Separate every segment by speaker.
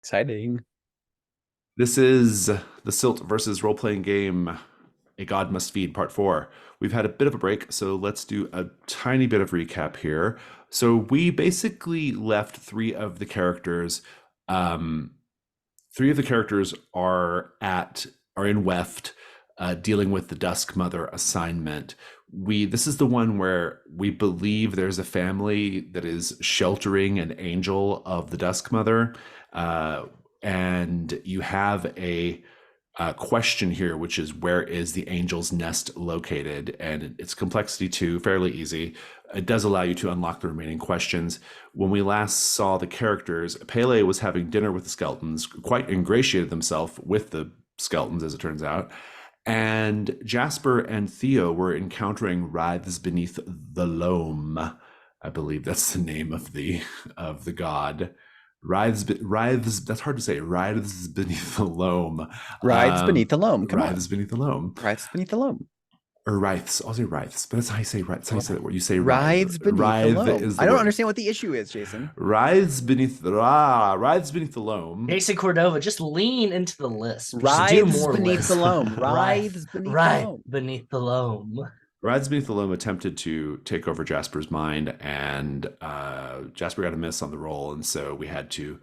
Speaker 1: Exciting.
Speaker 2: This is the Silt versus role-playing game, A God Must Feed, Part 4. We've had a bit of a break, so let's do a tiny bit of recap here. So we basically left um, three of the characters are in Weft, dealing with the Dusk Mother assignment. This is the one where we believe there's a family that is sheltering an angel of the Dusk Mother, uh, and you have a question here, which is where is the angel's nest located? And it's complexity 2, fairly easy. It does allow you to unlock the remaining questions. When we last saw the characters, Pele was having dinner with the skeletons, quite ingratiated himself with the skeletons, as it turns out. And Jasper and Theo were encountering writhes beneath the loam. I believe that's the name of the god. Writhes. That's hard to say. Writhes beneath the loam.
Speaker 1: Rides beneath the loam. Come on.
Speaker 2: Writhes beneath the loam.
Speaker 1: Rides beneath the loam.
Speaker 2: Or writhes. I'll say writhes, but that's how you say right. That's how you say that word. You say writhe.
Speaker 1: Rides beneath the
Speaker 2: Writhe
Speaker 1: loam.
Speaker 2: is
Speaker 1: I
Speaker 2: the
Speaker 1: don't
Speaker 2: word.
Speaker 1: understand what the issue is, Jason.
Speaker 2: Writhes beneath the loam.
Speaker 3: Jason Cordova, just lean into the lisp. Just do
Speaker 1: Rides
Speaker 3: more
Speaker 1: beneath
Speaker 3: lisp.
Speaker 1: the loam. Rides beneath the
Speaker 3: Right
Speaker 1: loam.
Speaker 3: beneath the loam.
Speaker 2: Writhes beneath the loam attempted to take over Jasper's mind, and Jasper got a miss on the roll, and so we had to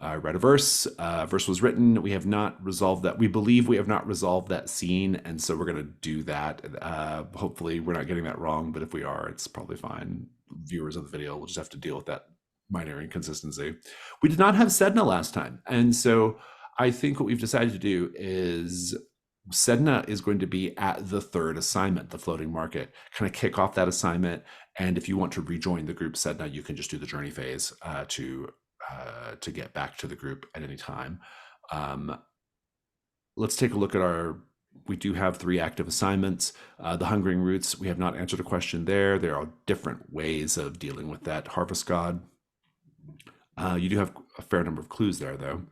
Speaker 2: write a verse. Verse was written. We have not resolved that. We believe we have not resolved that scene, and so we're going to do that. Hopefully, we're not getting that wrong, but if we are, it's probably fine. Viewers of the video will just have to deal with that minor inconsistency. We did not have Sedna last time, and so I think what we've decided to do is Sedna is going to be at the third assignment, the floating market, kind of kick off that assignment. And if you want to rejoin the group Sedna, you can just do the journey phase to get back to the group at any time. Let's take a look at we do have 3 active assignments. The Hungering Roots, we have not answered a question there. There are different ways of dealing with that Harvest God. You do have a fair number of clues there, though.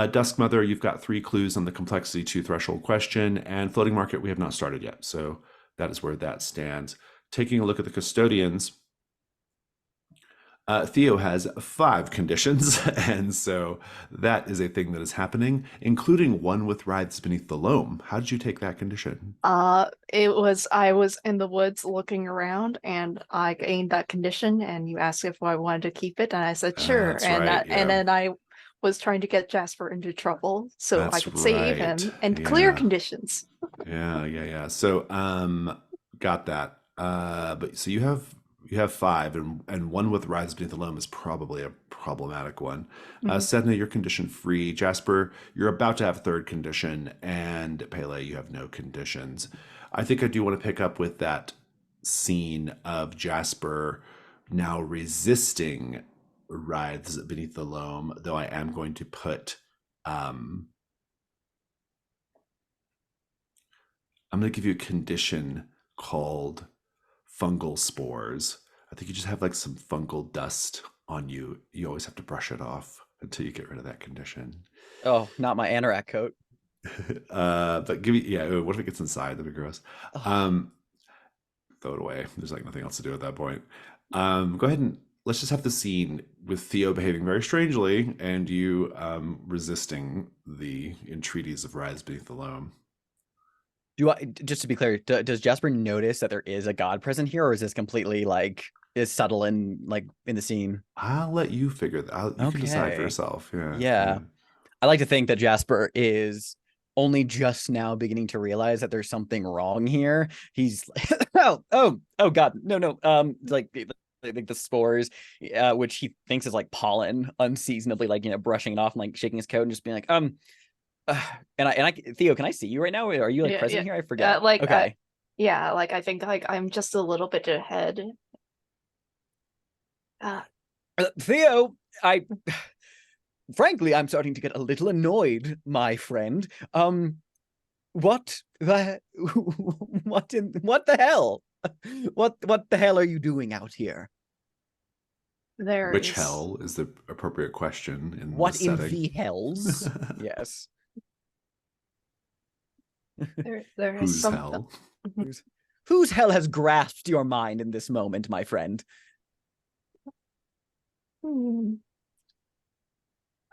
Speaker 2: Dusk Mother, you've got 3 clues on the complexity 2 threshold question, and Floating Market, we have not started yet. So that is where that stands. Taking a look at the custodians, Theo has 5 conditions, and so that is a thing that is happening, including one with writhes beneath the loam. How did you take that condition?
Speaker 4: I was in the woods looking around and I gained that condition and you asked if I wanted to keep it and I said sure.
Speaker 2: That's right,
Speaker 4: And
Speaker 2: yeah.
Speaker 4: then I was trying to get Jasper into trouble so I
Speaker 2: That's
Speaker 4: could save
Speaker 2: right.
Speaker 4: him and clear
Speaker 2: Yeah.
Speaker 4: conditions.
Speaker 2: Yeah. So, got that. But so you have 5, and one with writhes beneath the loam is probably a problematic one. Sedna, you're condition free. Jasper, you're about to have 3rd condition, and Pele, you have no conditions. I think I do want to pick up with that scene of Jasper now resisting writhes beneath the loam, though I am going to put I'm going to give you a condition called fungal spores. I think you just have like some fungal dust on you. You always have to brush it off until you get rid of that condition.
Speaker 1: Oh, not my anorak coat.
Speaker 2: But what if it gets inside? That'd be gross. Throw it away. There's like nothing else to do at that point. Go ahead and let's just have the scene with Theo behaving very strangely and you resisting the entreaties of Rise Beneath the Loam.
Speaker 1: Just to be clear, does Jasper notice that there is a god present here, or is this completely like is subtle and like in the scene?
Speaker 2: I'll let you figure that out. You can decide for yourself.
Speaker 1: Yeah. I like to think that Jasper is only just now beginning to realize that there's something wrong here. He's like, oh god, no. Like the spores, which he thinks is like pollen, unseasonably like brushing it off and like shaking his coat and just being like and I Theo, can I see you right now? Are you like present here? I forget. Okay.
Speaker 4: I think like I'm just a little bit ahead.
Speaker 1: Theo, frankly, I'm starting to get a little annoyed, my friend. What the hell? What the hell are you doing out here?
Speaker 2: Which hell is the appropriate question in
Speaker 1: what
Speaker 2: this
Speaker 1: in
Speaker 2: setting?
Speaker 1: the hells? Yes.
Speaker 4: There is
Speaker 2: Whose hell?
Speaker 1: Whose hell has grasped your mind in this moment, my friend?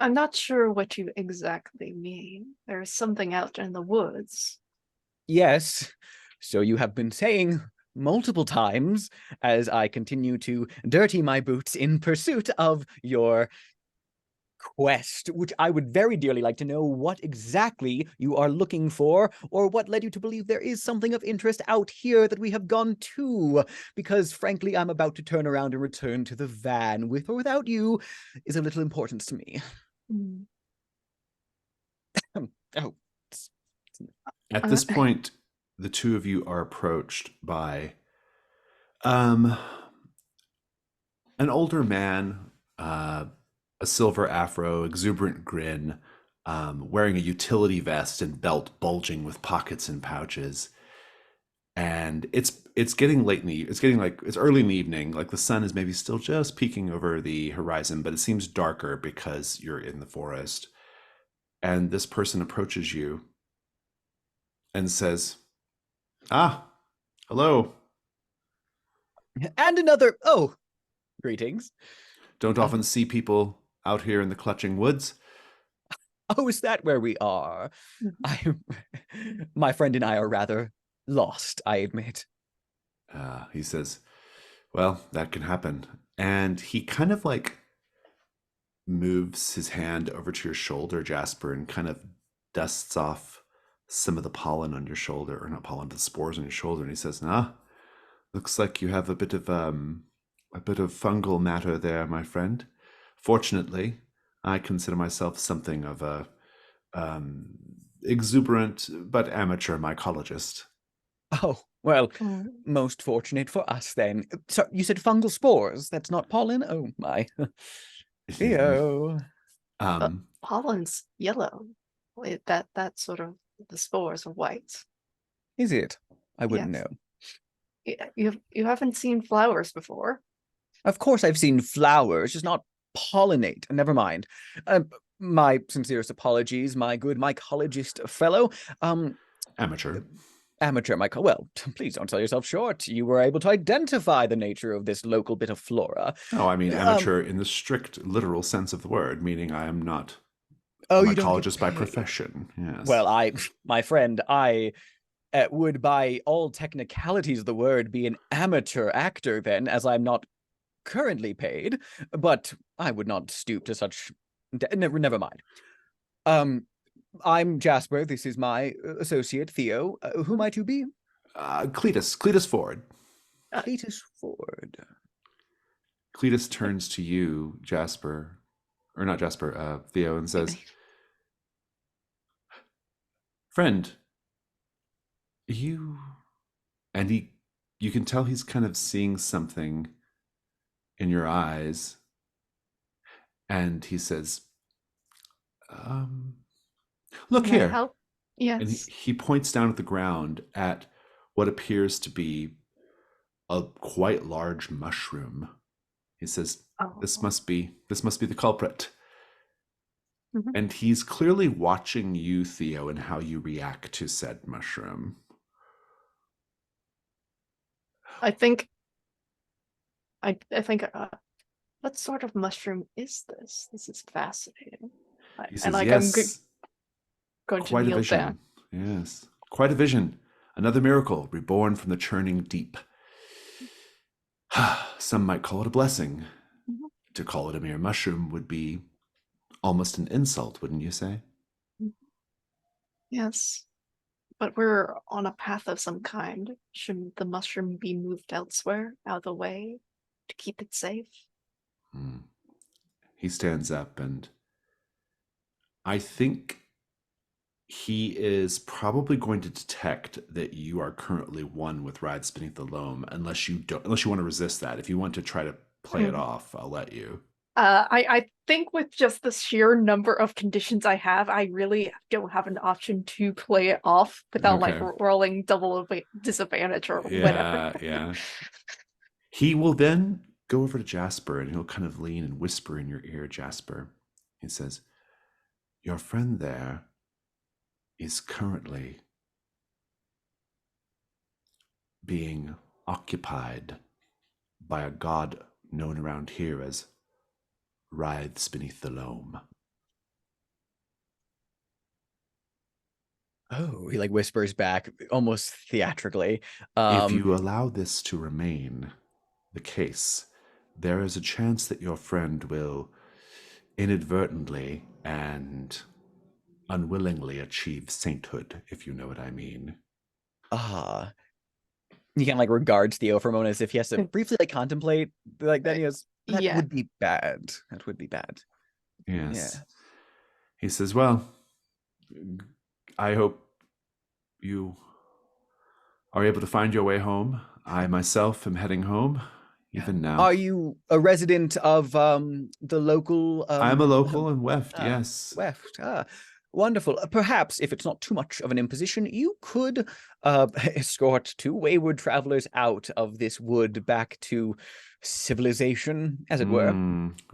Speaker 4: I'm not sure what you exactly mean. There's something out in the woods.
Speaker 1: Yes, so you have been saying multiple times as I continue to dirty my boots in pursuit of your quest, which I would very dearly like to know what exactly you are looking for, or what led you to believe there is something of interest out here that we have gone to. Because frankly, I'm about to turn around and return to the van. With or without you is of little importance to me.
Speaker 4: Mm.
Speaker 1: Oh,
Speaker 2: At this point, the two of you are approached by an older man, a silver afro, exuberant grin, wearing a utility vest and belt bulging with pockets and pouches. And it's getting late in the it's getting like it's early in the evening. Like the sun is maybe still just peeking over the horizon, but it seems darker because you're in the forest. And this person approaches you and says, "Ah, hello.
Speaker 1: and another. Oh, greetings.
Speaker 2: Don't often see people out here in the clutching woods."
Speaker 1: Oh, is that where we are? I, my friend and I are rather lost, I admit.
Speaker 2: He says, "Well, that can happen." And he kind of like moves his hand over to your shoulder, Jasper, and kind of dusts off some of the pollen on your shoulder, or not pollen, the spores on your shoulder. And he says, "Ah, looks like you have a bit of fungal matter there, my friend. Fortunately, I consider myself something of a exuberant but amateur mycologist."
Speaker 1: Oh, well,
Speaker 4: Mm.
Speaker 1: most fortunate for us then. So you said fungal spores? That's not pollen? Oh my. Ew.
Speaker 4: Pollen's yellow. That sort of the spores are white.
Speaker 1: Is it? I wouldn't
Speaker 4: Yes.
Speaker 1: know.
Speaker 4: You haven't seen flowers before.
Speaker 1: Of course I've seen flowers, just not pollinate. Never mind. My sincerest apologies, my good mycologist fellow.
Speaker 2: Amateur.
Speaker 1: Amateur myco. Well, please don't sell yourself short. You were able to identify the nature of this local bit of flora.
Speaker 2: Oh, I mean
Speaker 1: Um,
Speaker 2: amateur in the strict literal sense of the word, meaning I am not a
Speaker 1: oh, you don't get
Speaker 2: mycologist by
Speaker 1: paid.
Speaker 2: profession. Yes.
Speaker 1: Well, my friend, I would, by all technicalities of the word, be an amateur actor then, as I'm not currently paid, but I would not stoop to such. Never mind. I'm Jasper. This is my associate Theo. Who am I to be?
Speaker 2: Cletus Ford.
Speaker 1: Cletus Ford.
Speaker 2: Cletus turns to you, Jasper, or not Jasper, Theo, and says, "Friend, you," and you can tell he's kind of seeing something in your eyes, and he says, "Look
Speaker 4: Can I
Speaker 2: here,"
Speaker 4: help?
Speaker 2: and
Speaker 4: Yes.
Speaker 2: he points down at the ground at what appears to be a quite large mushroom. He says,
Speaker 4: Oh.
Speaker 2: this must be the culprit."
Speaker 4: Mhm.
Speaker 2: And he's clearly watching you, Theo, and how you react to said mushroom.
Speaker 4: I think. I think. What sort of mushroom is this? This is fascinating.
Speaker 2: He
Speaker 4: And
Speaker 2: says,
Speaker 4: like
Speaker 2: "Yes,
Speaker 4: going to
Speaker 2: quite a
Speaker 4: kneel down.
Speaker 2: vision. Yes, quite a vision. Another miracle, reborn from the churning deep. Some might call it a blessing.
Speaker 4: Mhm.
Speaker 2: To call it a mere mushroom would be almost an insult, wouldn't you say?"
Speaker 4: Yes. But we're on a path of some kind. Shouldn't the mushroom be moved elsewhere, out of the way, to keep it safe?
Speaker 2: Hmm. He stands up, and I think he is probably going to detect that you are currently one with Rides Beneath the Loam, unless you want to resist that. If you want to try to play it
Speaker 4: Mm.
Speaker 2: off, I'll let you.
Speaker 4: I think with just the sheer number of conditions I have, I really don't have an option to play it off without like
Speaker 2: Okay.
Speaker 4: rolling double disadvantage or whatever.
Speaker 2: Yeah. He will then go over to Jasper, and he'll kind of lean and whisper in your ear, Jasper. He says, "Your friend there is currently being occupied by a god known around here as Writhes Beneath the Loam."
Speaker 1: Oh, he like whispers back almost theatrically.
Speaker 2: If you allow this to remain the case, there is a chance that your friend will inadvertently and unwillingly achieve sainthood, if you know what I mean.
Speaker 1: Ah, he kind of like regards Theo for a moment as if he has to briefly like contemplate. Like then he goes, "That
Speaker 4: Yeah.
Speaker 1: would be bad. That would be bad." Yeah.
Speaker 2: Yes. He says, well, I hope you are able to find your way home. I myself am heading home, even now.
Speaker 1: Are you a resident of the local
Speaker 2: I'm a local in Weft, yes.
Speaker 1: Weft? Wonderful. Perhaps, if it's not too much of an imposition, you could escort two wayward travelers out of this wood back to civilization, as it were.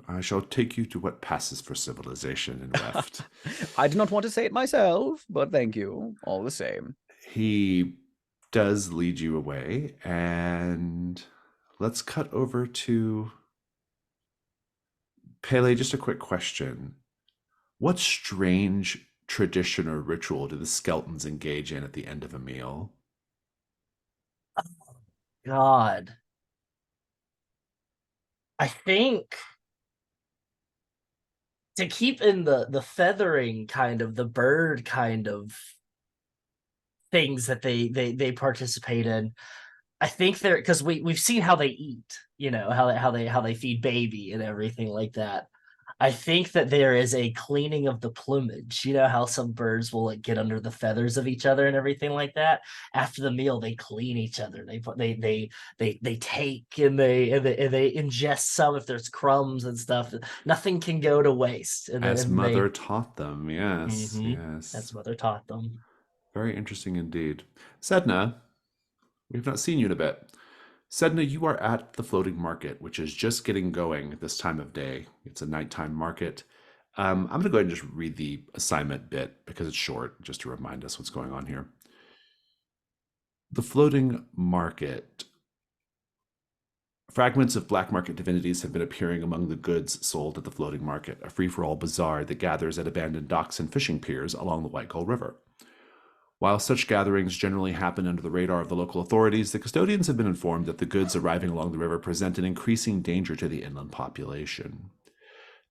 Speaker 2: I shall take you to what passes for civilization in Weft.
Speaker 1: I do not want to say it myself, but thank you all the same.
Speaker 2: He does lead you away, and let's cut over to Pele. Just a quick question. What strange tradition or ritual do the skeletons engage in at the end of a meal?
Speaker 3: God. I think to keep in the feathering kind of the bird kind of things that they participate in. I think they're because we've seen how they eat, how they feed baby and everything like that. I think that there is a cleaning of the plumage. You know how some birds will like get under the feathers of each other and everything like that. After the meal, they clean each other. They take and they ingest some if there's crumbs and stuff. Nothing can go to waste.
Speaker 2: As mother taught them, yes,
Speaker 3: Mhm.
Speaker 2: yes.
Speaker 3: That's mother taught them.
Speaker 2: Very interesting indeed. Sedna, we've not seen you in a bit. Sedna, you are at the floating market, which is just getting going at this time of day. It's a nighttime market. I'm going to go ahead and just read the assignment bit because it's short, just to remind us what's going on here. The floating market. Fragments of black market divinities have been appearing among the goods sold at the floating market, a free-for-all bazaar that gathers at abandoned docks and fishing piers along the White Gull River. While such gatherings generally happen under the radar of the local authorities, the custodians have been informed that the goods arriving along the river present an increasing danger to the inland population.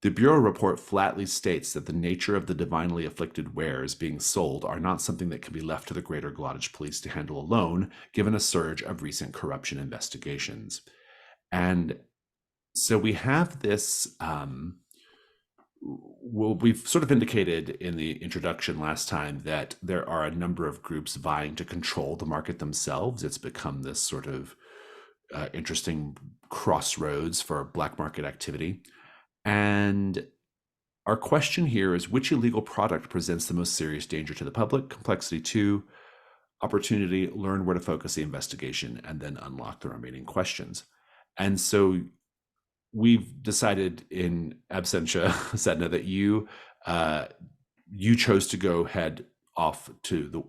Speaker 2: The Bureau report flatly states that the nature of the divinely afflicted wares being sold are not something that can be left to the Greater Glottage Police to handle alone, given a surge of recent corruption investigations. And so we have this we've sort of indicated in the introduction last time that there are a number of groups vying to control the market themselves. It's become this sort of interesting crossroads for black market activity. And our question here is, which illegal product presents the most serious danger to the public? Complexity 2, opportunity, learn where to focus the investigation, and then unlock the remaining questions. And so we've decided in absentia, Sedna, that you chose to go head off to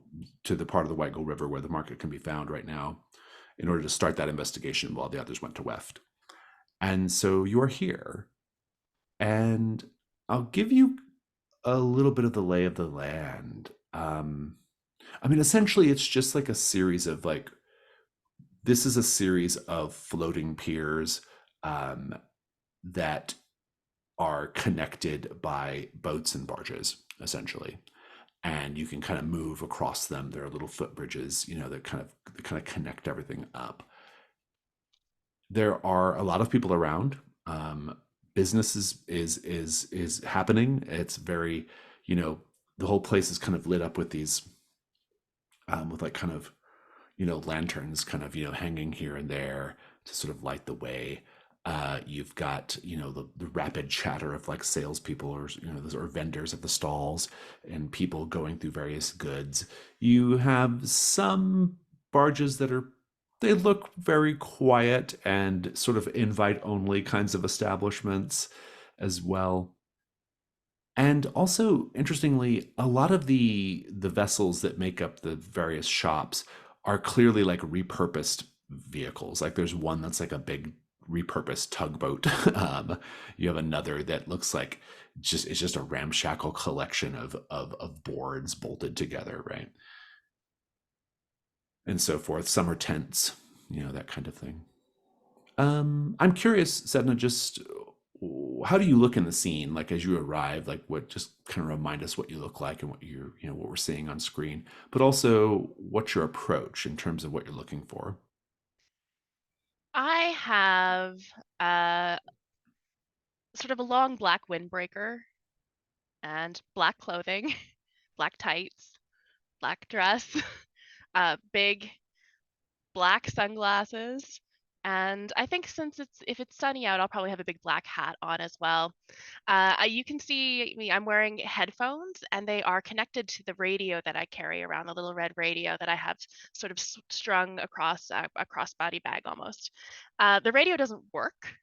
Speaker 2: the part of the White Gull River where the market can be found right now in order to start that investigation while the others went to Weft. And so you are here. And I'll give you a little bit of the lay of the land. I mean, essentially, it's just like a series of this is a series of floating piers that are connected by boats and barges, essentially. And you can kind of move across them. There are little footbridges, that kind of connect everything up. There are a lot of people around. Business is happening. It's very, the whole place is kind of lit up with these, with kind of, lanterns kind of, hanging here and there to sort of light the way. You've got, the rapid chatter of salespeople or vendors at the stalls and people going through various goods. You have some barges that they look very quiet and sort of invite only kinds of establishments as well. And also, interestingly, a lot of the vessels that make up the various shops are clearly repurposed vehicles. There's one that's a big repurposed tugboat. You have another that looks like it's just a ramshackle collection of boards bolted together, right? And so forth. Some are tents, that kind of thing. I'm curious, Sedna, just how do you look in the scene? Like as you arrive, like what, just kind of remind us what you look like and what you're, what we're seeing on screen, but also what's your approach in terms of what you're looking for?
Speaker 5: I have sort of a long black windbreaker and black clothing, black tights, black dress, big black sunglasses. And I think since if it's sunny out, I'll probably have a big black hat on as well. You can see me, I'm wearing headphones and they are connected to the radio that I carry around, the little red radio that I have sort of strung across a crossbody bag almost. The radio doesn't work.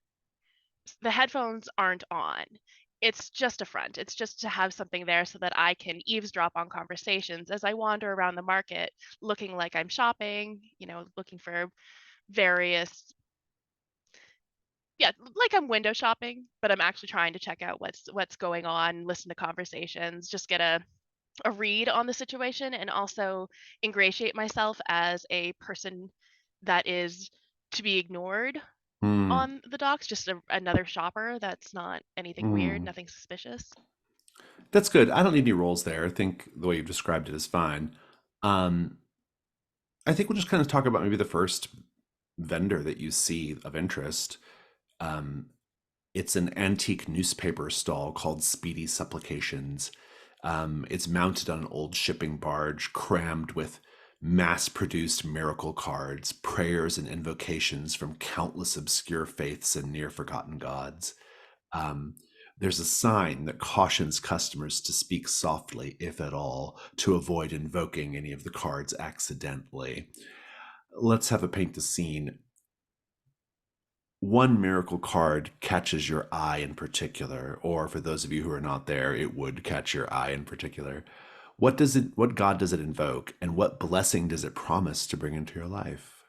Speaker 5: The headphones aren't on. It's just a front. It's just to have something there so that I can eavesdrop on conversations as I wander around the market looking like I'm shopping, looking for various, yeah, like I'm window shopping, but I'm actually trying to check out what's going on, listen to conversations, just get a read on the situation, and also ingratiate myself as a person that is to be ignored
Speaker 2: Hmm.
Speaker 5: on the docks, just another shopper that's not anything weird,
Speaker 2: Hmm.
Speaker 5: nothing suspicious.
Speaker 2: That's good. I don't need any roles there. I think the way you've described it is fine. Um, I think we'll just kind of talk about maybe the first vendor that you see of interest. Um, it's an antique newspaper stall called Speedy Supplications. It's mounted on an old shipping barge crammed with mass produced miracle cards, prayers, and invocations from countless obscure faiths and near forgotten gods. Um, there's a sign that cautions customers to speak softly, if at all, to avoid invoking any of the cards accidentally. Let's have a paint the scene. One miracle card catches your eye in particular, or for those of you who are not there, it would catch your eye in particular. What God does it invoke, and what blessing does it promise to bring into your life?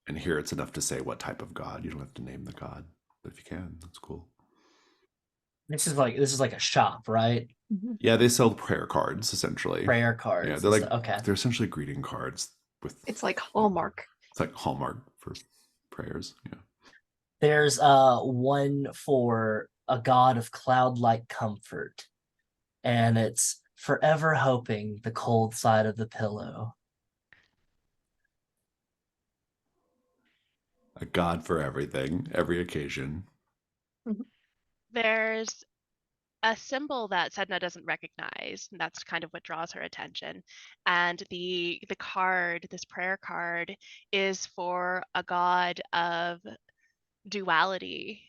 Speaker 2: And here it's enough to say what type of God. You don't have to name the God, but if you can, that's cool.
Speaker 3: This is like a shop, right?
Speaker 2: Yeah, they sell prayer cards essentially.
Speaker 3: Prayer cards.
Speaker 2: Yeah, they're like
Speaker 3: okay.
Speaker 2: they're essentially greeting cards with.
Speaker 4: It's like Hallmark.
Speaker 2: It's like Hallmark for prayers. Yeah.
Speaker 3: There's one for a God of cloud-like comfort, and it's forever hoping the cold side of the pillow.
Speaker 2: A God for everything, every occasion.
Speaker 5: There's a symbol that Sedna doesn't recognize, and that's kind of what draws her attention. And the card, this prayer card, is for a god of duality.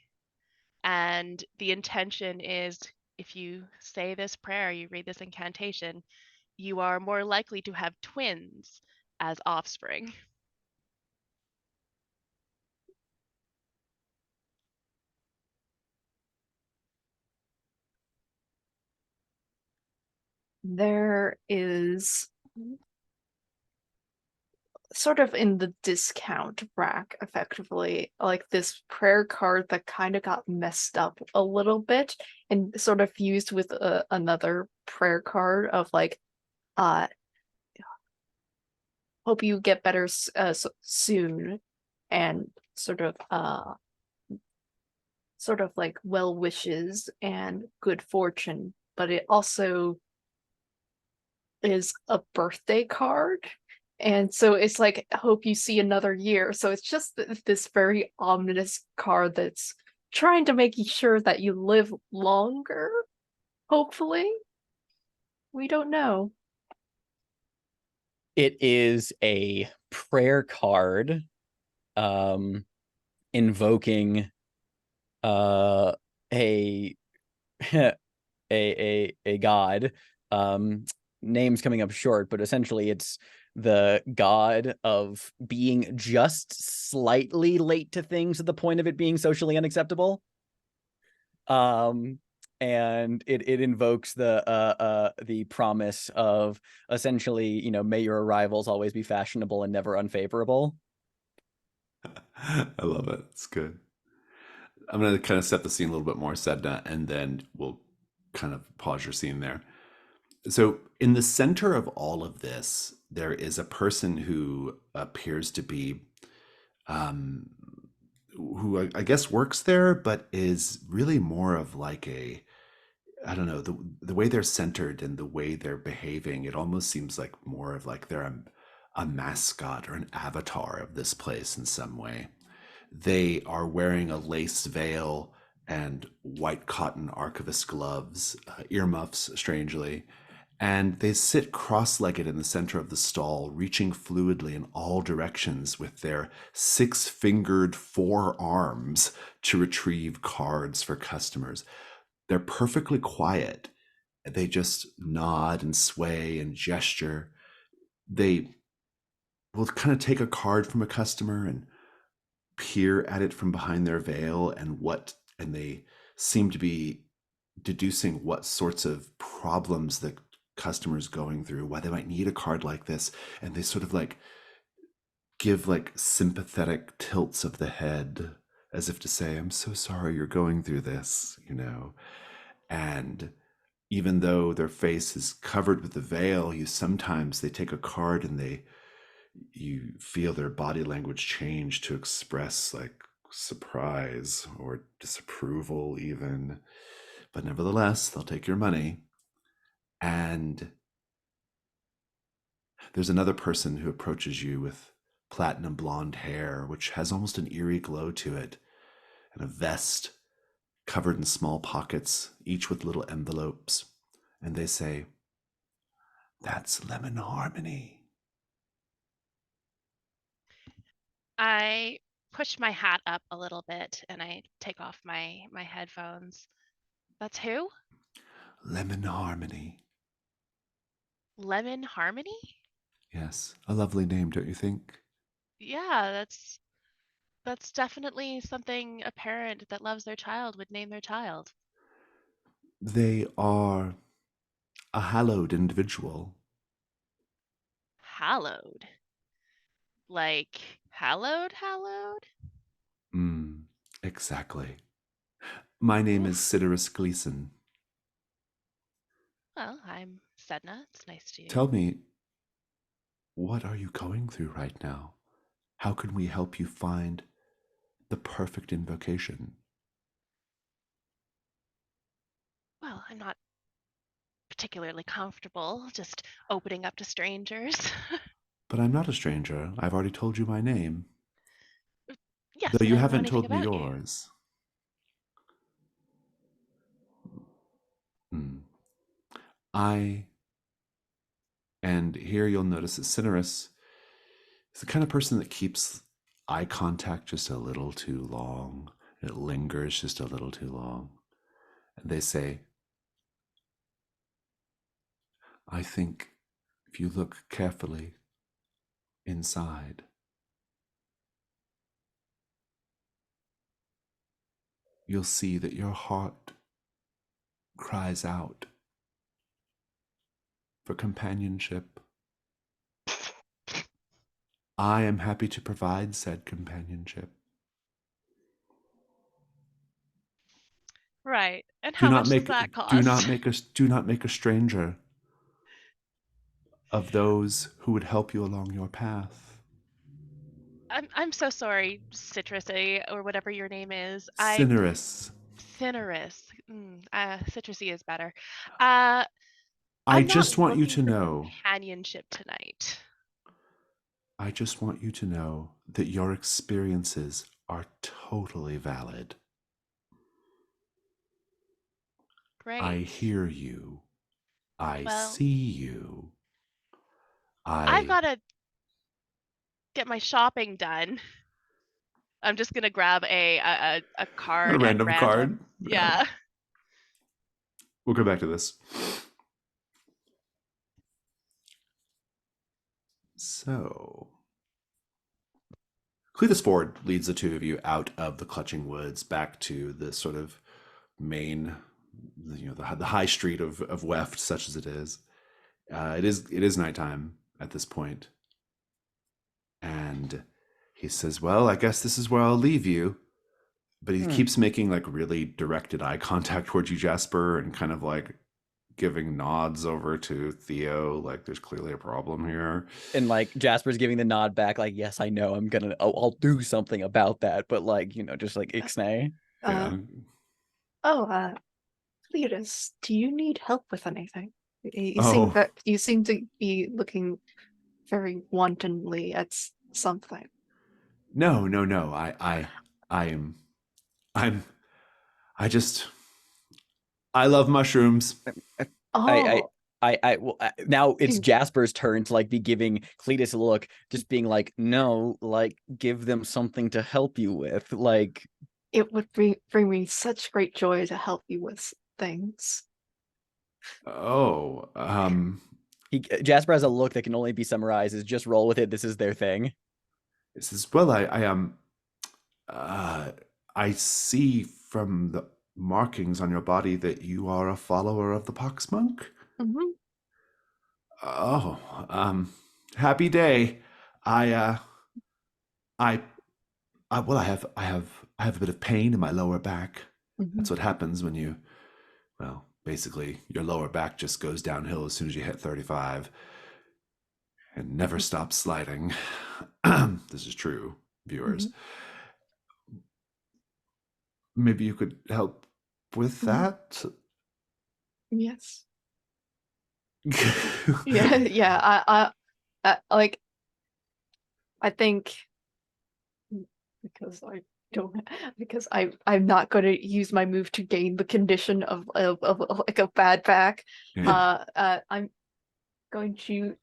Speaker 5: And the intention is, if you say this prayer, you read this incantation, you are more likely to have twins as offspring.
Speaker 4: There is sort of in the discount rack, effectively, like this prayer card that kind of got messed up a little bit and sort of fused with another prayer card of like, uh, hope you get better soon, and sort of like well wishes and good fortune, but it also is a birthday card. And so it's like, hope you see another year. So it's just this very ominous card that's trying to make sure that you live longer, hopefully. We don't know.
Speaker 1: It is a prayer card invoking a a god. Names coming up short, but essentially it's the god of being just slightly late to things to the point of it being socially unacceptable. and it invokes the promise of essentially, you know, may your arrivals always be fashionable and never unfavorable.
Speaker 2: I love it. It's good. I'm going to kind of set the scene a little bit more, Sedna, and then we'll kind of pause your scene there. So, in the center of all of this, there is a person who appears to be, um, who I guess works there, but is really more of like a, I don't know, the way they're centered and the way they're behaving, it almost seems like more of like they're a mascot or an avatar of this place in some way. They are wearing a lace veil and white cotton archivist gloves, earmuffs, strangely, and they sit cross-legged in the center of the stall, reaching fluidly in all directions with their six-fingered forearms to retrieve cards for customers. They're perfectly quiet. They just nod and sway and gesture. They will kind of take a card from a customer and peer at it from behind their veil, and they seem to be deducing what sorts of problems the customer's going through, why they might need a card like this, and they sort of like give like sympathetic tilts of the head as if to say, I'm so sorry you're going through this, you know. And even though their face is covered with the veil, sometimes they take a card and you feel their body language change to express like surprise or disapproval even, but nevertheless they'll take your money. And there's another person who approaches you with platinum blonde hair, which has almost an eerie glow to it, and a vest covered in small pockets, each with little envelopes. And they say, that's Lemon Harmony.
Speaker 5: I push my hat up a little bit and I take off my headphones. That's who?
Speaker 2: Lemon Harmony.
Speaker 5: Lemon Harmony?
Speaker 2: Yes, a lovely name, don't you think?
Speaker 5: Yeah, that's definitely something a parent that loves their child would name their child.
Speaker 2: They are a hallowed individual.
Speaker 5: Hallowed. Like hallowed?
Speaker 2: Exactly. My name is
Speaker 5: Oof.
Speaker 2: Siderus Gleason.
Speaker 5: Well, I'm Sedna. It's nice to
Speaker 2: Tell me, what are you going through right now? How can we help you find the perfect invocation?
Speaker 5: Well, I'm not particularly comfortable just opening up to strangers.
Speaker 2: But I'm not a stranger. I've already told you my name,
Speaker 5: Yes,
Speaker 2: though
Speaker 5: and
Speaker 2: you
Speaker 5: I don't know
Speaker 2: haven't
Speaker 5: anything
Speaker 2: told me
Speaker 5: about you.
Speaker 2: yours. Hmm. And here you'll notice that Cinerus is the kind of person that keeps eye contact just a little too long. It lingers just a little too long. And they say, I think if you look carefully inside, you'll see that your heart cries out for companionship. I am happy to provide said companionship.
Speaker 5: Right. And
Speaker 2: Do
Speaker 5: how
Speaker 2: not
Speaker 5: much does
Speaker 2: make
Speaker 5: that cost?
Speaker 2: do not make a stranger of those who would help you along your path.
Speaker 5: I'm so sorry, Citrusy, or whatever your name is.
Speaker 2: Cinerus,
Speaker 5: Cinerus. Citrusy is better. Uh,
Speaker 2: I
Speaker 5: I'm not
Speaker 2: just want you
Speaker 5: looking
Speaker 2: to
Speaker 5: for
Speaker 2: know.
Speaker 5: companionship tonight.
Speaker 2: I just want you to know that your experiences are totally valid. I
Speaker 5: Great.
Speaker 2: hear you. I
Speaker 5: Well,
Speaker 2: see you.
Speaker 5: I've
Speaker 2: I
Speaker 5: got to get my shopping done. I'm just gonna grab a
Speaker 2: a
Speaker 5: card at
Speaker 2: random card.
Speaker 5: random.
Speaker 2: Yeah.
Speaker 5: Yeah.
Speaker 2: We'll go back to this. So, Cletus Ford leads the two of you out of the clutching woods back to the sort of main the high street of Weft, such as it is. It is nighttime at this point, and he says, "Well, I guess this is where I'll leave you." But he keeps making like really directed eye contact towards you, Jasper, and kind of like giving nods over to Theo, like there's clearly a problem here.
Speaker 1: And like Jasper's giving the nod back, like, yes, I know I'll do something about that, but like, just like ixnay.
Speaker 2: Yeah.
Speaker 4: Cletus, do you need help with anything?
Speaker 2: Oh.
Speaker 4: You seem to be looking very wantonly at something.
Speaker 2: No. I'm I love mushrooms.
Speaker 1: I
Speaker 4: Oh,
Speaker 1: well, now it's
Speaker 4: Mm.
Speaker 1: Jasper's turn to like be giving Cletus a look, just being like, no, like give them something to help you with. Like
Speaker 4: it would bring me such great joy to help you with things.
Speaker 2: Oh,
Speaker 1: Jasper has a look that can only be summarized as just roll with it. This is their thing.
Speaker 2: this is well, I see from the markings on your body that you are a follower of the Pox Monk.
Speaker 4: Mhm.
Speaker 2: Oh, happy day. I, I, well, I have a bit of pain in my lower back.
Speaker 4: Mhm.
Speaker 2: That's what happens when well, basically, your lower back just goes downhill as soon as you hit 35 and never stops sliding. This is true, viewers. Maybe you could help with that?
Speaker 4: Yes. Yeah. Like, I think because I don't because I'm not going to use my move to gain the condition of like a bad back.
Speaker 2: Yeah.
Speaker 4: I'm going to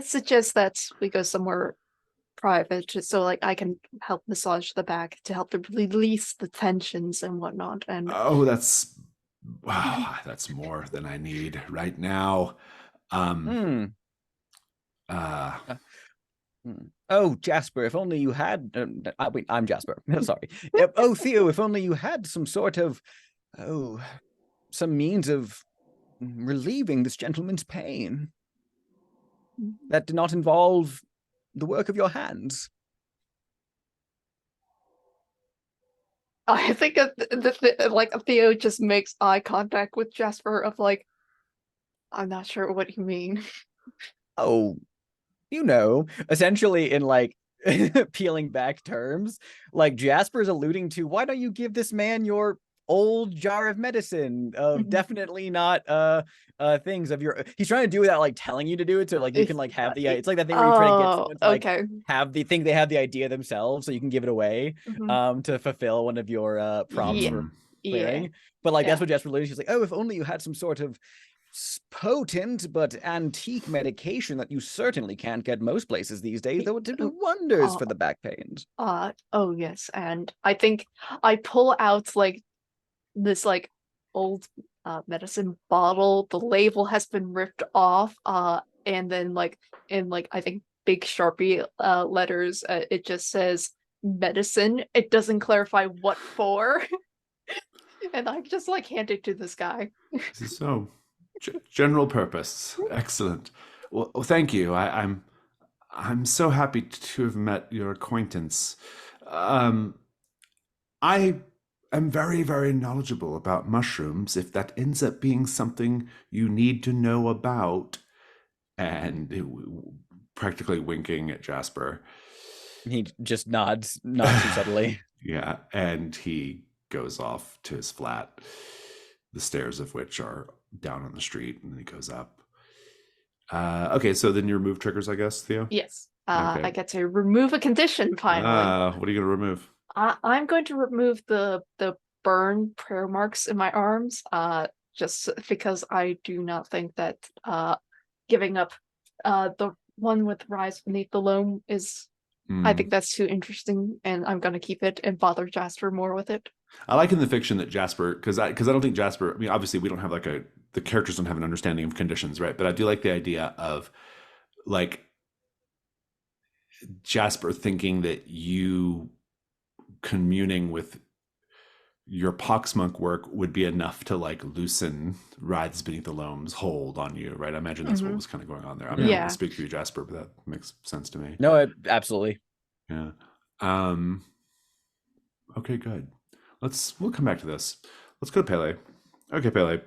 Speaker 4: suggest that we go somewhere private, just so like I can help massage the back to help to release the tensions and whatnot. And
Speaker 2: Oh, that's more than I need right now.
Speaker 1: Hmm.
Speaker 2: Uh,
Speaker 1: Oh, Jasper, if only you had. I'm Jasper. Sorry. Oh, Theo, if only you had some sort of, some means of relieving this gentleman's pain that did not involve the work of your hands.
Speaker 4: I think like Theo just makes eye contact with Jasper of like, I'm not sure what you mean.
Speaker 1: Oh, essentially in like peeling back terms, like Jasper's alluding to, why don't you give this man your old jar of medicine of definitely not things of your, he's trying to do without like telling you to do it, so like you can like have the, it's like that thing where you try to get
Speaker 4: Oh,
Speaker 1: someone to like
Speaker 4: okay.
Speaker 1: have the thing, they have the idea themselves, so you can give it away to fulfill one of your prompts
Speaker 4: Yeah,
Speaker 1: for
Speaker 4: yeah,
Speaker 1: clearing. But like
Speaker 4: yeah.
Speaker 1: that's what Jasper literally, she's like, oh, if only you had some sort of potent but antique medication that you certainly can't get most places these days, that would do wonders for the back pains.
Speaker 4: Oh yes, and I think I pull out like this like old medicine bottle. The label has been ripped off, and then like in like I think big Sharpie letters, it just says medicine. It doesn't clarify what for. And I just like hand it to this guy.
Speaker 2: so general purpose. Excellent. Well, thank you. I'm so happy to have met your acquaintance. I am very, very knowledgeable about mushrooms. If that ends up being something you need to know about, and practically winking at Jasper.
Speaker 1: He just nods not too subtly.
Speaker 2: Yeah, and he goes off to his flat, the stairs of which are down on the street, and then he goes up. Okay, so then your move triggers, I guess, Theo?
Speaker 4: Yes.
Speaker 2: Okay.
Speaker 4: I get to remove a condition finally.
Speaker 2: What are you going to remove?
Speaker 4: I'm going to remove the burn prayer marks in my arms, just because I do not think that giving up the one with rise beneath the loam is. I think that's too interesting, and I'm going to keep it and bother Jasper more with it.
Speaker 2: I like in the fiction that Jasper, because I don't think Jasper, I mean, obviously we don't have like the characters don't have an understanding of conditions, right? But I do like the idea of like Jasper thinking that you communing with your poxmonk work would be enough to like loosen writhes beneath the loam's hold on you, right? I imagine that's what
Speaker 4: Mhm.
Speaker 2: was kind of going on there. I mean, I don't want
Speaker 4: Yeah.
Speaker 2: to speak for you, Jasper, but that makes sense to me.
Speaker 1: No, absolutely.
Speaker 2: Yeah. Okay, good. We'll come back to this. Let's go to Pele. Okay, Pele.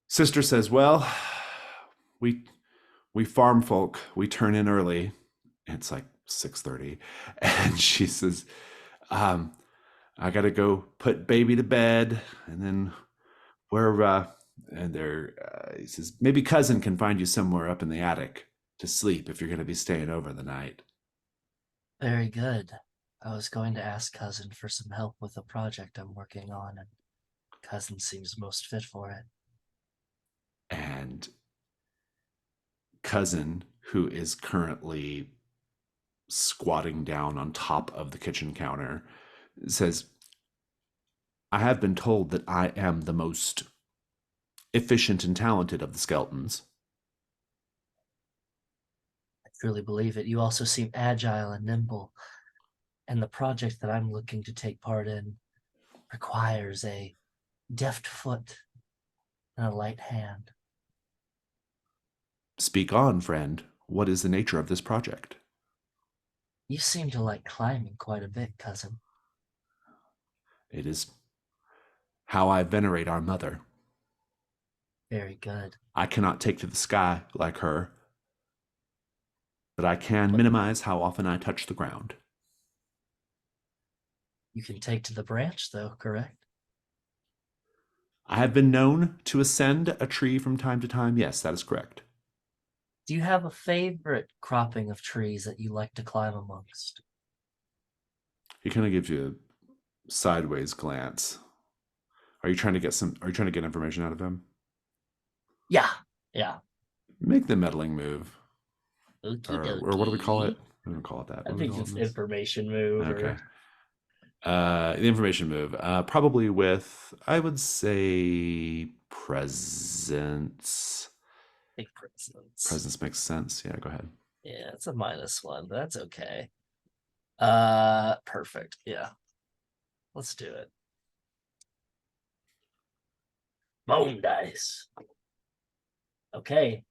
Speaker 2: Sister says, well, we farm folk, we turn in early. It's like 6:30. And she says, I gotta go put baby to bed, and then he says, maybe cousin can find you somewhere up in the attic to sleep if you're gonna be staying over the night.
Speaker 3: Very good. I was going to ask cousin for some help with a project I'm working on, and cousin seems most fit for it.
Speaker 2: And cousin, who is currently squatting down on top of the kitchen counter, says, I have been told that I am the most efficient and talented of the skeletons.
Speaker 3: I truly believe it. You also seem agile and nimble, and the project that I'm looking to take part in requires a deft foot and a light hand.
Speaker 2: Speak on, friend. What is the nature of this project?
Speaker 3: You seem to like climbing quite a bit, cousin.
Speaker 2: It is how I venerate our mother.
Speaker 3: Very good.
Speaker 2: I cannot take to the sky like her, but I can
Speaker 3: But-
Speaker 2: minimize how often I touch the ground.
Speaker 3: You can take to the branch, though, correct?
Speaker 2: I have been known to ascend a tree from time to time. Yes, that is correct.
Speaker 3: Do you have a favorite cropping of trees that you like to climb amongst?
Speaker 2: He kind of gives you a sideways glance. Are you trying to get information out of him?
Speaker 3: Yeah.
Speaker 2: Make the meddling move.
Speaker 3: Okie
Speaker 2: Or what do we call it?
Speaker 3: dokie.
Speaker 2: We don't call it that.
Speaker 3: I
Speaker 2: What do we
Speaker 3: think
Speaker 2: call
Speaker 3: it's
Speaker 2: it?
Speaker 3: information move.
Speaker 2: Okay. The information move. Probably with, I would say, presence.
Speaker 3: Big presence.
Speaker 2: Presence makes sense. Yeah, go ahead.
Speaker 3: Yeah, it's a -1, but that's okay. Perfect. Yeah. Let's do it. Bone dice. Okay.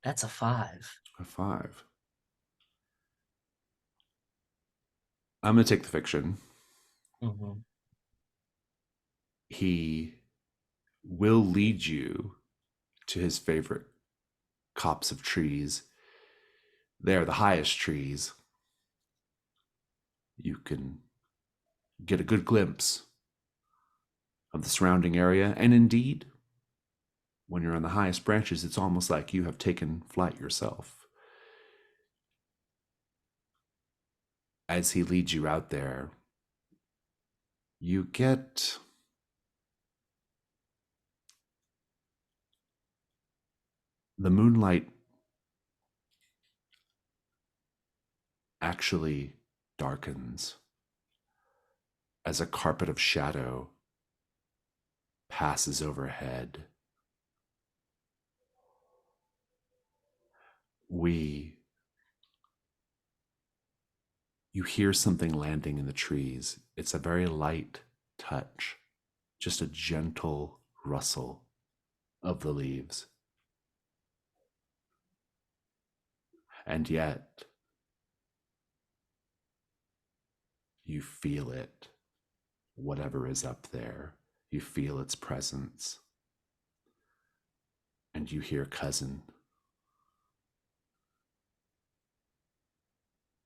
Speaker 3: That's a 5.
Speaker 2: A 5. I'm going to take the fiction.
Speaker 3: Mm-hmm.
Speaker 2: He will lead you to his favorite copse of trees. They are the highest trees. You can get a good glimpse of the surrounding area, and indeed, when you're on the highest branches, it's almost like you have taken flight yourself. As he leads you out there, you get the moonlight actually darkens as a carpet of shadow passes overhead. You hear something landing in the trees. It's a very light touch, just a gentle rustle of the leaves. And yet, you feel it, whatever is up there. You feel its presence. And you hear cousin.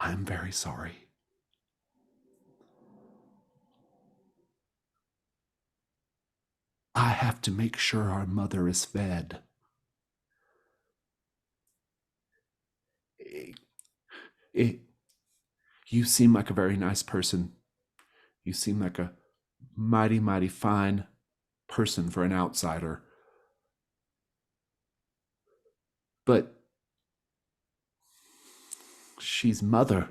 Speaker 2: I'm very sorry. I have to make sure our mother is fed. You seem like a very nice person. You seem like a mighty, mighty fine person for an outsider. But she's mother.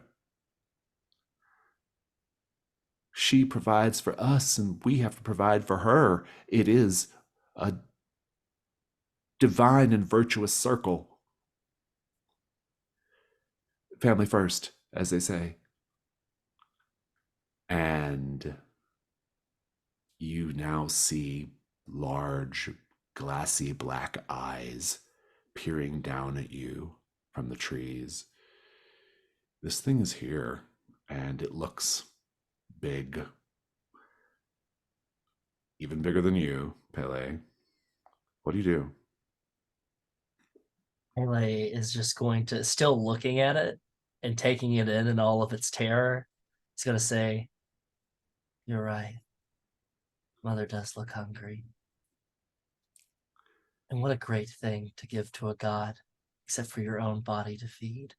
Speaker 2: She provides for us, and we have to provide for her. It is a divine and virtuous circle. Family first, as they say. And you now see large, glassy black eyes peering down at you from the trees. This thing is here, and it looks big. Even bigger than you, Pele. What do you do?
Speaker 3: Pele is just going to, still looking at it and taking it in all of its terror. He's going to say, "You're right. Mother does look hungry. And what a great thing to give to a god, except for your own body to feed."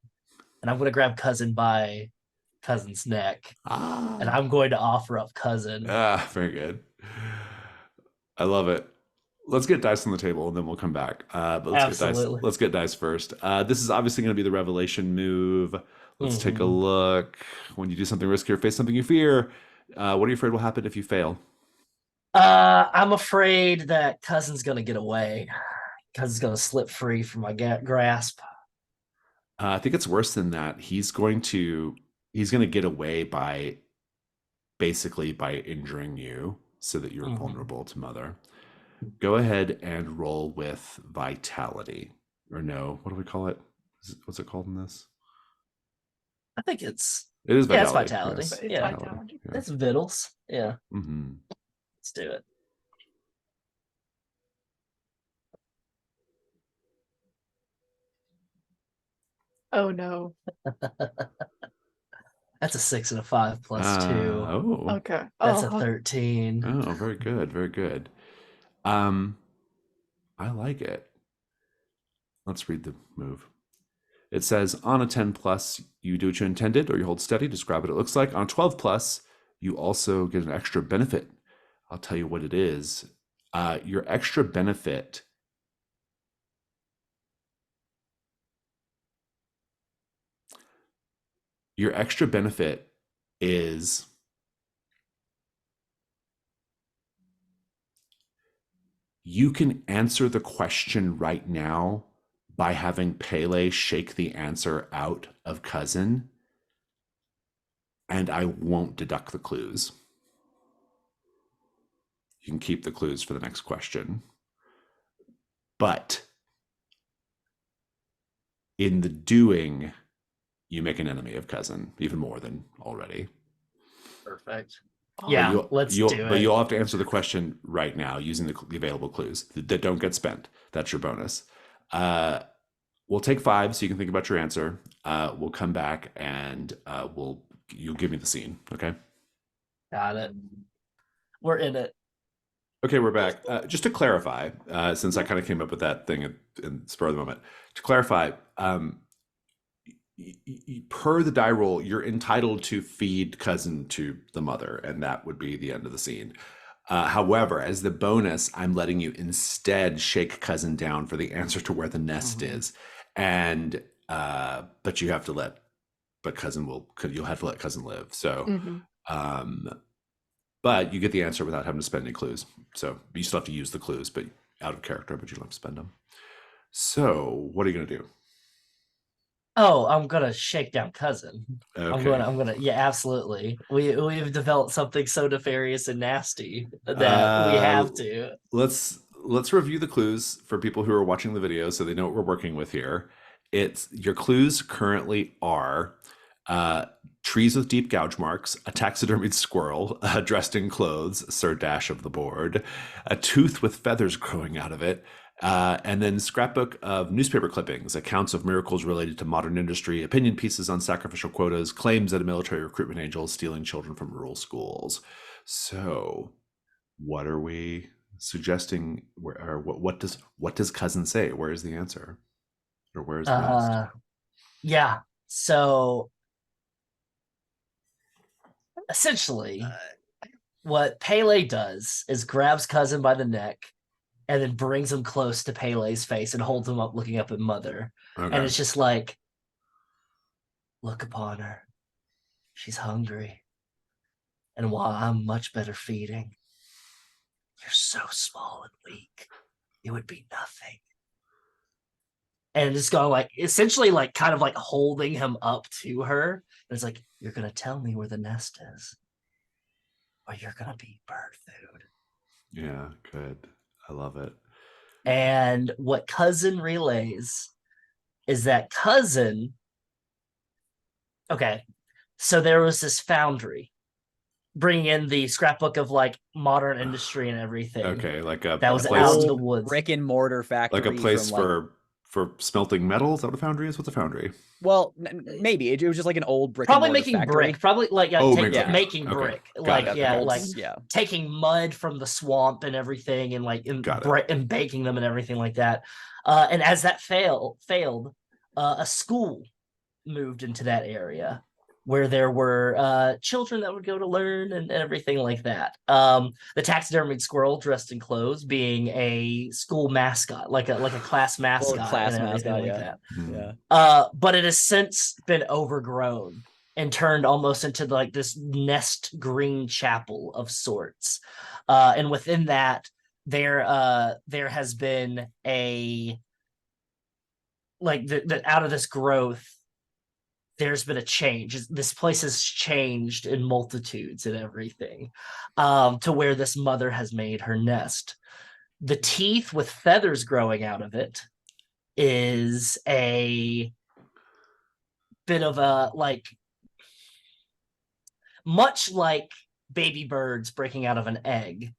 Speaker 3: And I'm going to grab Cousin by Cousin's neck, and I'm going to offer up Cousin.
Speaker 2: Very good. I love it. Let's get dice on the table, and then we'll come back. But let's
Speaker 3: Absolutely.
Speaker 2: get dice. Let's get dice first. This is obviously going to be the revelation move. Let's take a look. When you do something risky or face something you fear, what are you afraid will happen if you fail?
Speaker 3: I'm afraid that Cousin's going to get away. Cousin's going to slip free from my grasp.
Speaker 2: I think it's worse than that. He's going to get away by basically by injuring you so that you're vulnerable to Mother. Go ahead and roll with vitality. Or no, what do we call it? What's it called in this?
Speaker 3: I think it is
Speaker 2: vitality.
Speaker 3: Yeah, it's vitality.
Speaker 2: Yes.
Speaker 3: Yeah.
Speaker 4: Vitality.
Speaker 2: Yeah.
Speaker 3: It's vittles. Yeah.
Speaker 2: Mm-hmm.
Speaker 3: Let's do it.
Speaker 4: Oh no.
Speaker 3: That's a 6 and a 5 plus 2.
Speaker 2: Oh.
Speaker 4: Okay.
Speaker 3: That's a 13.
Speaker 2: Oh, very good. Very good. I like it. Let's read the move. It says, on a 10 plus, you do what you intended, or you hold steady. Describe what it looks like. On a 12 plus, you also get an extra benefit. I'll tell you what it is. Your extra benefit is you can answer the question right now by having Pele shake the answer out of Cousin, and I won't deduct the clues. You can keep the clues for the next question. But in the doing, you make an enemy of Cousin, even more than already.
Speaker 3: Perfect.
Speaker 4: Oh,
Speaker 3: Yeah, let's do it.
Speaker 2: But you'll have to answer the question right now using the available clues that don't get spent. That's your bonus. We'll take 5 so you can think about your answer. We'll come back and you'll give me the scene, okay?
Speaker 3: Got it. We're in it.
Speaker 2: Okay, we're back. Just to clarify, since I kind of came up with that thing in spur of the moment, to clarify, per the die roll, you're entitled to feed Cousin to the mother, and that would be the end of the scene. However, as the bonus, I'm letting you instead shake Cousin down for the answer to where the nest is, and but you have to you'll have to let Cousin live. So, but you get the answer without having to spend any clues. So you still have to use the clues, but out of character, but you don't have to spend them. So what are you gonna do?
Speaker 3: Oh, I'm gonna shake down Cousin.
Speaker 2: Okay.
Speaker 3: I'm gonna. Yeah, absolutely. We've developed something so nefarious and nasty that we have to.
Speaker 2: Let's review the clues for people who are watching the video so they know what we're working with here. Your clues currently are trees with deep gouge marks, a taxidermied squirrel dressed in clothes, Sir Dash of the board, a tooth with feathers growing out of it, and then scrapbook of newspaper clippings, accounts of miracles related to modern industry, opinion pieces on sacrificial quotas, claims that a military recruitment angel is stealing children from rural schools. So, what are we suggesting? What does Cousin say? Where is the answer, or where is the nest?
Speaker 3: Yeah. So essentially, what Pele does is grabs Cousin by the neck and then brings him close to Pele's face and holds him up, looking up at Mother.
Speaker 2: Okay.
Speaker 3: And it's just like, look upon her. She's hungry. And while I'm much better feeding, you're so small and weak. It would be nothing. And it's going like, essentially like kind of like holding him up to her. And it's like, you're going to tell me where the nest is. or you're gonna be bird food.
Speaker 2: Yeah, good. I love it.
Speaker 3: And what Cousin relays is that Cousin, okay, so there was this foundry bringing in the scrapbook of like modern industry and everything.
Speaker 2: Okay, like a
Speaker 3: That was
Speaker 2: place,
Speaker 3: out in the
Speaker 1: Old
Speaker 3: woods.
Speaker 1: brick and mortar factory
Speaker 2: like a place
Speaker 1: from like
Speaker 2: for smelting metal. Is that what a foundry is? What's a foundry?
Speaker 1: well, maybe it was just like an old brick and
Speaker 3: Probably
Speaker 1: mortar
Speaker 3: making
Speaker 1: factory.
Speaker 3: brick. Probably like
Speaker 2: Oh,
Speaker 3: making
Speaker 2: okay.
Speaker 3: brick.
Speaker 2: Got
Speaker 3: Like
Speaker 2: it.
Speaker 3: yeah,
Speaker 2: Okay.
Speaker 3: like
Speaker 1: Yeah.
Speaker 3: taking mud from the swamp and everything, and like
Speaker 2: Got it.
Speaker 3: and baking them and everything like that. And as that failed, a school moved into that area where there were children that would go to learn and everything like that. The taxidermied squirrel dressed in clothes being a school mascot, like a class mascot
Speaker 1: class
Speaker 3: and everything
Speaker 1: mascot,
Speaker 3: like
Speaker 1: yeah.
Speaker 3: that.
Speaker 1: Yeah.
Speaker 3: But it has since been overgrown and turned almost into like this nest green chapel of sorts. And within that, there has been a like out of this growth, there's been a change. This place has changed in multitudes and everything, to where this mother has made her nest. The teeth with feathers growing out of it is a bit of a like, much like baby birds breaking out of an egg.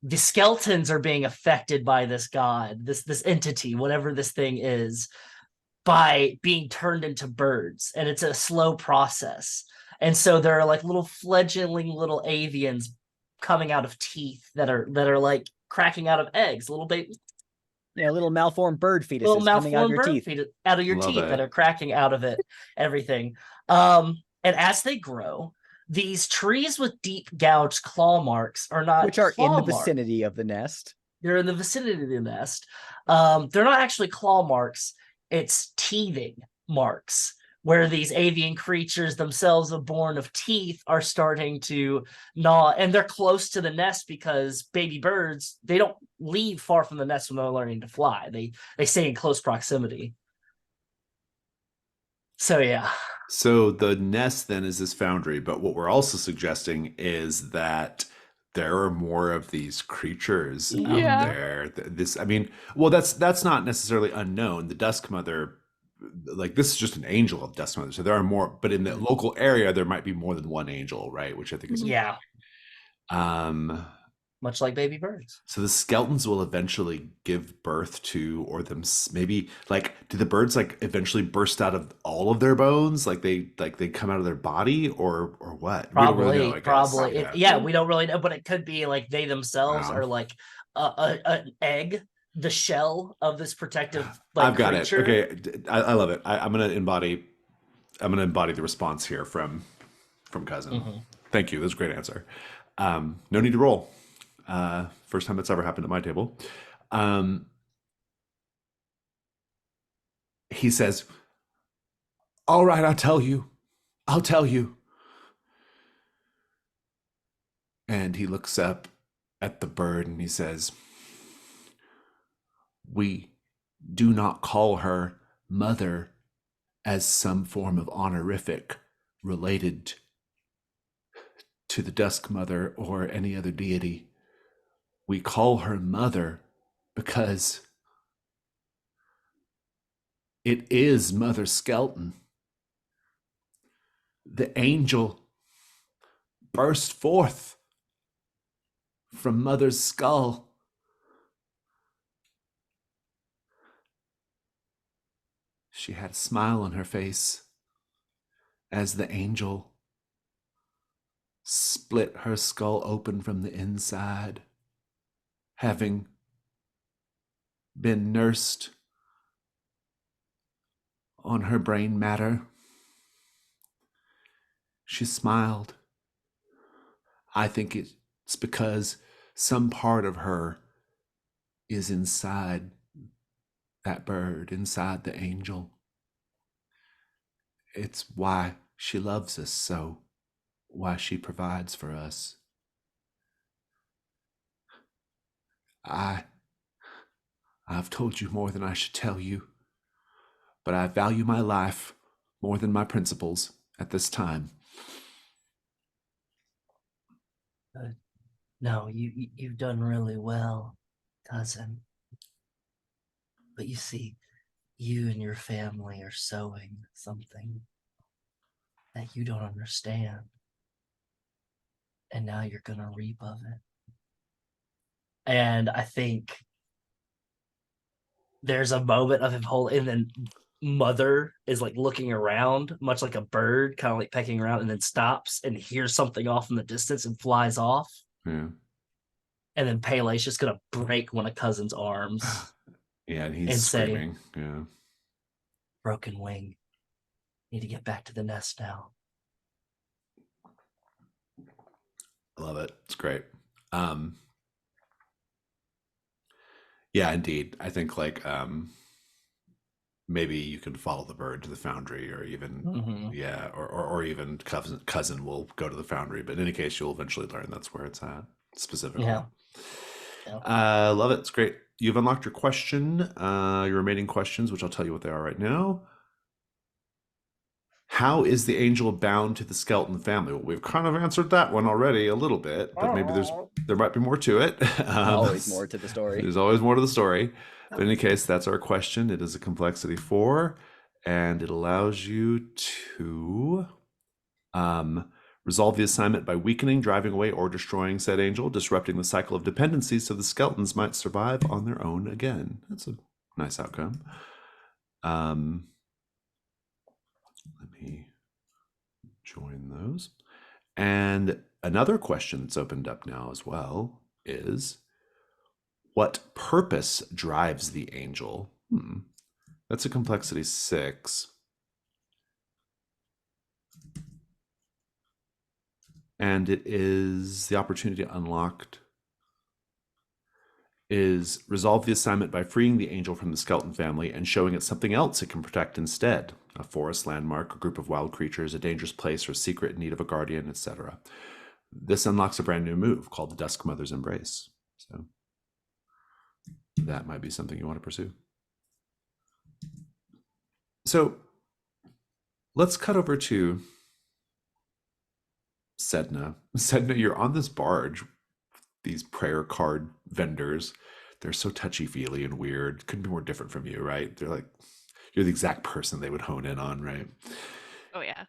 Speaker 3: The skeletons are being affected by this god, this entity, whatever this thing is, by being turned into birds, and it's a slow process. And so there are like little fledgling little avians coming out of teeth that are like cracking out of eggs, little baby,
Speaker 1: Yeah, little malformed bird fetuses
Speaker 3: little
Speaker 1: coming out of
Speaker 3: malformed
Speaker 1: your
Speaker 3: bird
Speaker 1: teeth.
Speaker 3: feet out of your
Speaker 2: Love
Speaker 3: teeth
Speaker 2: it.
Speaker 3: that are cracking out of it, everything. And as they grow, these trees with deep gouged claw marks are not
Speaker 1: Which are in the
Speaker 3: claw marks.
Speaker 1: vicinity of the nest.
Speaker 3: They're in the vicinity of the nest. They're not actually claw marks. It's teething marks, where these avian creatures themselves, born of teeth, are starting to gnaw, and they're close to the nest because baby birds, they don't leave far from the nest when they're learning to fly. They stay in close proximity. So yeah.
Speaker 2: So the nest then is this foundry, but what we're also suggesting is that there are more of these creatures out
Speaker 4: Yeah.
Speaker 2: there. This, I mean, well, that's not necessarily unknown. The Dusk Mother, like this is just an angel of Dusk Mother, so there are more. But in the local area, there might be more than one angel, right? Which I think is
Speaker 3: Yeah,
Speaker 2: Um,
Speaker 3: much like baby birds.
Speaker 2: so the skeletons will eventually give birth to, or them maybe like, do the birds like eventually burst out of all of their bones, like they come out of their body, or what? We don't really know, I guess.
Speaker 3: Probably.
Speaker 2: Yeah.
Speaker 3: We don't really know, but it could be like they themselves
Speaker 2: Wow.
Speaker 3: are like an egg, the shell of this protective like
Speaker 2: I've got
Speaker 3: creature.
Speaker 2: it. Okay, I love it. I'm gonna embody the response here from Cousin.
Speaker 3: Mhm.
Speaker 2: Thank you. That's a great answer. No need to roll. First time it's ever happened at my table. He says, "All right, I'll tell you. And he looks up at the bird and he says, "We do not call her mother as some form of honorific related to the Dusk Mother or any other deity. We call her mother because it is Mother Skeleton. The angel burst forth from Mother's skull. She had a smile on her face as the angel split her skull open from the inside, having been nursed on her brain matter. She smiled. I think it's because some part of her is inside that bird, inside the angel. It's why she loves us so, why she provides for us. I've told you more than I should tell you, but I value my life more than my principles at this time.
Speaker 3: No, you've done really well, cousin. But you see, you and your family are sowing something that you don't understand. And now you're gonna reap of it. And I think there's a moment of him holding, and then Mother is like looking around, much like a bird, kind of like pecking around, and then stops and hears something off in the distance and flies off.
Speaker 2: Yeah.
Speaker 3: And then Pele's just gonna break one of Cousin's arms
Speaker 2: Yeah, and he's
Speaker 3: and say,
Speaker 2: screaming. Yeah.
Speaker 3: "Broken wing. Need to get back to the nest now."
Speaker 2: I love it. It's great. Yeah, indeed. I think like maybe you can follow the bird to the foundry, or even yeah, or even cousin will go to the foundry. But in any case, you'll eventually learn that's where it's at specifically.
Speaker 3: Yeah.
Speaker 2: Love it. It's great. You've unlocked your question, your remaining questions, which I'll tell you what they are right now. How is the angel bound to the skeleton family? Well, we've kind of answered that one already a little bit, but maybe there might be more to it.
Speaker 1: Always more to the story.
Speaker 2: There's always more to the story. But in any case, that's our question. It is a complexity 4, and it allows you to resolve the assignment by weakening, driving away, or destroying said angel, disrupting the cycle of dependency so the skeletons might survive on their own again. That's a nice outcome. Let me join those. And another question that's opened up now as well is, what purpose drives the angel? That's a complexity 6. And it is the opportunity unlocked is resolve the assignment by freeing the angel from the skeleton family and showing it something else it can protect instead. A forest landmark, a group of wild creatures, a dangerous place, or a secret in need of a guardian, etc. This unlocks a brand new move called the Dusk Mother's Embrace. So that might be something you want to pursue. So let's cut over to Sedna. Sedna, you're on this barge. These prayer card vendors, they're so touchy-feely and weird. Couldn't be more different from you, right? They're like, you're the exact person they would hone in on, right?
Speaker 5: Oh yeah.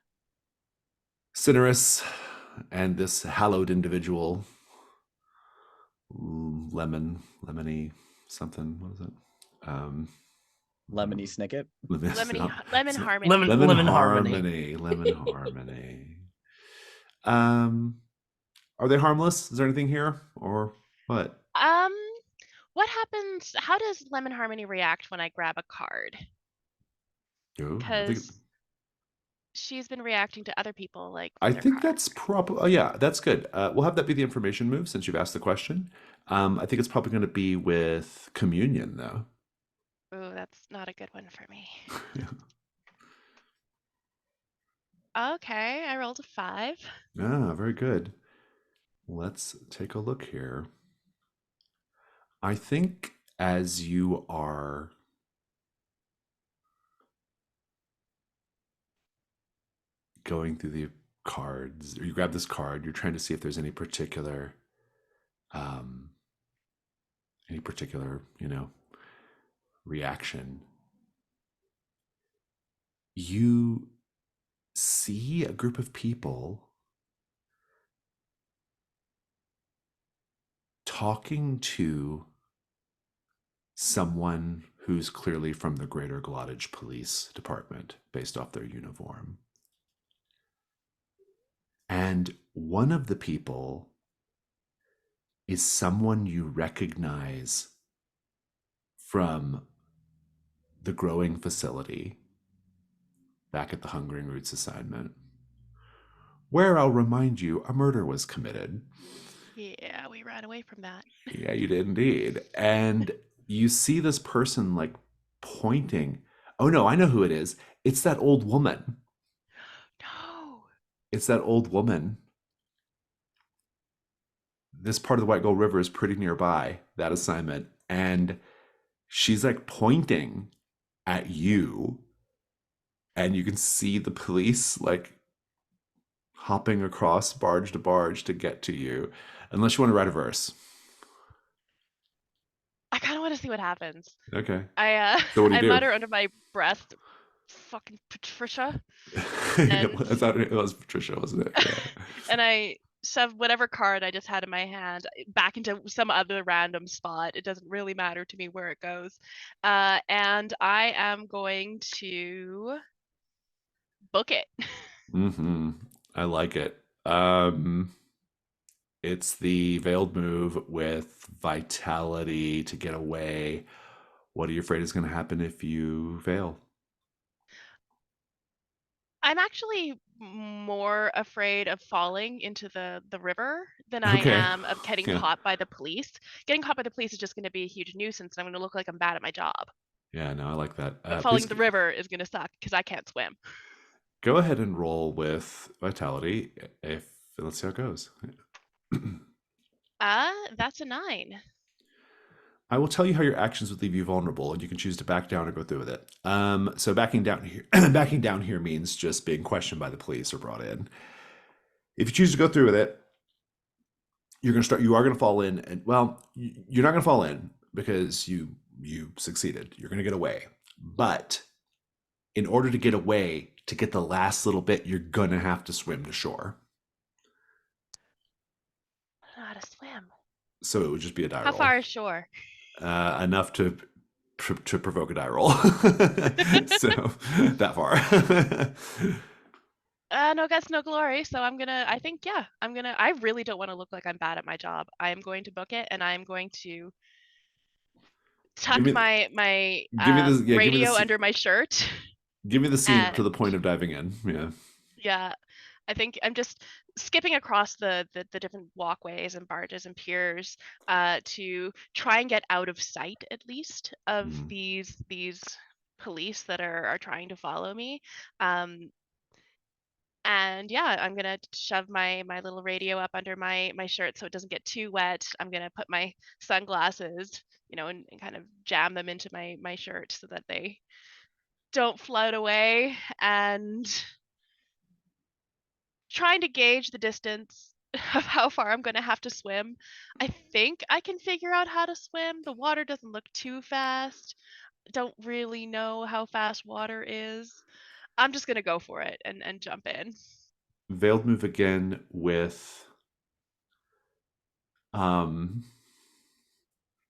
Speaker 2: Cinerus and this hallowed individual, lemony something. What is it?
Speaker 1: Lemony Snicket.
Speaker 5: Lemon Harmony.
Speaker 3: Lemon Harmony.
Speaker 2: Lemon Harmony. Are they harmless? Is there anything here, or what?
Speaker 5: What happens? How does Lemon Harmony react when I grab a card? Because she's been reacting to other people like.
Speaker 2: I think that's probably. Oh yeah, that's good. We'll have that be the information move since you've asked the question. I think it's probably going to be with communion though.
Speaker 5: Oh, that's not a good one for me.
Speaker 2: Yeah.
Speaker 5: Okay, I rolled a 5.
Speaker 2: Ah, very good. Let's take a look here. I think as you are going through the cards, or you grab this card, you're trying to see if there's any particular, reaction. You see a group of people talking to someone who's clearly from the Greater Glottage Police Department based off their uniform. And one of the people is someone you recognize from the growing facility back at the Hungering Roots assignment, where I'll remind you a murder was committed.
Speaker 5: Yeah, we ran away from that.
Speaker 2: Yeah, you did indeed. And you see this person like pointing. Oh no, I know who it is. It's that old woman.
Speaker 5: No.
Speaker 2: It's that old woman. This part of the White Gull River is pretty nearby, that assignment. And she's like pointing at you. And you can see the police like hopping across barge to barge to get to you, unless you want to write a verse.
Speaker 5: I kind of want to see what happens.
Speaker 2: Okay.
Speaker 5: I
Speaker 2: So what do you
Speaker 5: I
Speaker 2: do?
Speaker 5: mutter under my breath, "Fucking Patricia,"
Speaker 2: I
Speaker 5: and
Speaker 2: thought it was Patricia, wasn't it? Yeah.
Speaker 5: and I shove whatever card I just had in my hand back into some other random spot. It doesn't really matter to me where it goes. And I am going to book it.
Speaker 2: Mm-hmm. I like it. It's the veiled move with vitality to get away. What are you afraid is going to happen if you fail?
Speaker 5: I'm actually more afraid of falling into the river than I
Speaker 2: Okay.
Speaker 5: am of getting
Speaker 2: Yeah.
Speaker 5: caught by the police. Getting caught by the police is just going to be a huge nuisance, and I'm going to look like I'm bad at my job.
Speaker 2: Yeah, no, I like that.
Speaker 5: But falling
Speaker 2: Please
Speaker 5: in the river is going to suck because I can't swim.
Speaker 2: go ahead and roll with vitality. If let's see how it goes.
Speaker 5: That's a 9.
Speaker 2: I will tell you how your actions would leave you vulnerable, and you can choose to back down or go through with it. So backing down here, backing down here means just being questioned by the police or brought in. If you choose to go through with it, you're going to start. You are going to fall in, and well, you're not going to fall in because you succeeded. You're going to get away, but in order to get away, to get the last little bit, you're going to have to swim to shore.
Speaker 5: I don't know how to swim.
Speaker 2: So it would just be a die
Speaker 5: How
Speaker 2: roll.
Speaker 5: far is shore?
Speaker 2: Enough to provoke a die roll. So that far.
Speaker 5: No guts, no glory. So I think, yeah, I really don't want to look like I'm bad at my job. I am going to book it, and I'm going to tuck
Speaker 2: me-
Speaker 5: my
Speaker 2: give me this. Yeah,
Speaker 5: radio under my shirt.
Speaker 2: Give me the scene up to the
Speaker 5: And
Speaker 2: point of diving in. Yeah.
Speaker 5: yeah, I think I'm just skipping across the different walkways and barges and piers to try and get out of sight at least of
Speaker 2: Mm.
Speaker 5: these police that are trying to follow me. And yeah, I'm gonna shove my little radio up under my shirt so it doesn't get too wet. I'm gonna put my sunglasses, and kind of jam them into my shirt so that they don't float away, and trying to gauge the distance of how far I'm gonna have to swim. I think I can figure out how to swim. The water doesn't look too fast. Don't really know how fast water is. I'm just gonna go for it and jump in.
Speaker 2: Veiled move again with. I'm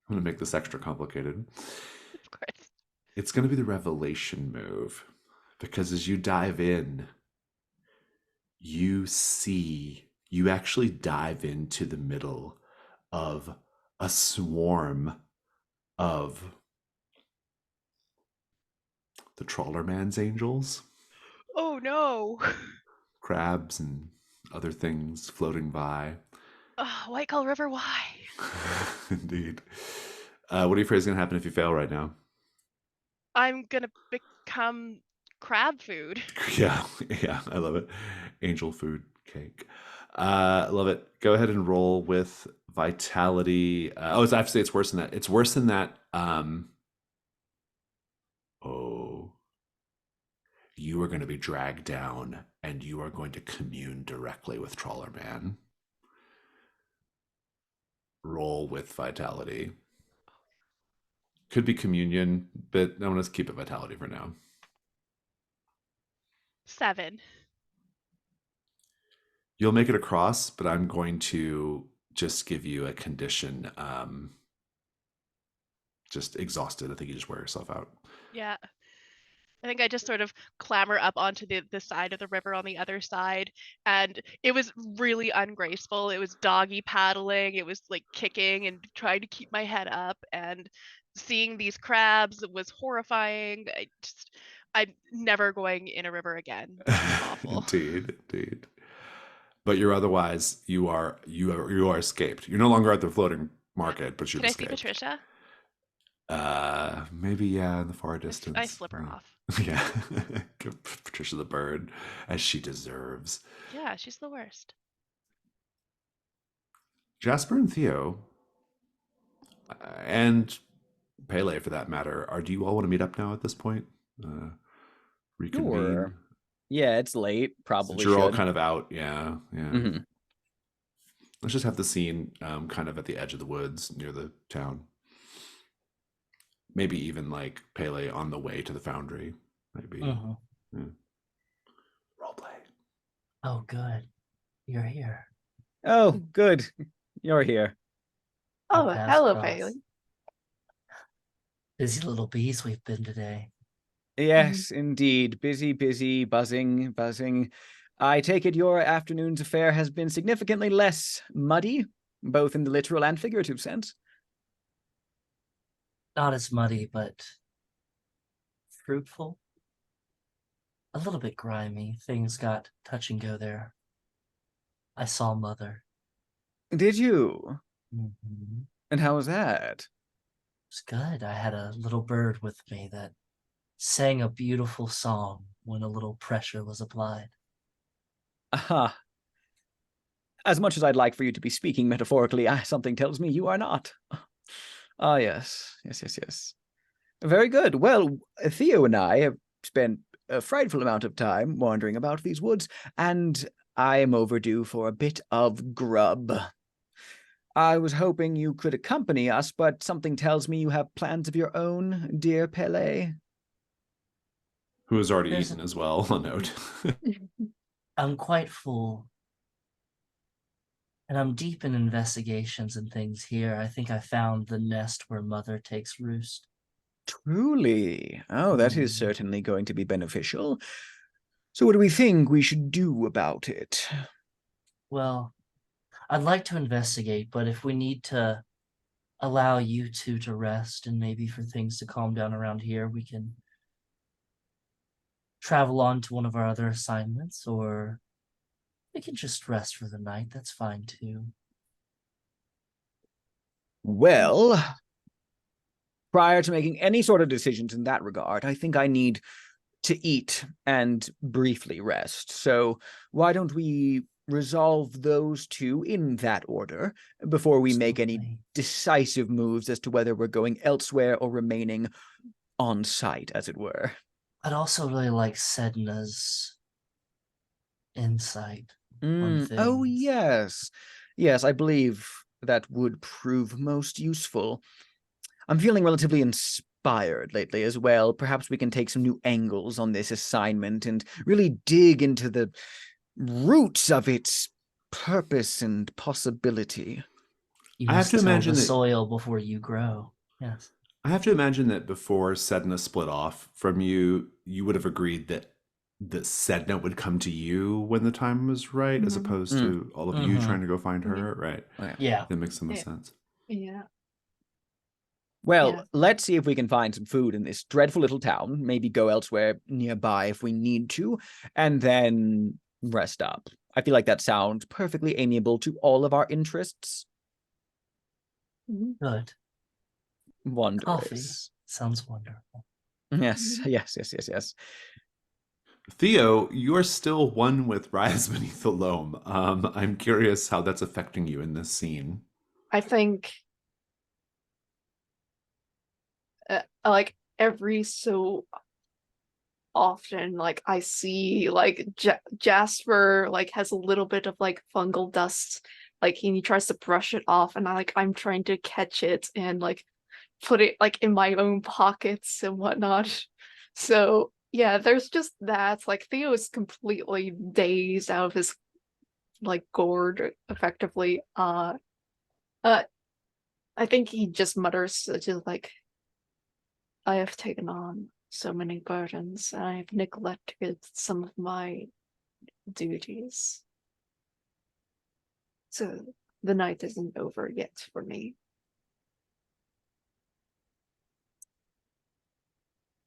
Speaker 2: going to make this extra complicated.
Speaker 5: Of course.
Speaker 2: It's going to be the revelation move because as you dive in, you actually dive into the middle of a swarm of the trawler man's angels,
Speaker 5: Oh no.
Speaker 2: crabs and other things floating by.
Speaker 5: Oh, White Gull River, why?
Speaker 2: Indeed. What are you afraid is going to happen if you fail right now?
Speaker 5: I'm gonna become crab food.
Speaker 2: Yeah, I love it. Angel food cake. Love it. Go ahead and roll with vitality. I have to say it's worse than that. It's worse than that. You are going to be dragged down and you are going to commune directly with Trawler Man. Roll with vitality. Could be communion, but I'm going to keep it vitality for now.
Speaker 5: 7.
Speaker 2: You'll make it across, but I'm going to just give you a condition. Just exhausted. I think you just wear yourself out.
Speaker 5: Yeah. I think I just sort of clamber up onto the side of the river on the other side, and it was really ungraceful. It was doggy paddling. It was like kicking and trying to keep my head up, and seeing these crabs was horrifying. I'm never going in a river again. This is awful.
Speaker 2: Indeed. But you're otherwise you are escaped. You're no longer at the floating market, but you've
Speaker 5: Can I
Speaker 2: escaped.
Speaker 5: see Patricia?
Speaker 2: Maybe in the far distance.
Speaker 5: I slip her off.
Speaker 2: Yeah. Give Patricia the bird as she deserves.
Speaker 5: Yeah, she's the worst.
Speaker 2: Jasper and Theo, and Pele for that matter, do you all want to meet up now at this point? Reconvene?
Speaker 1: Sure. Yeah, it's late.
Speaker 2: Since
Speaker 1: Probably
Speaker 2: you're all
Speaker 1: should.
Speaker 2: kind of out, yeah.
Speaker 1: Hmm.
Speaker 2: Let's just have the scene kind of at the edge of the woods near the town. Maybe even like Pele on the way to the foundry. Maybe.
Speaker 3: Mhm.
Speaker 2: Yeah. Role play.
Speaker 3: Oh, good. You're here.
Speaker 1: Oh, good. You're here.
Speaker 3: Our
Speaker 4: Oh,
Speaker 3: paths
Speaker 4: hello,
Speaker 3: cross.
Speaker 4: Bailey.
Speaker 3: Busy little bees we've been today.
Speaker 1: Yes, indeed. Busy, busy, buzzing, buzzing. I take it your afternoon's affair has been significantly less muddy, both in the literal and figurative sense.
Speaker 3: Not as muddy, but fruitful. A little bit grimy. Things got touch and go there. I saw Mother.
Speaker 1: Did you?
Speaker 3: Mhm.
Speaker 1: And how was that?
Speaker 3: It's good. I had a little bird with me that sang a beautiful song when a little pressure was applied.
Speaker 1: Aha. As much as I'd like for you to be speaking metaphorically, something tells me you are not. Ah, yes. Yes, yes, yes. Very good. Well, Theo and I have spent a frightful amount of time wandering about these woods, and I am overdue for a bit of grub. I was hoping you could accompany us, but something tells me you have plans of your own, dear Pele.
Speaker 2: Who has already
Speaker 3: There's
Speaker 2: eaten as well, a note.
Speaker 3: I'm quite full. And I'm deep in investigations and things here. I think I found the nest where Mother takes roost.
Speaker 1: Truly. Oh, that is
Speaker 3: Mm.
Speaker 1: certainly going to be beneficial. So what do we think we should do about it?
Speaker 3: Well, I'd like to investigate, but if we need to allow you two to rest and maybe for things to calm down around here, we can travel on to one of our other assignments, or we can just rest for the night. That's fine too.
Speaker 1: Well, prior to making any sort of decisions in that regard, I think I need to eat and briefly rest. So why don't we resolve those two in that order before we make any
Speaker 3: Absolutely.
Speaker 1: decisive moves as to whether we're going elsewhere or remaining on site, as it were.
Speaker 3: I'd also really like Sedna's insight on things.
Speaker 1: Oh, yes. Yes, I believe that would prove most useful. I'm feeling relatively inspired lately as well. Perhaps we can take some new angles on this assignment and really dig into the roots of its purpose and possibility.
Speaker 3: You
Speaker 2: I have
Speaker 3: must
Speaker 2: to
Speaker 3: till
Speaker 2: imagine
Speaker 3: the
Speaker 2: that
Speaker 3: soil before you grow. Yes.
Speaker 2: before Sedna split off from you, you would have agreed that Sedna would come to you when the time was right, as opposed
Speaker 1: Mm.
Speaker 2: to all of you
Speaker 3: Mhm.
Speaker 2: trying to go find
Speaker 4: Yeah.
Speaker 2: her, right?
Speaker 1: Okay.
Speaker 3: Yeah.
Speaker 2: That makes the most
Speaker 4: Yeah.
Speaker 2: sense.
Speaker 4: Yeah.
Speaker 1: Well,
Speaker 4: Yeah.
Speaker 1: let's see if we can find some food in this dreadful little town, maybe go elsewhere nearby if we need to, and then rest up. I feel like that sounds perfectly amiable to all of our interests.
Speaker 4: Mhm.
Speaker 3: Good. Coffee
Speaker 1: Wondrous.
Speaker 3: sounds wonderful.
Speaker 1: Yes,
Speaker 4: Mhm.
Speaker 1: yes, yes, yes, yes.
Speaker 2: Theo, you're still one with Rise Beneath the Loam. I'm curious how that's affecting you in this scene.
Speaker 4: I think like every so often like I see like Jasper like has a little bit of like fungal dust like he tries to brush it off and I'm trying to catch it and like put it like in my own pockets and whatnot. So yeah, there's just that. Like Theo is completely dazed out of his like gourd effectively. Uh I think he just mutters to like I have taken on so many burdens and I have neglected some of my duties. So the night isn't over yet for me.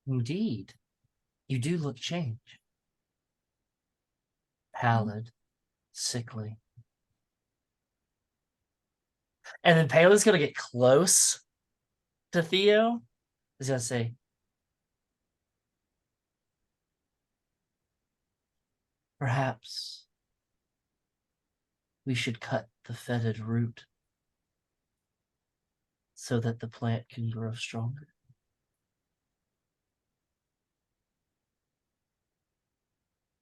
Speaker 3: Indeed. You do look changed. Pallid, sickly. And then Pele's gonna get close to Theo. He's gonna say, perhaps we should cut the fetid root so that the plant can grow stronger.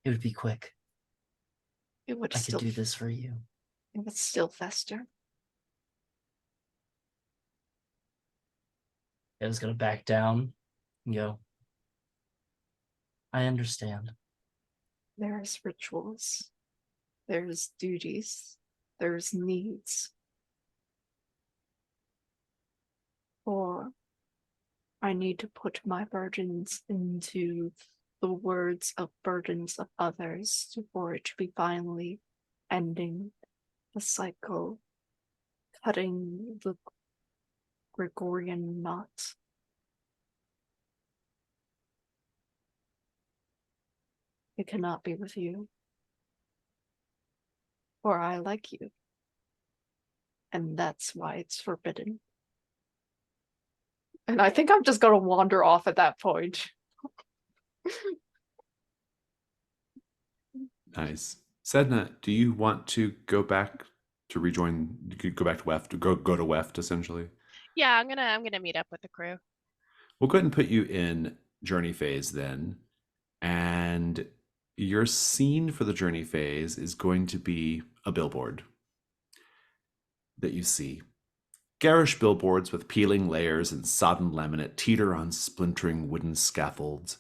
Speaker 3: It would be quick.
Speaker 4: It would
Speaker 3: I could
Speaker 4: still
Speaker 3: do this for you.
Speaker 4: it would still fester.
Speaker 3: I was gonna back down and go, I understand.
Speaker 4: There's rituals. There's duties. There's needs. Or I need to put my burdens into the words of burdens of others for it to be finally ending the cycle, cutting the Gregorian knot. It cannot be with you, for I like you, and that's why it's forbidden. And I think I'm just gonna wander off at that point.
Speaker 2: Nice. Sedna, do you want to go back to rejoin? You could go back to Weft, go to Weft essentially.
Speaker 5: Yeah, I'm gonna meet up with the crew.
Speaker 2: We'll go ahead and put you in journey phase then, and your scene for the journey phase is going to be a billboard that you see. Garish billboards with peeling layers and sodden laminate teeter on splintering wooden scaffolds.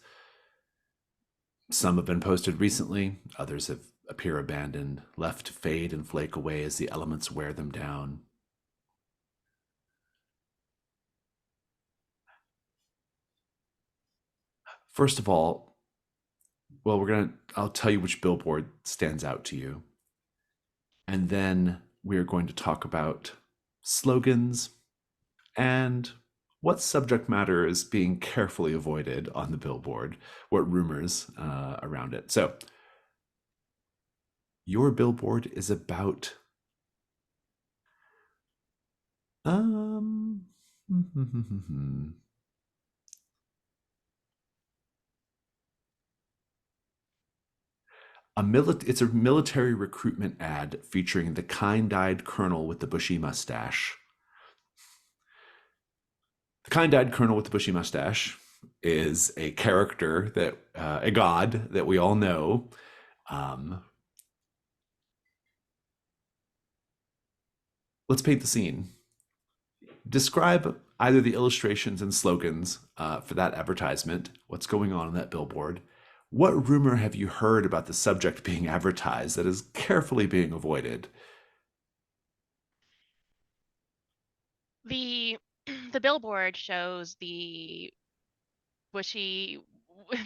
Speaker 2: Some have been posted recently, others have appear abandoned, left to fade and flake away as the elements wear them down. First of all, well, I'll tell you which billboard stands out to you. And then we're going to talk about slogans and what subject matter is being carefully avoided on the billboard, what rumors around it. So, your billboard is about it's a military recruitment ad featuring the kind-eyed colonel with the bushy mustache. The kind-eyed colonel with the bushy mustache is a character that a god that we all know. Let's paint the scene. Describe either the illustrations and slogans for that advertisement, what's going on in that billboard. What rumor have you heard about the subject being advertised that is carefully being avoided?
Speaker 5: The the billboard shows the bushy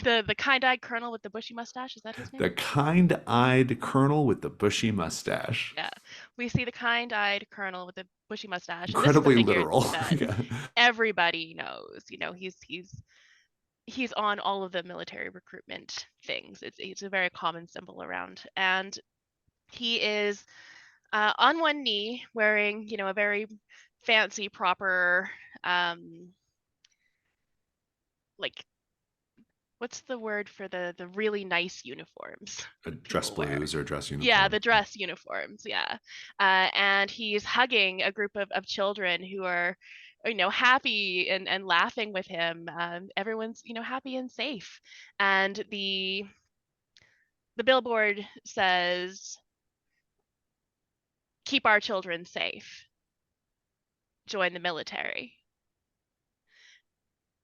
Speaker 5: the kind-eyed colonel with the bushy mustache. Is that his name?
Speaker 2: The kind-eyed colonel with the bushy mustache.
Speaker 5: Yeah, we see the kind-eyed colonel with the bushy mustache, and this is a
Speaker 2: Incredibly
Speaker 5: figure
Speaker 2: literal.
Speaker 5: that
Speaker 2: Yeah.
Speaker 5: everybody knows. He's on all of the military recruitment things. It's a very common symbol around, and he is on one knee wearing a very fancy proper like what's the word for the really nice uniforms
Speaker 2: A dress
Speaker 5: people wear?
Speaker 2: blues or dress uniform.
Speaker 5: Yeah, the dress uniforms. Yeah, and he's hugging a group of children who are, happy and laughing with him. Everyone's happy and safe, and the billboard says, "Keep our children safe. Join the military."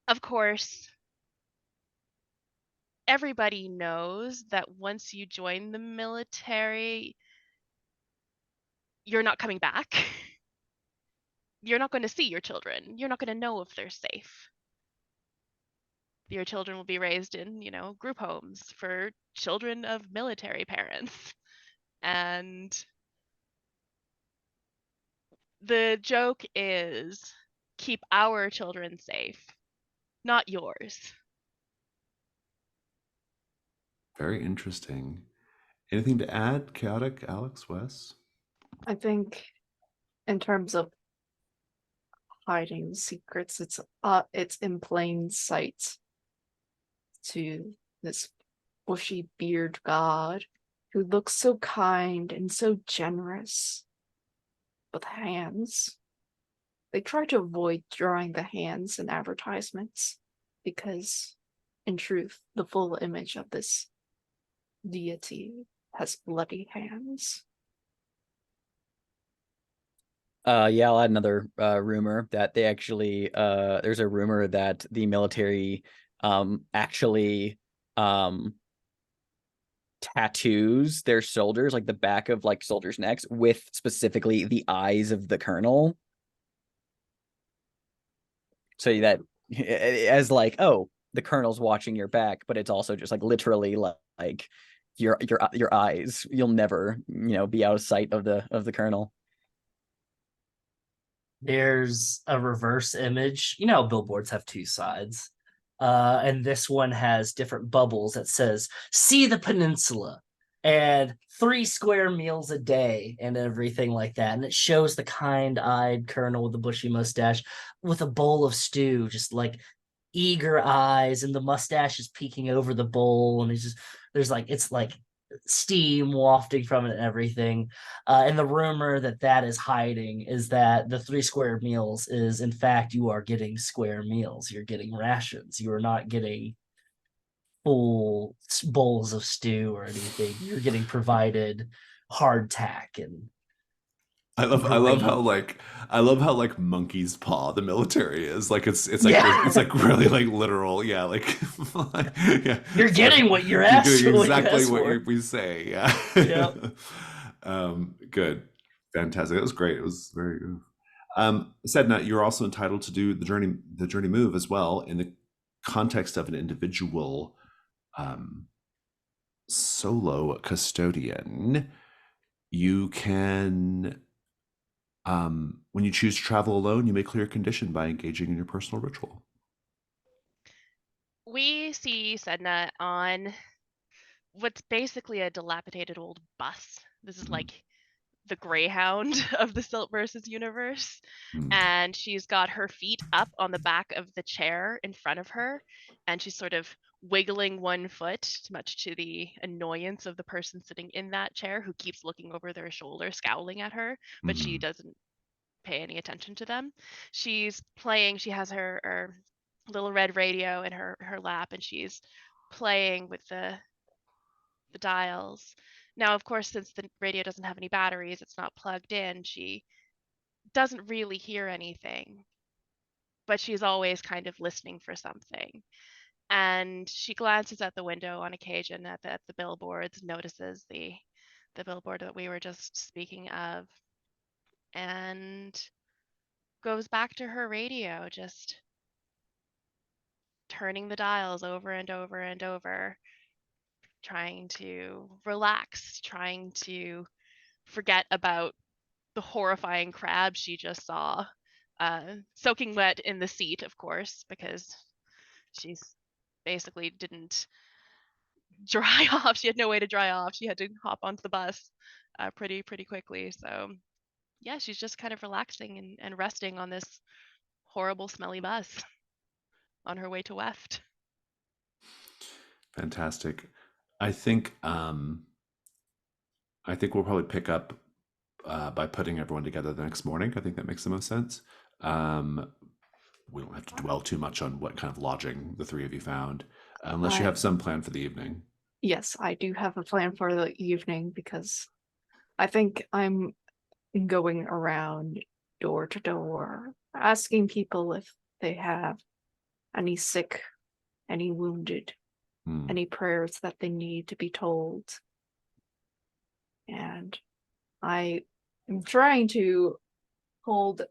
Speaker 5: Of course, everybody knows that once you join the military, you're not coming back. You're not going to see your children. You're not going to know if they're safe. Your children will be raised in, group homes for children of military parents. And the joke is, keep our children safe, not yours.
Speaker 2: Very interesting. Anything to add, Chaotic, Alex, Wes?
Speaker 4: I think in terms of hiding secrets, it's in plain sight to this bushy beard god who looks so kind and so generous with hands. They try to avoid drawing the hands in advertisements because, in truth, the full image of this deity has bloody hands.
Speaker 1: Yeah, I'll add another rumor that they actually there's a rumor that the military actually tattoos their soldiers, like the back of like soldiers' necks, with specifically the eyes of the colonel. So that as like, oh, the colonel's watching your back, but it's also just like literally like your eyes. You'll never, be out of sight of the colonel.
Speaker 3: There's a reverse image. You know how billboards have two sides. And this one has different bubbles that says, see the peninsula and 3 square meals a day and everything like that. And it shows the kind-eyed colonel with the bushy mustache with a bowl of stew, just like eager eyes, and the mustache is peeking over the bowl, and it's like steam wafting from it and everything. And the rumor that is hiding is that the 3 square meals is, in fact, you are getting square meals. You're getting rations. You are not getting full bowls of stew or anything. You're getting provided hardtack and
Speaker 2: I love
Speaker 3: gravy.
Speaker 2: I love how like monkey's paw the military is. Like it's like
Speaker 3: Yeah.
Speaker 2: it's like really like literal, yeah, like yeah.
Speaker 3: You're
Speaker 2: It's
Speaker 3: getting
Speaker 2: like,
Speaker 3: what you're
Speaker 2: you're
Speaker 3: asked
Speaker 2: doing
Speaker 3: what you
Speaker 2: exactly
Speaker 3: asked
Speaker 2: what
Speaker 3: for.
Speaker 2: we say, yeah.
Speaker 3: Yep.
Speaker 2: Good. Fantastic. That was great. It was very good. Sedna, you're also entitled to do the journey move as well in the context of an individual solo custodian. You can when you choose to travel alone, you may clear a condition by engaging in your personal ritual.
Speaker 5: We see Sedna on what's basically a dilapidated old bus. This is like the Greyhound of the Silt versus universe.
Speaker 2: Mm.
Speaker 5: And she's got her feet up on the back of the chair in front of her, and she's sort of wiggling one foot, much to the annoyance of the person sitting in that chair who keeps looking over their shoulder, scowling at her, but she doesn't pay any attention to them. She's playing, she has her little red radio in her lap, and she's playing with the dials. Now, of course, since the radio doesn't have any batteries, it's not plugged in, she doesn't really hear anything, but she's always kind of listening for something. And she glances at the window on occasion at the billboards, notices the billboard that we were just speaking of, and goes back to her radio, just turning the dials over and over and over, trying to relax, trying to forget about the horrifying crab she just saw, soaking wet in the seat, of course, because she's basically didn't dry off. She had no way to dry off. She had to hop onto the bus pretty quickly. So yeah, she's just kind of relaxing and resting on this horrible, smelly bus on her way to Weft.
Speaker 2: Fantastic. I think we'll probably pick up by putting everyone together the next morning. I think that makes the most sense. We don't have to dwell too much on what kind of lodging the three of you found, unless you have some plan for the evening.
Speaker 4: Yes, I do have a plan for the evening because I think I'm going around door to door, asking people if they have any sick, any wounded, any prayers that they need to be told. And I am trying to hold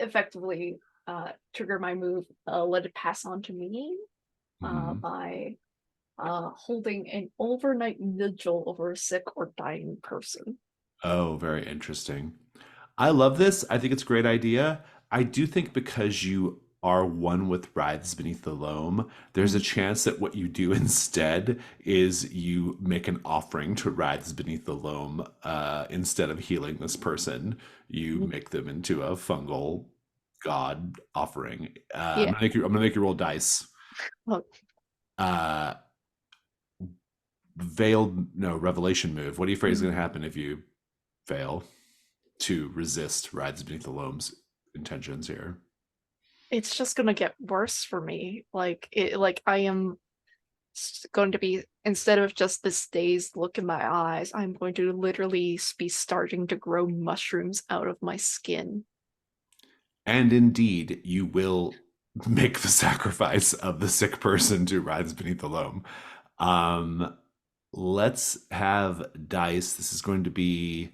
Speaker 4: effectively trigger my move, let it pass on to me by holding an overnight vigil over a sick or dying person.
Speaker 2: Oh, very interesting. I love this. I think it's a great idea. I do think because you are one with Writhes Beneath the Loam, there's a chance that what you do instead is you make an offering to Writhes Beneath the Loam instead of healing this person. You make them into a fungal god offering. I'm gonna make you roll dice. Revelation move. What do you afraid is going to happen if you fail to resist Rides Beneath the Loam's intentions here?
Speaker 4: It's just gonna get worse for me. Like I am It's going to be, instead of just this dazed look in my eyes, I'm going to literally be starting to grow mushrooms out of my skin.
Speaker 2: And indeed, you will make the sacrifice of the sick person to rise beneath the loam. Let's have dice. This is going to be,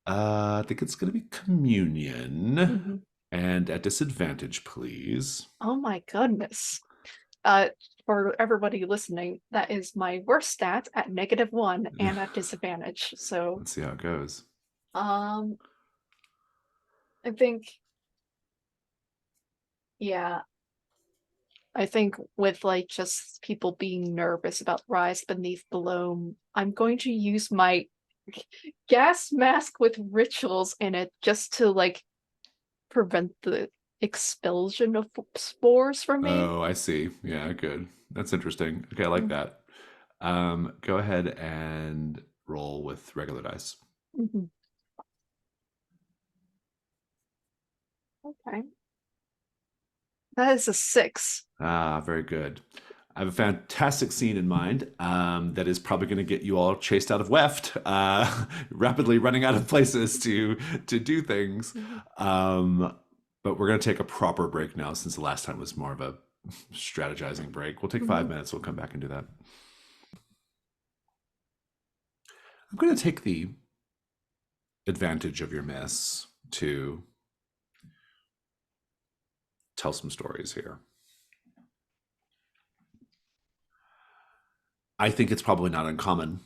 Speaker 2: I think it's going to be communion.
Speaker 4: Mhm.
Speaker 2: And at disadvantage, please.
Speaker 4: Oh my goodness. For everybody listening, that is my worst stat at -1 and at disadvantage. So,
Speaker 2: Let's see how it goes.
Speaker 4: I think, yeah, I think with like just people being nervous about rise beneath the loam, I'm going to use my gas mask with rituals in it just to like prevent the expulsion of spores from me.
Speaker 2: Oh, I see. Yeah, good. That's interesting. Okay, I like that. Go ahead and roll with regular dice.
Speaker 4: Mhm. Okay. That is a 6.
Speaker 2: Ah, very good. I have a fantastic scene in mind that is probably going to get you all chased out of Weft, rapidly running out of places to do things. But we're going to take a proper break now, since the last time was more of a strategizing break. We'll take 5 minutes. We'll come back and do that. I'm going to take the advantage of your miss to tell some stories here. I think it's probably not uncommon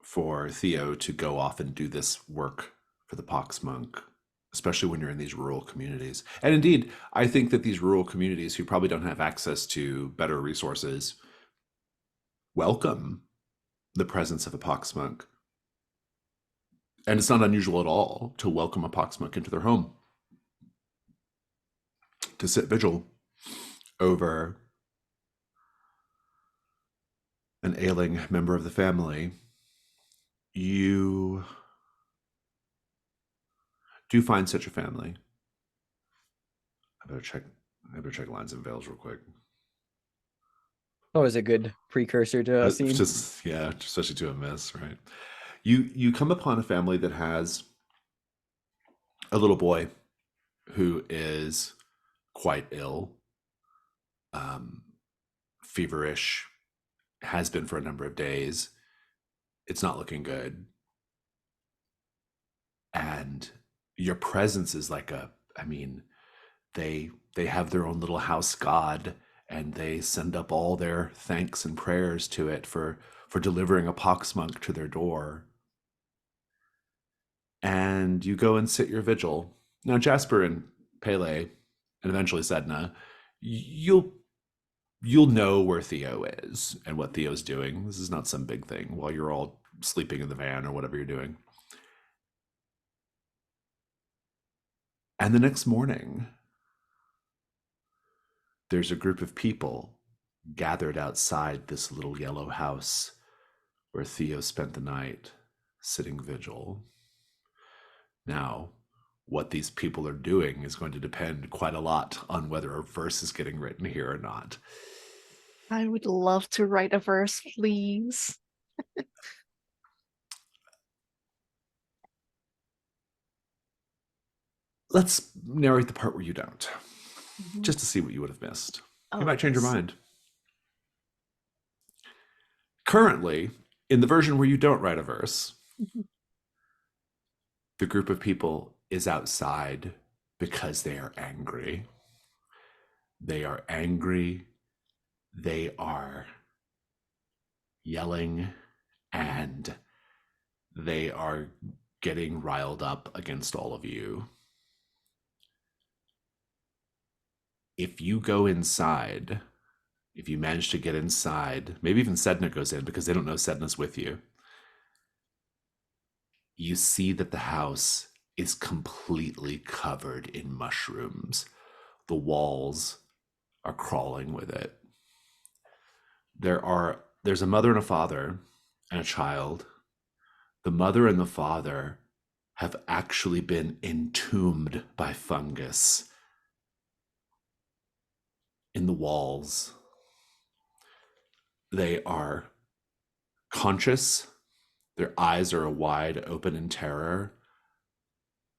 Speaker 2: for Theo to go off and do this work for the Pox Monk, especially when you're in these rural communities. And indeed, I think that these rural communities who probably don't have access to better resources welcome the presence of a Pox Monk. And it's not unusual at all to welcome a Pox Monk into their home, to sit vigil over an ailing member of the family. You do find such a family. I better check lines and veils real quick.
Speaker 1: Always a good precursor to a scene.
Speaker 2: Just, yeah, especially to a miss, right? You come upon a family that has a little boy who is quite ill, feverish, has been for a number of days. It's not looking good. And your presence is like they have their own little house god, and they send up all their thanks and prayers to it for delivering a Pox Monk to their door. And you go and sit your vigil. Now, Jasper and Pele, and eventually Sedna, you'll know where Theo is and what Theo's doing. This is not some big thing while you're all sleeping in the van or whatever you're doing. And the next morning, there's a group of people gathered outside this little yellow house where Theo spent the night sitting vigil. Now, what these people are doing is going to depend quite a lot on whether a verse is getting written here or not.
Speaker 4: I would love to write a verse, please.
Speaker 2: Let's narrate the part where you don't,
Speaker 4: Mhm.
Speaker 2: just to see what you would have missed.
Speaker 4: Oh,
Speaker 2: You might change your
Speaker 4: yes.
Speaker 2: mind. Currently, in the version where you don't write a verse,
Speaker 4: Mhm.
Speaker 2: the group of people is outside because they are angry. They are angry. They are yelling, and they are getting riled up against all of you. If you go inside, if you manage to get inside, maybe even Sedna goes in because they don't know Sedna's with you, you see that the house is completely covered in mushrooms. The walls are crawling with it. There's a mother and a father and a child. The mother and the father have actually been entombed by fungus in the walls. They are conscious. Their eyes are wide open in terror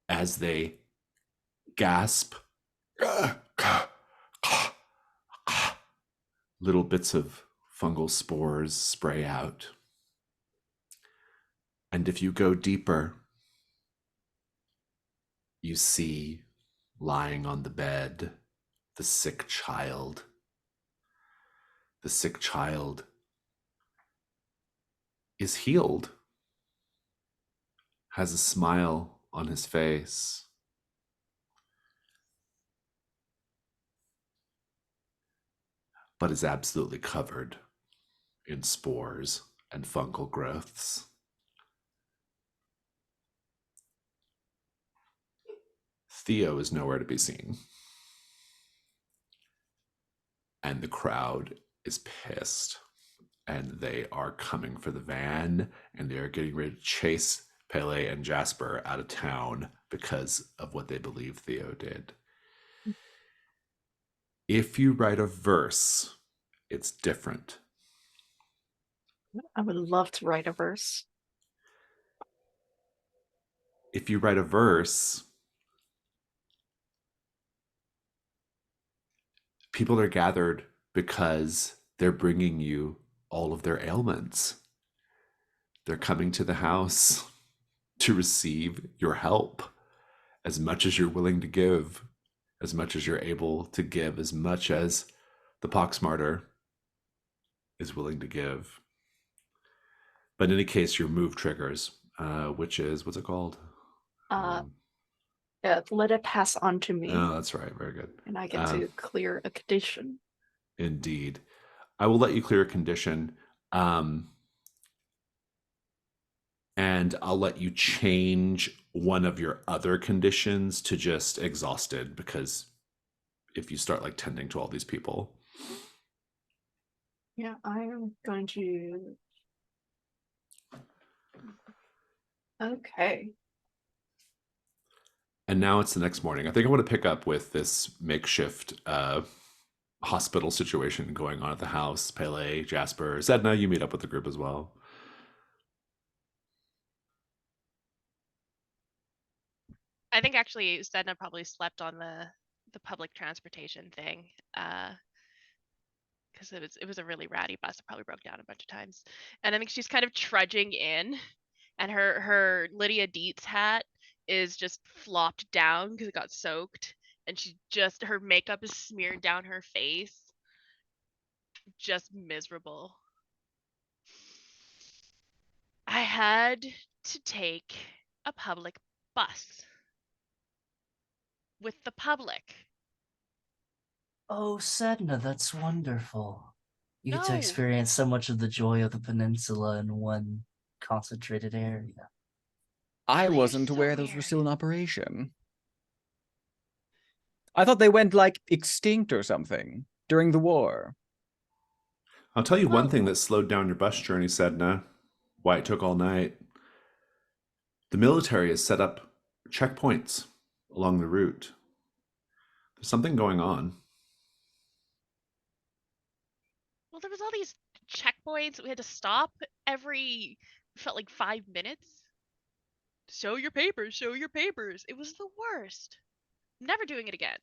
Speaker 2: as they gasp. Little bits of fungal spores spray out. And if you go deeper, you see lying on the bed the sick child. The sick child is healed, has a smile on his face. But is absolutely covered in spores and fungal growths. Theo is nowhere to be seen. And the crowd is pissed. And they are coming for the van, and they are getting ready to chase Pele and Jasper out of town because of what they believe Theo did. If you write a verse, it's different.
Speaker 4: I would love to write a verse.
Speaker 2: If you write a verse, people are gathered because they're bringing you all of their ailments. They're coming to the house to receive your help as much as you're willing to give, as much as you're able to give, as much as the Poxmartyr is willing to give. But in any case, your move triggers, which is, what's it called?
Speaker 4: Let it pass on to me,
Speaker 2: Oh, that's right. Very good.
Speaker 4: and I get to clear a condition.
Speaker 2: Indeed. I will let you clear a condition, and I'll let you change one of your other conditions to just exhausted, because if you start like tending to all these people.
Speaker 4: Yeah, I am going to. Okay.
Speaker 2: And now it's the next morning. I think I want to pick up with this makeshift hospital situation going on at the house. Pele, Jasper, Zedna, you meet up with the group as well.
Speaker 5: I think actually Sedna probably slept on the public transportation thing. Because it was a really ratty bus. It probably broke down a bunch of times. And I think she's kind of trudging in, and her Lydia Dietz hat is just flopped down because it got soaked, and her makeup is smeared down her face. Just miserable. I had to take a public bus with the public.
Speaker 3: Oh, Sedna, that's wonderful. You get to
Speaker 5: No.
Speaker 3: experience so much of the joy of the peninsula in one concentrated area.
Speaker 1: I
Speaker 5: You're
Speaker 1: wasn't
Speaker 5: so
Speaker 1: aware those were
Speaker 5: weird.
Speaker 1: still in operation. I thought they went like extinct or something during the war.
Speaker 2: I'll tell you one
Speaker 5: Well-
Speaker 2: thing that slowed down your bus journey, Sedna, why it took all night. The military has set up checkpoints along the route. There's something going on.
Speaker 5: Well, there was all these checkpoints. We had to stop every, felt like 5 minutes. Show your papers, show your papers. It was the worst. Never doing it again.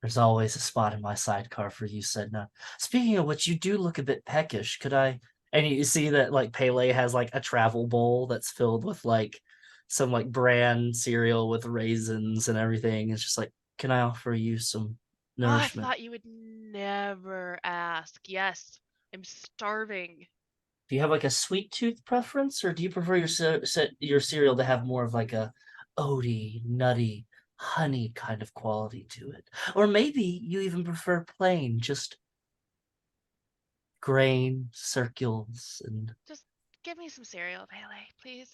Speaker 3: There's always a spot in my sidecar for you, Sedna. Speaking of which, you do look a bit peckish. Could I? And you see that like Pele has like a travel bowl that's filled with like some like bran cereal with raisins and everything. It's just like, can I offer you some
Speaker 5: Oh, I
Speaker 3: nourishment?
Speaker 5: thought you would never ask. Yes, I'm starving.
Speaker 3: Do you have like a sweet tooth preference, or do you prefer your cereal to have more of like a oaty, nutty, honey kind of quality to it? Or maybe you even prefer plain, just grain, circles, and
Speaker 5: Just give me some cereal, Pele, please.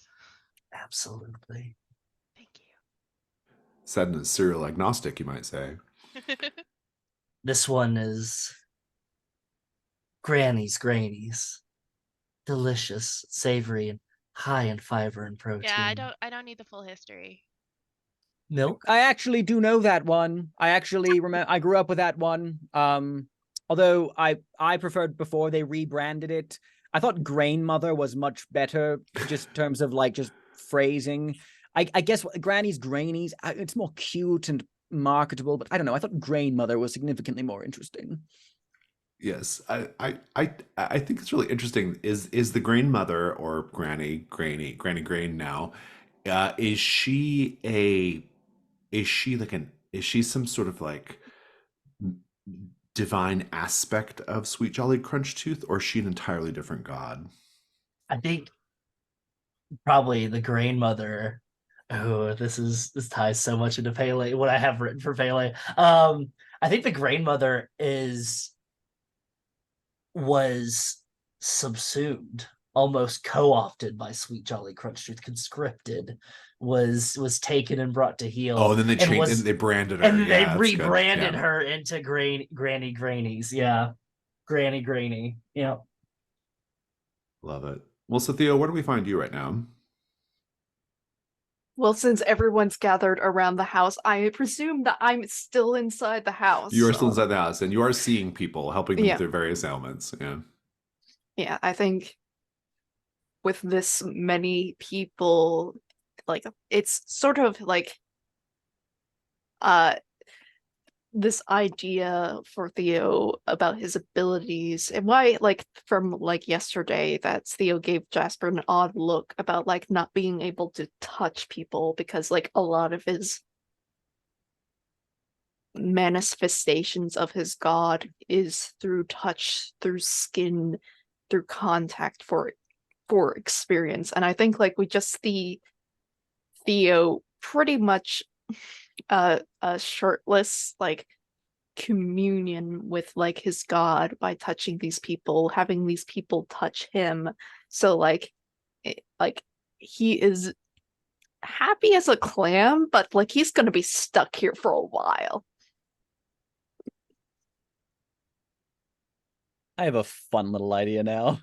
Speaker 3: absolutely.
Speaker 5: Thank
Speaker 2: Sedna's cereal agnostic, you might say.
Speaker 5: you.
Speaker 3: This one is Granny's Grainies. Delicious, savory, and high in fiber and protein.
Speaker 5: Yeah, I don't need the full history.
Speaker 3: Milk?
Speaker 1: I actually do know that one. I actually remember. I grew up with that one. Although I preferred before they rebranded it. I thought Grain Mother was much better, just in terms of like just phrasing. I guess Granny's Grainies, it's more cute and marketable, but I don't know. I thought Grain Mother was significantly more interesting.
Speaker 2: Yes, I think it's really interesting. Is the Grain Mother or Granny Grain now? Is she a is she like an is she some sort of like divine aspect of Sweet Jolly Crunch Tooth, or is she an entirely different god?
Speaker 3: I think probably the Grain Mother. Oh, this ties so much into Pele. What I have written for Pele. I think the Grain Mother was subsumed, almost co-opted by Sweet Jolly Crunch Tooth, conscripted, was taken and brought to
Speaker 2: Oh,
Speaker 3: heel,
Speaker 2: and then they
Speaker 3: and
Speaker 2: changed and
Speaker 3: was
Speaker 2: they branded her.
Speaker 3: and they
Speaker 2: Yeah, that's good.
Speaker 3: rebranded
Speaker 2: Yeah,
Speaker 3: her into Granny Grainies. Yeah, Granny Grainy. Yeah.
Speaker 2: love it. Well, so Theo, where do we find you right now?
Speaker 4: Well, since everyone's gathered around the house, I presume that I'm still inside the house.
Speaker 2: You are still inside the house, and you are seeing people, helping them with
Speaker 4: Yeah.
Speaker 2: their various ailments. Yeah.
Speaker 4: Yeah, I think with this many people, like it's sort of like uh this idea for Theo about his abilities and why, like, from like yesterday, that Theo gave Jasper an odd look about like not being able to touch people because like a lot of his manifestations of his god is through touch, through skin, through contact for experience. And I think like we just see Theo pretty much a shirtless like communion with like his god by touching these people, having these people touch him. So like like he is happy as a clam, but like he's gonna be stuck here for a while.
Speaker 1: I have a fun little idea now.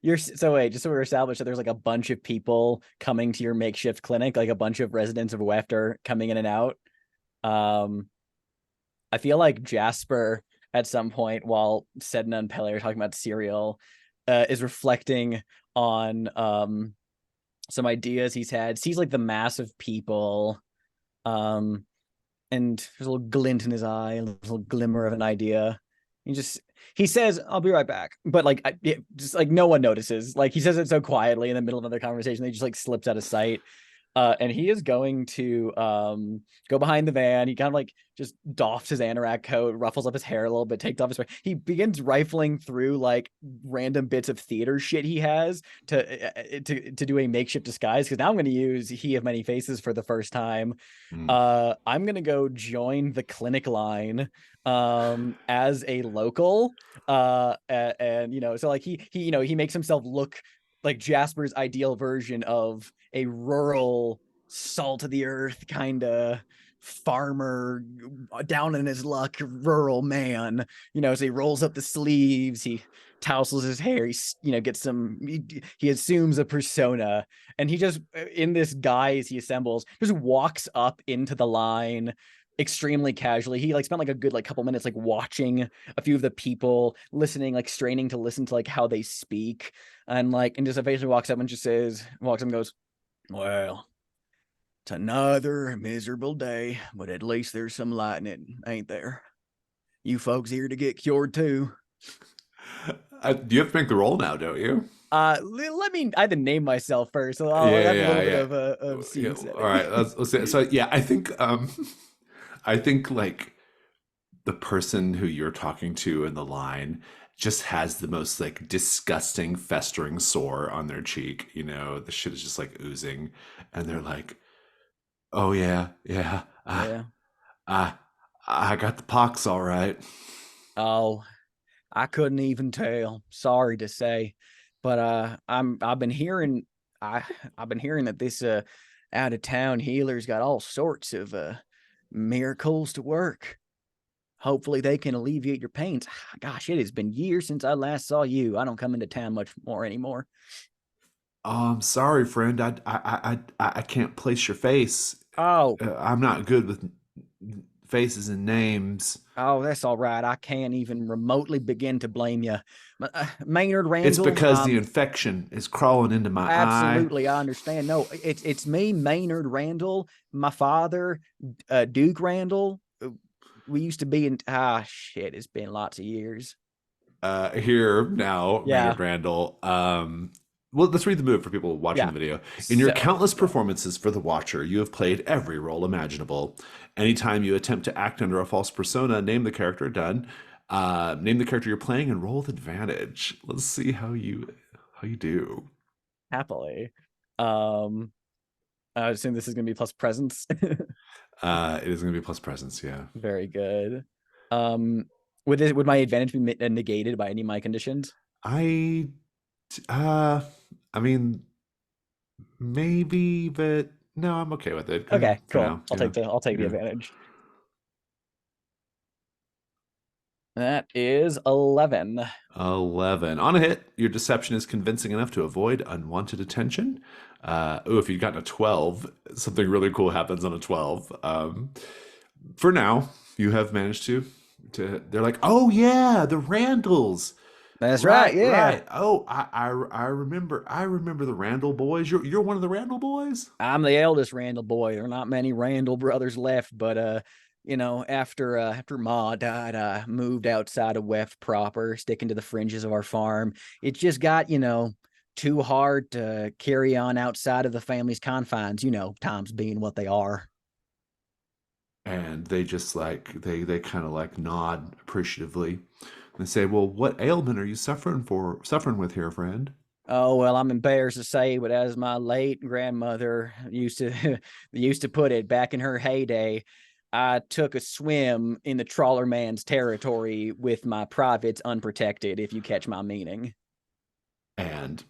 Speaker 1: You're so wait, just so we're established that there's like a bunch of people coming to your makeshift clinic, like a bunch of residents of Weft are coming in and out. Um, I feel like Jasper at some point while Sedna and Pele are talking about cereal, is reflecting on some ideas he's had. Sees like the mass of people, um, and there's a little glint in his eye, a little glimmer of an idea. He says, "I'll be right back," but like just like no one notices. Like he says it so quietly in the middle of another conversation, they just like slips out of sight. And he is going to go behind the van. He kind of like just doffs his anorak coat, ruffles up his hair a little bit, takes off his. He begins rifling through like random bits of theater shit he has to do a makeshift disguise. Because now I'm going to use He of Many Faces for the first time. I'm going to go join the clinic line as a local. And you know, so like he makes himself look like Jasper's ideal version of a rural, salt of the earth kind of farmer, down in his luck rural man. You know, so he rolls up the sleeves, he tousles his hair, gets some, he assumes a persona, and he just, in this guise he assembles, just walks up into the line extremely casually. He like spent like a good like couple minutes like watching a few of the people, listening, like straining to listen to like how they speak, and just eventually walks up and goes, "Well, it's another miserable day, but at least there's some light in it, ain't there? You folks here to get cured too."
Speaker 2: You have to make the roll now, don't you?
Speaker 1: Let me. I had to name myself first, so I'll
Speaker 2: Yeah,
Speaker 1: have a little
Speaker 2: yeah,
Speaker 1: bit
Speaker 2: yeah.
Speaker 1: of
Speaker 2: Yeah,
Speaker 1: scene setting.
Speaker 2: all right, let's say so. Yeah, I think I think like the person who you're talking to in the line just has the most like disgusting festering sore on their cheek. You know, the shit is just like oozing, and they're like, "Oh yeah, yeah,
Speaker 1: Yeah.
Speaker 2: I I got the pox, all right."
Speaker 1: Oh, I couldn't even tell. Sorry to say, but I've been hearing I I've been hearing that this out of town healer's got all sorts of miracles to work. Hopefully they can alleviate your pains. Gosh, it has been years since I last saw you. I don't come into town much more anymore.
Speaker 2: I'm sorry, friend. I can't place your face.
Speaker 1: Oh,
Speaker 2: I'm not good with faces and names.
Speaker 1: Oh, that's all right. I can't even remotely begin to blame you. Maynard Randall.
Speaker 2: It's because the infection is crawling into my
Speaker 1: absolutely,
Speaker 2: eye.
Speaker 1: I understand. No, it's me, Maynard Randall. My father, Duke Randall. We used to be in. Shit! It's been lots of years.
Speaker 2: Here now,
Speaker 1: Yeah.
Speaker 2: Maynard Randall. Well, let's read the move for people watching the video. In your
Speaker 1: So-
Speaker 2: countless performances for The Watcher, you have played every role imaginable. Anytime you attempt to act under a false persona, name the character. Done. Name the character you're playing and roll with advantage. Let's see how you do.
Speaker 1: Happily. I assume this is going to be plus presence.
Speaker 2: It is going to be plus presence. Yeah.
Speaker 1: Very good. Would my advantage be negated by any of my conditions?
Speaker 2: I mean, maybe, but no, I'm okay with it.
Speaker 1: Okay, cool.
Speaker 2: Now,
Speaker 1: I'll take the
Speaker 2: yeah.
Speaker 1: advantage. That is 11.
Speaker 2: 11. On a hit, your deception is convincing enough to avoid unwanted attention. If you've gotten a 12, something really cool happens on a 12. For now, you have managed to they're like, oh yeah, the Randalls.
Speaker 1: That's right. Yeah.
Speaker 2: Right. Oh, I remember the Randall boys. You're one of the Randall boys?
Speaker 1: I'm the eldest Randall boy. There are not many Randall brothers left, but after Ma died, I moved outside of Weft proper, sticking to the fringes of our farm. It just got, too hard to carry on outside of the family's confines, times being what they are.
Speaker 2: And they just they kind of nod appreciatively. They say, well, what ailment are you suffering with here, friend?
Speaker 1: Oh, well, I'm embarrassed to say, but as my late grandmother used to put it back in her heyday, I took a swim in the trawler man's territory with my privates unprotected, if you catch my meaning.
Speaker 2: And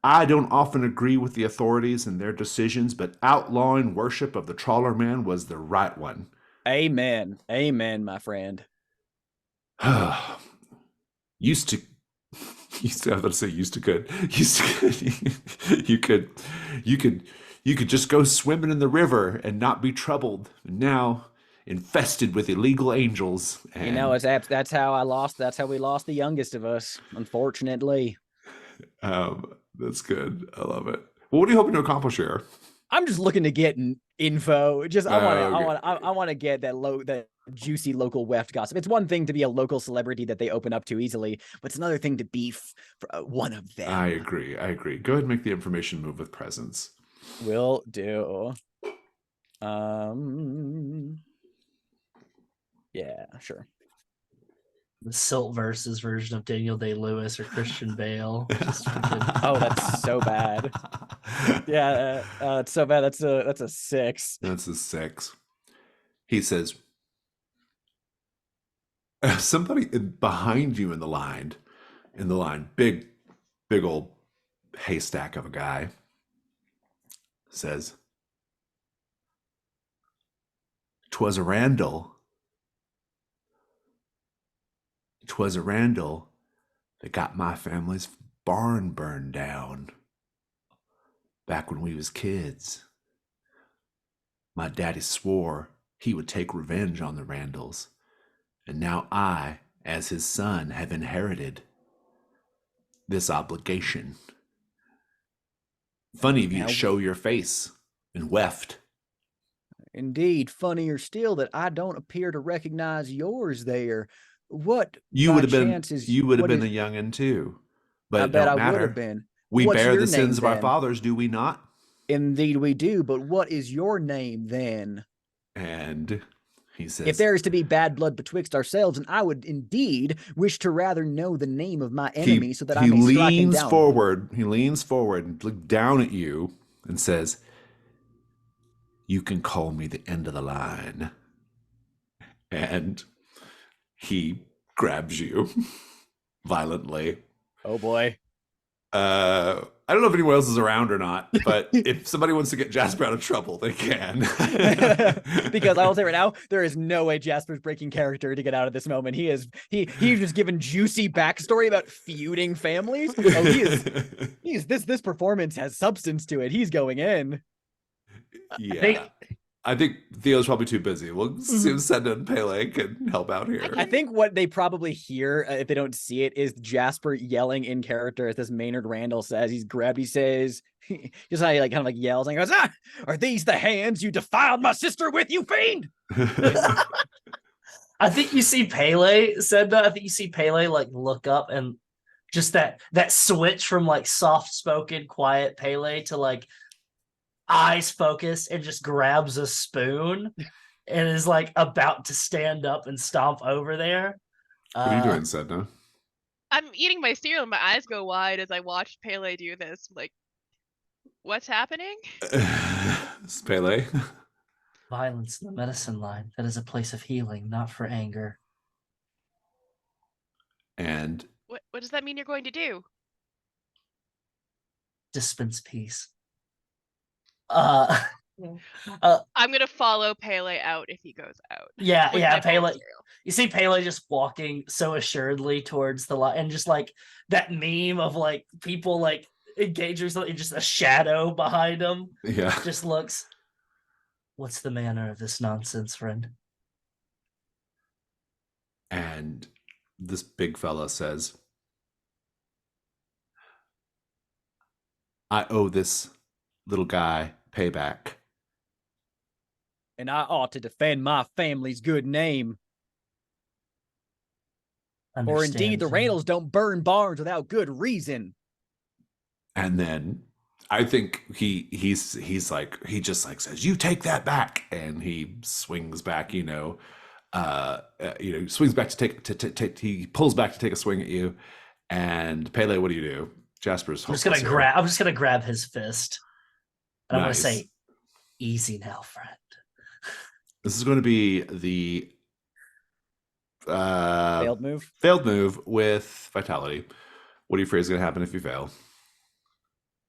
Speaker 2: I don't often agree with the authorities and their decisions, but outlawing worship of the trawler man was the right one.
Speaker 1: Amen. Amen, my friend.
Speaker 2: Used to you could just go swimming in the river and not be troubled. Now infested with illegal angels. And,
Speaker 1: that's how we lost the youngest of us, unfortunately.
Speaker 2: That's good. I love it. Well, what are you hoping to accomplish here?
Speaker 1: I'm just looking to get info. I want to get that juicy local Weft gossip. It's one thing to be a local celebrity that they open up to easily, but it's another thing to be one of them.
Speaker 2: I agree. Go ahead and make the information move with presence.
Speaker 1: Will do. Yeah, sure.
Speaker 3: The Silt versus version of Daniel Day-Lewis or Christian Bale.
Speaker 1: Oh, that's so bad. Yeah, it's so bad. That's a 6.
Speaker 2: That's a 6. He says, somebody behind you in the line, big old haystack of a guy, says, "'Twas a Randall. 'Twas a Randall that got my family's barn burned down back when we was kids. My daddy swore he would take revenge on the Randalls, and now I, as his son, have inherited this obligation. Funny of you to show your face in Weft."
Speaker 1: Indeed, funnier still that I don't appear to recognize yours there. What
Speaker 2: you would have been?
Speaker 1: chances,
Speaker 2: You would have been a youngin' too, but
Speaker 1: I bet I
Speaker 2: matter.
Speaker 1: would have been.
Speaker 2: We
Speaker 1: What's
Speaker 2: bear
Speaker 1: your
Speaker 2: the sins
Speaker 1: name,
Speaker 2: of our
Speaker 1: then?
Speaker 2: fathers, do we not?
Speaker 1: Indeed, we do. But what is your name then?
Speaker 2: And he says,
Speaker 1: if there is to be bad blood betwixt ourselves, and I would indeed wish to rather know the name of my enemy, so that I may strike him down.
Speaker 2: He leans forward and looks down at you and says, "You can call me the end of the line." And he grabs you violently.
Speaker 1: Oh boy.
Speaker 2: I don't know if anyone else is around or not, but if somebody wants to get Jasper out of trouble, they can.
Speaker 1: Because I will say right now, there is no way Jasper's breaking character to get out of this moment. He's just given juicy backstory about feuding families. Oh, this performance has substance to it. He's going in.
Speaker 2: Yeah. I think Theo's probably too busy. We'll see if Senda and Pele can help out here.
Speaker 1: I think what they probably hear, if they don't see it, is Jasper yelling in character as this Maynard Randall says. He's grabbed, he says, just how he like kind of like yells and goes, "Ah, are these the hands you defiled my sister with, you fiend?"
Speaker 3: I think you see Pele said that. I think you see Pele like look up and just that switch from like soft spoken, quiet Pele to like eyes focus and just grabs a spoon and is like about to stand up and stomp over there.
Speaker 2: What are you doing, Sedna?
Speaker 5: I'm eating my cereal and my eyes go wide as I watch Pele do this. Like, what's happening?
Speaker 2: It's Pele.
Speaker 3: Violence in the medicine line. That is a place of healing, not for anger.
Speaker 2: And
Speaker 5: What does that mean you're going to do?
Speaker 3: Dispense peace.
Speaker 5: I'm gonna follow Pele out if he goes out.
Speaker 3: Yeah,
Speaker 5: with
Speaker 3: yeah,
Speaker 5: my bowl of
Speaker 3: Pele.
Speaker 5: cereal.
Speaker 3: You see Pele just walking so assuredly towards the light, and just like that meme of like people like engaging or something, just a shadow behind him.
Speaker 2: yeah.
Speaker 3: Just looks. What's the manner of this nonsense, friend?
Speaker 2: And this big fella says, I owe this little guy payback.
Speaker 1: And I ought to defend my family's good name. Or indeed, the
Speaker 3: Understand,
Speaker 1: Randalls don't burn barns without good reason.
Speaker 2: And then I think he's like, he just like says, you take that back. And he swings back, swings back to take, he pulls back to take a swing at you. And Pele, what do? Jasper's
Speaker 3: I'm just gonna grab his fist. And
Speaker 2: Nice.
Speaker 3: I'm gonna say, easy now, friend.
Speaker 2: This is going to be the
Speaker 1: Failed move.
Speaker 2: Failed move with vitality. What are you afraid is going to happen if you fail?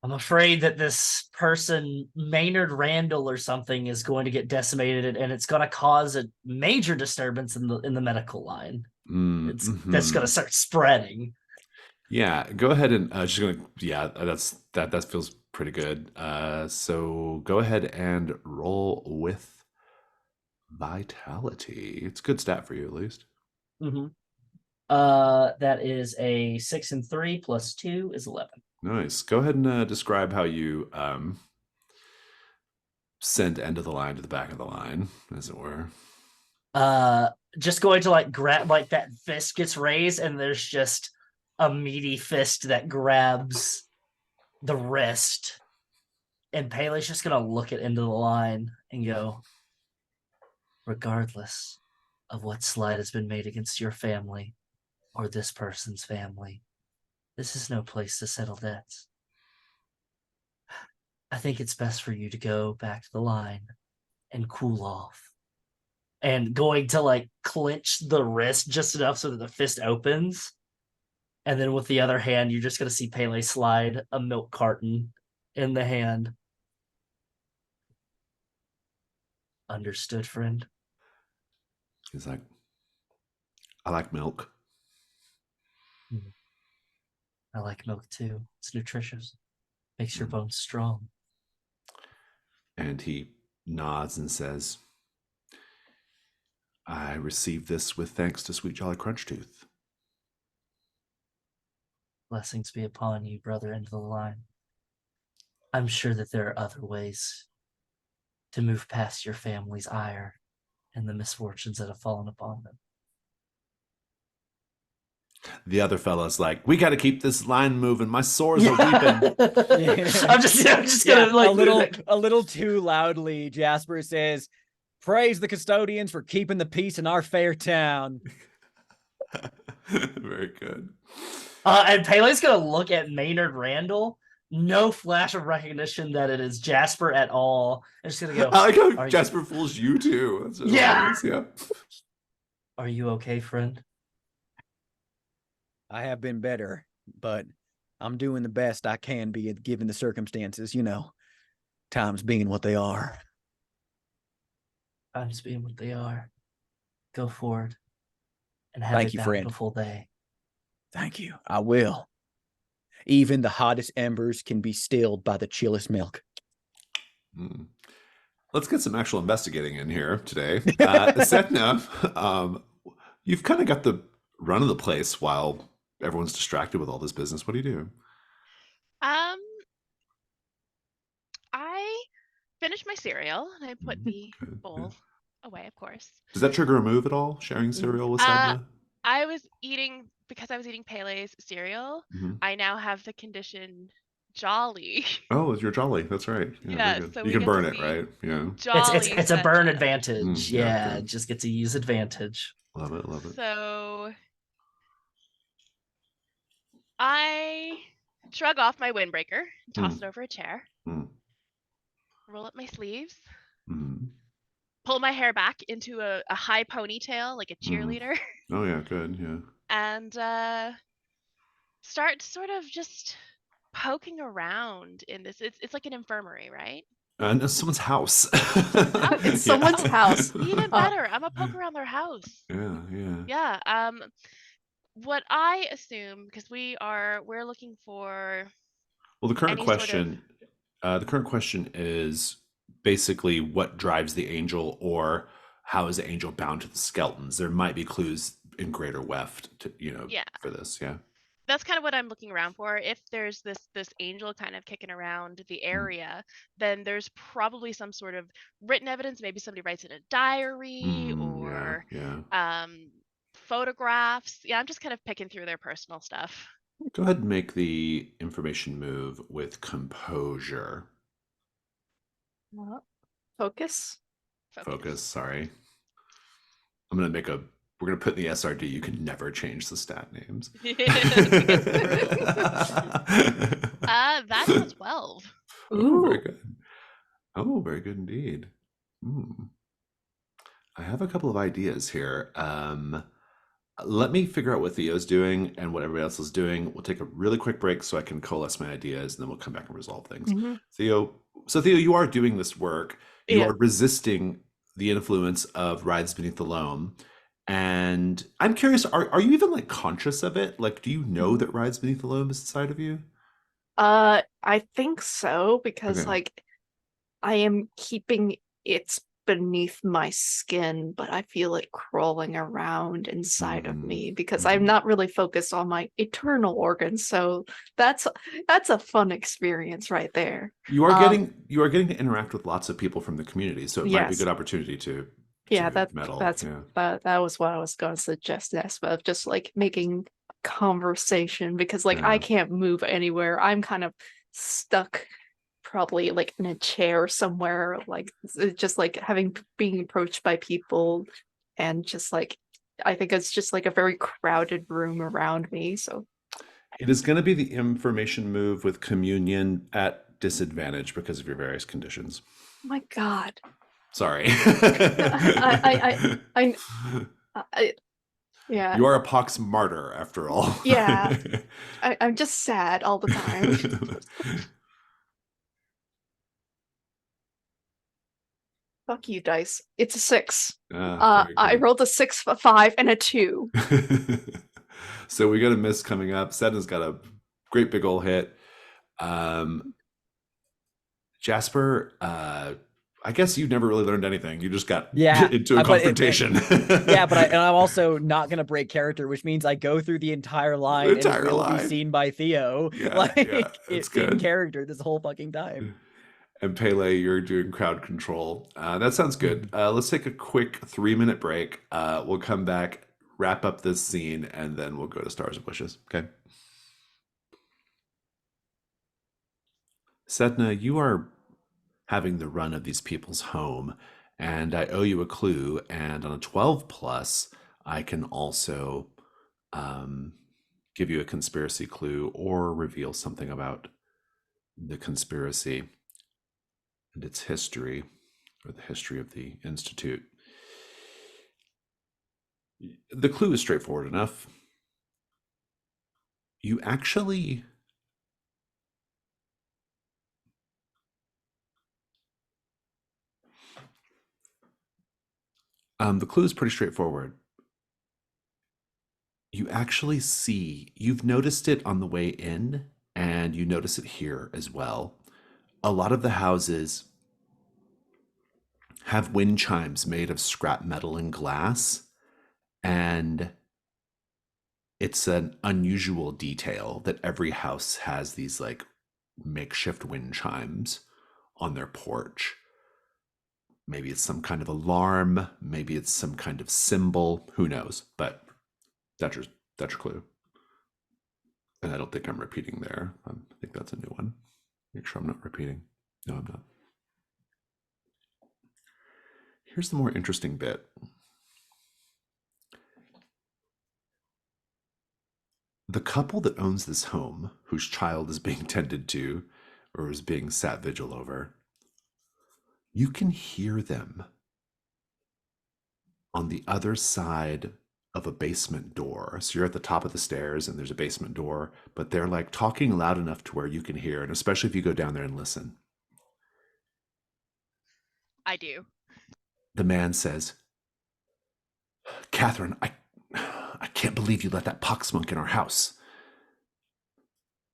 Speaker 3: I'm afraid that this person, Maynard Randall or something, is going to get decimated, and it's going to cause a major disturbance in the medical line. That's going to start spreading.
Speaker 2: Yeah, go ahead and that feels pretty good. So go ahead and roll with vitality. It's a good stat for you, at least.
Speaker 3: Mm-hmm. That is a 6 and 3 plus 2 is 11.
Speaker 2: Nice. Go ahead and describe how you send end of the line to the back of the line, as it were.
Speaker 3: Just going to like grab, like that fist gets raised, and there's just a meaty fist that grabs the wrist, and Pele's just gonna look at into the line and go, regardless of what slight has been made against your family or this person's family, this is no place to settle debts. I think it's best for you to go back to the line and cool off. And going to like clench the wrist just enough so that the fist opens. And then with the other hand, you're just going to see Pele slide a milk carton in the hand. Understood, friend?
Speaker 2: He's like, I like milk.
Speaker 3: I like milk too. It's nutritious. Makes your bones strong.
Speaker 2: And he nods and says, I received this with thanks to Sweet Jolly Crunch Tooth.
Speaker 3: Blessings be upon you, brother, into the line. I'm sure that there are other ways to move past your family's ire and the misfortunes that have fallen upon them.
Speaker 2: The other fella's like, we got to keep this line moving. My sores are weeping.
Speaker 3: I'm just gonna like
Speaker 1: a little too loudly. Jasper says, "Praise the custodians for keeping the peace in our fair town."
Speaker 2: Very good.
Speaker 3: And Pele's gonna look at Maynard Randall. No flash of recognition that it is Jasper at all. I'm just gonna go.
Speaker 2: I like how Jasper fools you too. That's hilarious. Yeah.
Speaker 3: Are you okay, friend?
Speaker 1: I have been better, but I'm doing the best I can be given the circumstances, times being what they are.
Speaker 3: Times being what they are. Go forward and have
Speaker 1: Thank
Speaker 3: a
Speaker 1: you, friend.
Speaker 3: bountiful day.
Speaker 1: Thank you. I will. Even the hottest embers can be stilled by the chillest milk.
Speaker 2: let's get some actual investigating in here today. Setna, you've kind of got the run of the place while everyone's distracted with all this business. What do you do?
Speaker 5: Um, I finished my cereal and I put the
Speaker 2: Good, yeah.
Speaker 5: bowl away, of course.
Speaker 2: Does that trigger a move at all? Sharing cereal with
Speaker 5: Uh,
Speaker 2: Sedna?
Speaker 5: I was eating because I was eating Pele's cereal.
Speaker 2: Mhm.
Speaker 5: I now have the condition Jolly.
Speaker 2: Oh, you're jolly. That's right. Yeah, very
Speaker 5: Yeah,
Speaker 2: good.
Speaker 5: so
Speaker 2: You
Speaker 5: we
Speaker 2: can
Speaker 5: get to
Speaker 2: burn it,
Speaker 5: see
Speaker 2: right? Yeah.
Speaker 5: Jolly
Speaker 3: It's a burn
Speaker 5: Setna.
Speaker 3: advantage.
Speaker 2: Yeah,
Speaker 3: Yeah,
Speaker 2: good.
Speaker 3: just get to use advantage.
Speaker 2: Love it, love it.
Speaker 5: So I shrug off my windbreaker, toss it over a chair,
Speaker 2: Mm,
Speaker 5: roll up my sleeves,
Speaker 2: mm,
Speaker 5: pull my hair back into a high ponytail like a
Speaker 2: mm.
Speaker 5: cheerleader,
Speaker 2: Oh yeah, good. Yeah.
Speaker 5: and start sort of just poking around in this. It's like an infirmary, right?
Speaker 2: And someone's house.
Speaker 5: house.
Speaker 4: It's
Speaker 2: Yeah.
Speaker 4: someone's house.
Speaker 5: Even better, I'm a poke around their house.
Speaker 2: Yeah, yeah.
Speaker 5: Yeah. What I assume, because we're looking for
Speaker 2: Well,
Speaker 5: any sort of
Speaker 2: the current question is basically what drives the angel, or how is the angel bound to the skeletons? There might be clues in Greater Weft to,
Speaker 5: yeah.
Speaker 2: for this. Yeah.
Speaker 5: That's kind of what I'm looking around for. If there's this angel kind of kicking around the area, then there's probably some sort of written evidence. Maybe somebody writes in a diary
Speaker 2: Yeah,
Speaker 5: or
Speaker 2: yeah.
Speaker 5: photographs. Yeah, I'm just kind of picking through their personal stuff.
Speaker 2: Go ahead and make the information move with composure.
Speaker 4: Focus.
Speaker 2: Focus, sorry. We're gonna put in the SRD, you can never change the stat names.
Speaker 5: That's a 12.
Speaker 2: Oh, very
Speaker 4: Ooh.
Speaker 2: good. Oh, very good indeed. I have a couple of ideas here. Let me figure out what Theo's doing and what everybody else is doing. We'll take a really quick break so I can coalesce my ideas, and then we'll come back and resolve things.
Speaker 4: Mhm.
Speaker 2: Theo, you are doing this work. You
Speaker 4: Yeah.
Speaker 2: are resisting the influence of Rides Beneath the Loam. And I'm curious, are you even like conscious of it? Like, do you know that Rides Beneath the Loam is inside of you?
Speaker 4: I think so, because
Speaker 2: Okay.
Speaker 4: like I am keeping it beneath my skin, but I feel it crawling around inside of me because I'm not really focused on my eternal organs. So that's a fun experience right there.
Speaker 2: You are getting to interact with lots of people from the community, so it might be a
Speaker 4: Yes.
Speaker 2: good opportunity to
Speaker 4: Yeah,
Speaker 2: meddle.
Speaker 4: that's
Speaker 2: Yeah.
Speaker 4: that was what I was going to suggest, Nespa, of just like making conversation, because like I
Speaker 2: Yeah.
Speaker 4: can't move anywhere. I'm kind of stuck probably like in a chair somewhere, like just like being approached by people, and just like I think it's just like a very crowded room around me. So
Speaker 2: It is going to be the information move with communion at disadvantage because of your various conditions.
Speaker 4: oh my god.
Speaker 2: Sorry.
Speaker 4: I yeah.
Speaker 2: You are a pox martyr after all.
Speaker 4: Yeah. I'm just sad all the time. Fuck you, dice. It's a 6.
Speaker 2: Very
Speaker 4: I
Speaker 2: good.
Speaker 4: rolled a 6, a 5, and a 2.
Speaker 2: So we got a miss coming up. Sedna's got a great big ol' hit. Jasper, I guess you never really learned anything. You just got into a confrontation.
Speaker 1: But I'm also not gonna break character, which means I go through the entire line and will be seen by Theo.
Speaker 2: Yeah,
Speaker 1: It's
Speaker 2: good.
Speaker 1: in character this whole fucking time.
Speaker 2: And Pele, you're doing crowd control. That sounds good. Let's take a quick 3-minute break. We'll come back, wrap up this scene, and then we'll go to Stars and Wishes. Okay. Setna, you are having the run of these people's home, and I owe you a clue. And on a 12 plus, I can also give you a conspiracy clue or reveal something about the conspiracy and its history, or the history of the Institute. The clue is straightforward enough. You actually the clue is pretty straightforward. You actually see, you've noticed it on the way in, and you notice it here as well. A lot of the houses have wind chimes made of scrap metal and glass, and it's an unusual detail that every house has these like makeshift wind chimes on their porch. Maybe it's some kind of alarm, maybe it's some kind of symbol, who knows, but that's your clue. And I don't think I'm repeating there. I think that's a new one. Make sure I'm not repeating. No, I'm not. Here's the more interesting bit. The couple that owns this home, whose child is being tended to or is being sat vigil over, you can hear them on the other side of a basement door. So you're at the top of the stairs and there's a basement door, but they're like talking loud enough to where you can hear, and especially if you go down there and listen.
Speaker 5: I do.
Speaker 2: The man says, "Catherine, I can't believe you let that poxmonk in our house."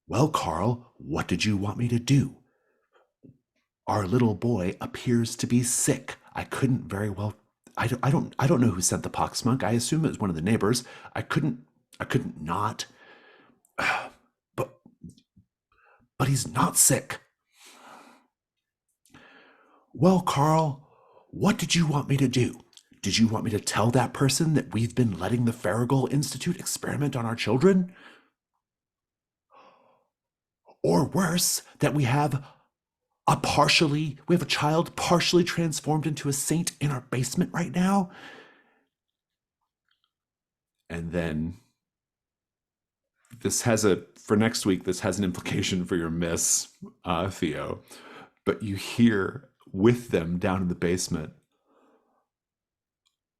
Speaker 2: "Well, Carl, what did you want me to do? Our little boy appears to be sick. I couldn't very well. I don't know who sent the poxmonk. I assume it was one of the neighbors. I couldn't not. But he's not sick." "Well, Carl, what did you want me to do? Did you want me to tell that person that we've been letting the Farragut Institute experiment on our children? Or worse, that we have a child partially transformed into a saint in our basement right now?" And then for next week, this has an implication for your miss, Theo. But you hear with them down in the basement,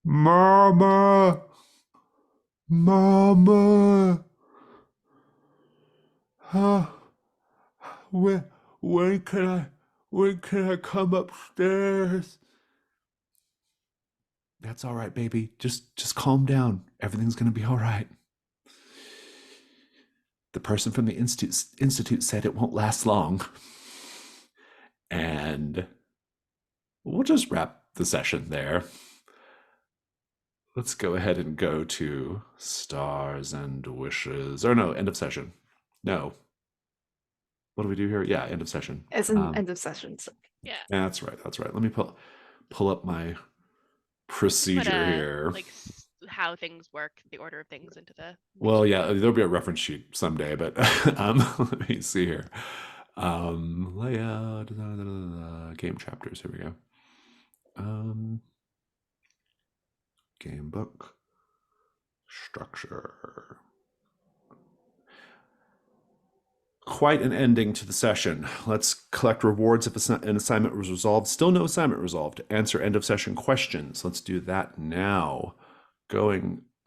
Speaker 2: "Mama, Mama, when can I come upstairs?" "That's all right, baby. Just calm down. Everything's gonna be all right. The person from the institute said it won't last long." And we'll just wrap the session there. Let's go ahead and go to stars and wishes. Or no, end of session. No. What do we do here? Yeah, end of session.
Speaker 4: As in end of sessions.
Speaker 5: Yeah.
Speaker 2: That's right. Let me pull up my procedure here.
Speaker 5: Like how things work, the order of things into the.
Speaker 2: Well, yeah, there'll be a reference sheet someday, but let me see here. Layout, game chapters. Here we go. Game book structure. Quite an ending to the session. Let's collect rewards if an assignment was resolved. Still no assignment resolved. Answer end of session questions. Let's do that now.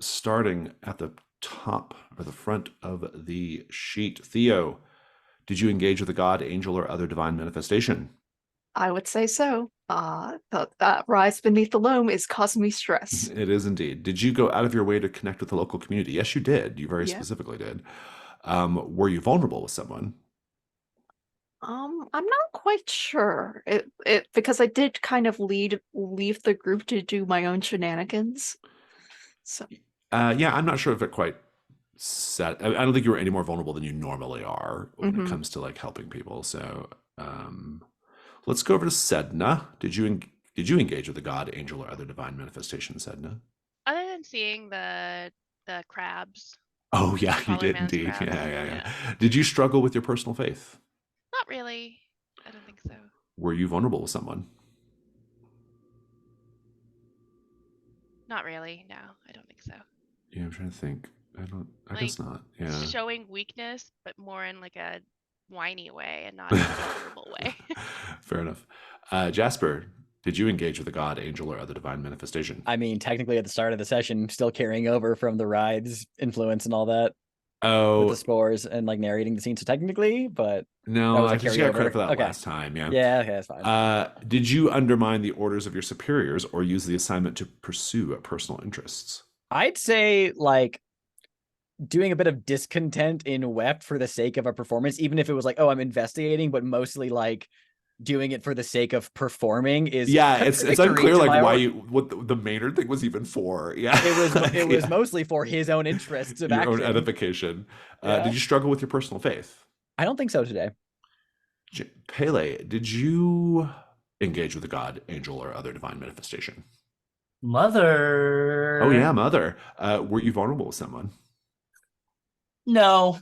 Speaker 2: Starting at the top or the front of the sheet. Theo, did you engage with a god, angel, or other divine manifestation?
Speaker 4: I would say so. That rise beneath the loam is causing me stress.
Speaker 2: It is indeed. Did you go out of your way to connect with the local community? Yes, you did. You very specifically did. Were you vulnerable with someone?
Speaker 4: I'm not quite sure. It because I did kind of leave the group to do my own shenanigans. So
Speaker 2: yeah, I'm not sure if it quite set. I don't think you were any more vulnerable than you normally are when it comes to like helping people. So let's go over to Sedna. Did you engage with the god, angel, or other divine manifestation, Sedna?
Speaker 5: Other than seeing the crabs.
Speaker 2: Oh yeah, you did indeed. Yeah. Did you struggle with your personal faith?
Speaker 5: Not really. I don't think so.
Speaker 2: Were you vulnerable with someone?
Speaker 5: Not really. No, I don't think so.
Speaker 2: Yeah, I'm trying to think. I guess not. Yeah.
Speaker 5: Showing weakness, but more in like a whiny way and not in a vulnerable way.
Speaker 2: Fair enough. Jasper, did you engage with a god, angel, or other divine manifestation?
Speaker 1: I mean, technically at the start of the session, still carrying over from the ride's influence and all that.
Speaker 2: Oh,
Speaker 1: with the spores and like narrating the scene. So technically, but
Speaker 2: no, I just got credit for that last time. Yeah.
Speaker 1: Yeah, okay, that's fine.
Speaker 2: Did you undermine the orders of your superiors or use the assignment to pursue personal interests?
Speaker 1: I'd say like doing a bit of discontent in Weft for the sake of a performance, even if it was like, oh, I'm investigating, but mostly like doing it for the sake of performing is
Speaker 2: Yeah, it's
Speaker 1: contradictory
Speaker 2: unclear
Speaker 1: to
Speaker 2: like
Speaker 1: my
Speaker 2: why
Speaker 1: own-
Speaker 2: you what the Maynard thing was even for. Yeah,
Speaker 1: it was
Speaker 2: Like,
Speaker 1: it was
Speaker 2: yeah.
Speaker 1: mostly for his own interests of
Speaker 2: Your own
Speaker 1: acting.
Speaker 2: edification.
Speaker 1: Yeah.
Speaker 2: Did you struggle with your personal faith?
Speaker 1: I don't think so today.
Speaker 2: Pele, did you engage with a god, angel, or other divine manifestation?
Speaker 3: Mother.
Speaker 2: Oh yeah, mother. Were you vulnerable with someone?
Speaker 3: No.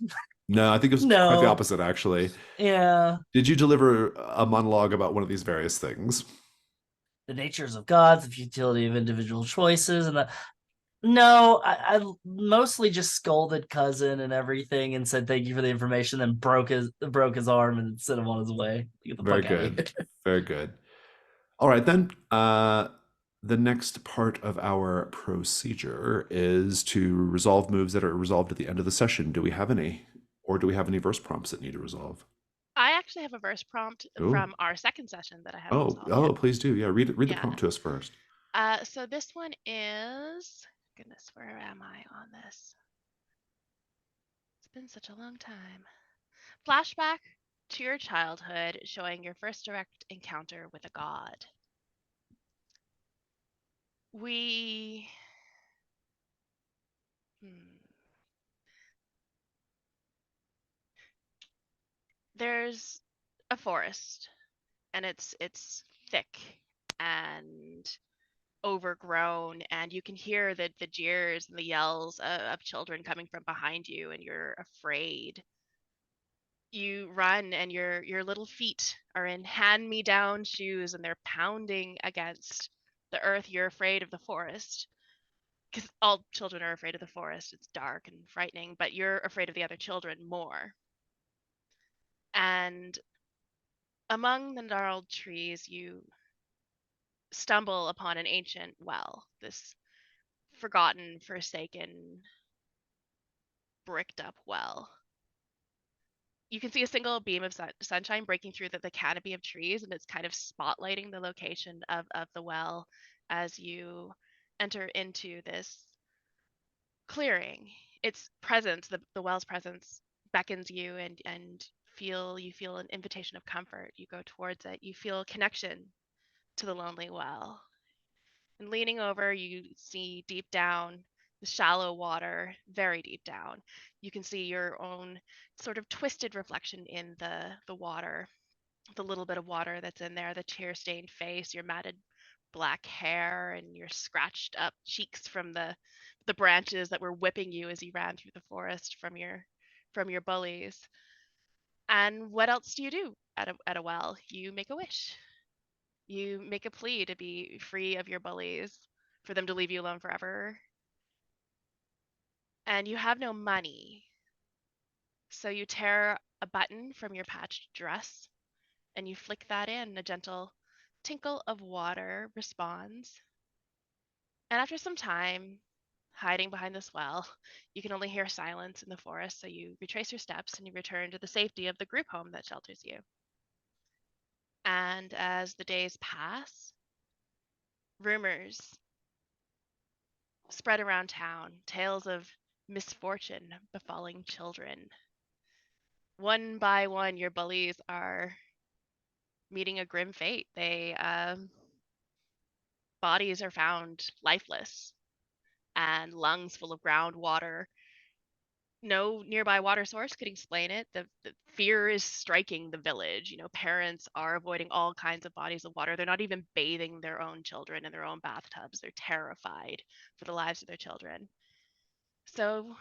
Speaker 2: No, I think it was quite the
Speaker 3: No.
Speaker 2: opposite, actually.
Speaker 3: Yeah.
Speaker 2: Did you deliver a monologue about one of these various things?
Speaker 3: The natures of gods, the futility of individual choices, and the no, I mostly just scolded cousin and everything and said thank you for the information, then broke his arm and sent him on his way. Get the
Speaker 2: Very
Speaker 3: fuck out of
Speaker 2: good.
Speaker 3: here.
Speaker 2: Very good. All right, then. The next part of our procedure is to resolve moves that are resolved at the end of the session. Do we have any? Or do we have any verse prompts that need to resolve?
Speaker 5: I actually have a verse prompt
Speaker 2: Ooh.
Speaker 5: from our second session that I haven't resolved
Speaker 2: Oh,
Speaker 5: yet.
Speaker 2: please do. Yeah, read the
Speaker 5: Yeah.
Speaker 2: prompt to us first.
Speaker 5: So this one is, goodness, where am I on this? It's been such a long time. Flashback to your childhood, showing your first direct encounter with a god. We there's a forest, and it's thick and overgrown, and you can hear the jeers and the yells of children coming from behind you, and you're afraid. You run, and your little feet are in hand-me-down shoes, and they're pounding against the earth. You're afraid of the forest, because all children are afraid of the forest. It's dark and frightening, but you're afraid of the other children more. And among the gnarled trees, you stumble upon an ancient well, this forgotten, forsaken, bricked up well. You can see a single beam of sunshine breaking through the canopy of trees, and it's kind of spotlighting the location of the well as you enter into this clearing. Its presence, the well's presence, beckons you, and you feel an invitation of comfort. You go towards it. You feel connection to the lonely well. And leaning over, you see deep down the shallow water, very deep down. You can see your own sort of twisted reflection in the water, the little bit of water that's in there, the tear-stained face, your matted black hair, and your scratched up cheeks from the branches that were whipping you as you ran through the forest from your bullies. And what else do you do at a well? You make a wish. You make a plea to be free of your bullies, for them to leave you alone forever. And you have no money. So you tear a button from your patched dress and you flick that in. A gentle tinkle of water responds. And after some time, hiding behind this well, you can only hear silence in the forest. So you retrace your steps and you return to the safety of the group home that shelters you. And as the days pass, rumors spread around town, tales of misfortune befalling children. One by one, your bullies are meeting a grim fate. Bodies are found lifeless and lungs full of groundwater. No nearby water source could explain it. The fear is striking the village. Parents are avoiding all kinds of bodies of water. They're not even bathing their own children in their own bathtubs. They're terrified for the lives of their children. So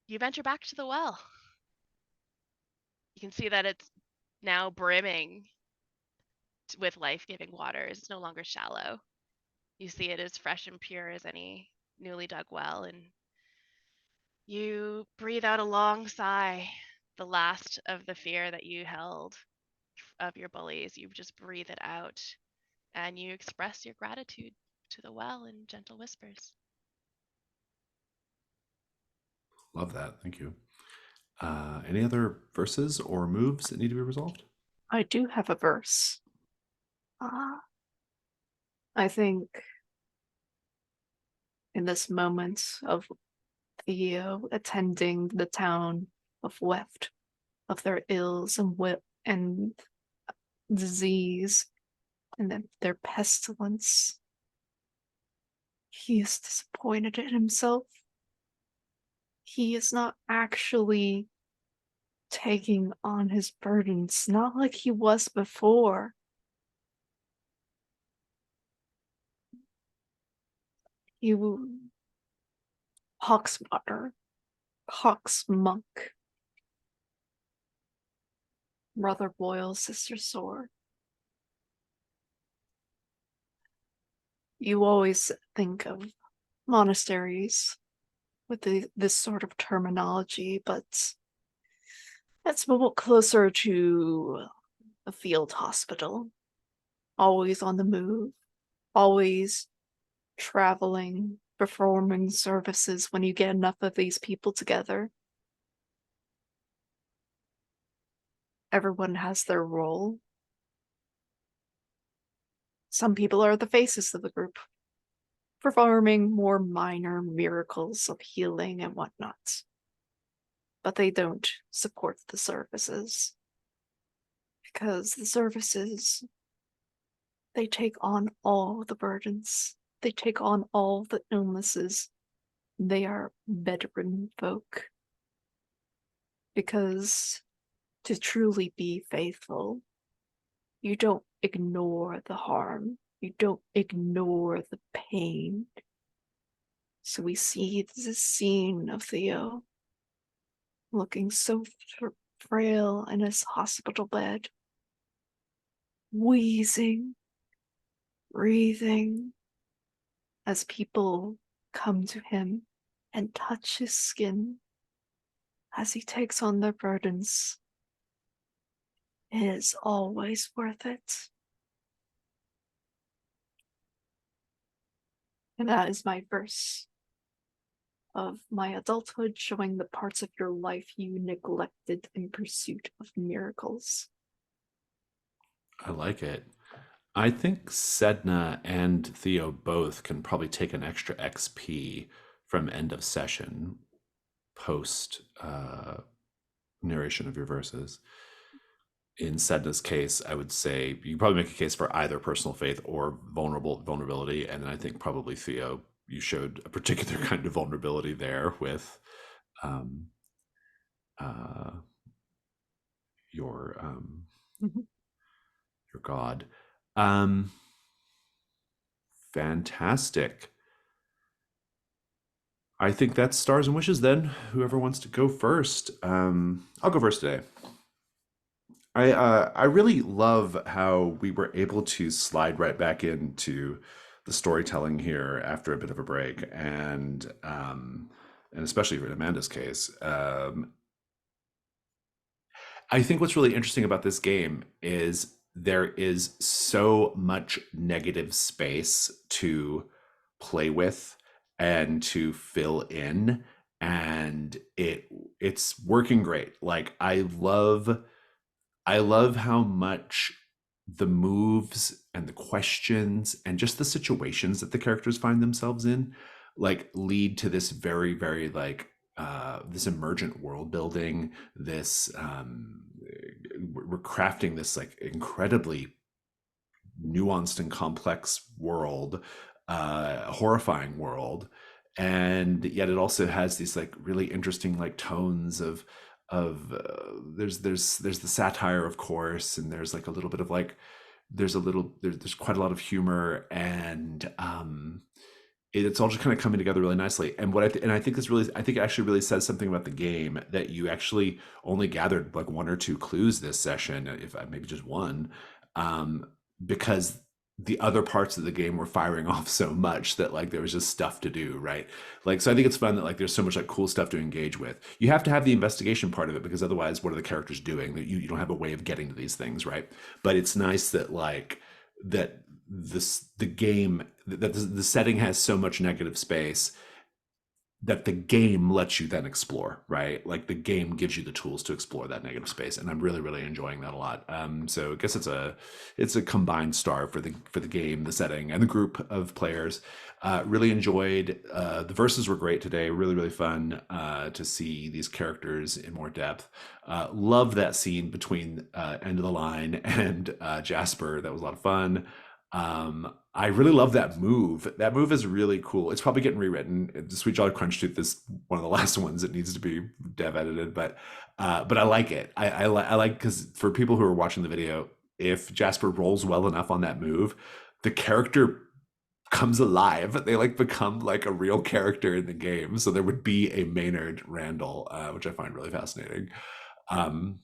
Speaker 5: you venture back to the well. You can see that it's now brimming with life-giving waters. It's no longer shallow. You see it as fresh and pure as any newly dug well, and you breathe out a long sigh, the last of the fear that you held of your bullies. You just breathe it out, and you express your gratitude to the well in gentle whispers.
Speaker 2: Love that. Thank you. Any other verses or moves that need to be resolved?
Speaker 4: I do have a verse. I think in this moment of Theo attending the town of Weft, of their ills and disease and then their pestilence. He is disappointed in himself. He is not actually taking on his burdens, not like he was before. You, Hawkswater, Hawks Monk, Brother Boyle, Sister Sore. You always think of monasteries with this sort of terminology, but that's a little closer to a field hospital. Always on the move, always traveling, performing services when you get enough of these people together. Everyone has their role. Some people are the faces of the group, performing more minor miracles of healing and whatnot. But they don't support the services. Because the services, they take on all the burdens. They take on all the illnesses. They are bedridden folk. Because to truly be faithful, you don't ignore the harm. You don't ignore the pain. So we see this scene of Theo looking so frail in his hospital bed, wheezing, breathing, as people come to him and touch his skin as he takes on their burdens. It is always worth it. And that is my verse of my adulthood, showing the parts of your life you neglected in pursuit of miracles.
Speaker 2: I like it. I think Sedna and Theo both can probably take an extra XP from end of session post narration of your verses. In Sedna's case, I would say you probably make a case for either personal faith or vulnerability, and then I think probably Theo, you showed a particular kind of vulnerability there with your your god. Fantastic. I think that's Stars and Wishes then. Whoever wants to go first. I'll go first today. I really love how we were able to slide right back into the storytelling here after a bit of a break, and especially in Amanda's case. I think what's really interesting about this game is there is so much negative space to play with and to fill in, and it's working great. Like I love how much the moves and the questions and just the situations that the characters find themselves in like lead to this very, very like this emergent world building. This we're crafting this like incredibly nuanced and complex world, horrifying world, and yet it also has these like really interesting like tones of there's the satire, of course, and there's like a little bit of like there's quite a lot of humor, and it's all just kind of coming together really nicely. And what I think this really, I think it actually really says something about the game, that you actually only gathered like one or two clues this session, if maybe just one, because the other parts of the game were firing off so much that like there was just stuff to do, right? Like, so I think it's fun that like there's so much like cool stuff to engage with. You have to have the investigation part of it, because otherwise what are the characters doing? You don't have a way of getting to these things, right? But it's nice that like that the game, that the setting has so much negative space, that the game lets you then explore, right? Like the game gives you the tools to explore that negative space, and I'm really, really enjoying that a lot. So I guess it's a combined star for the game, the setting, and the group of players. Really enjoyed the verses were great today. Really, really fun to see these characters in more depth. Love that scene between End of the Line and Jasper. That was a lot of fun. I really love that move. That move is really cool. It's probably getting rewritten. The Sweet Jolly Crunch Tooth is one of the last ones that needs to be dev edited, but I like it. I like because for people who are watching the video, if Jasper rolls well enough on that move, the character comes alive. They like become like a real character in the game. So there would be a Maynard Randall, which I find really fascinating. Um,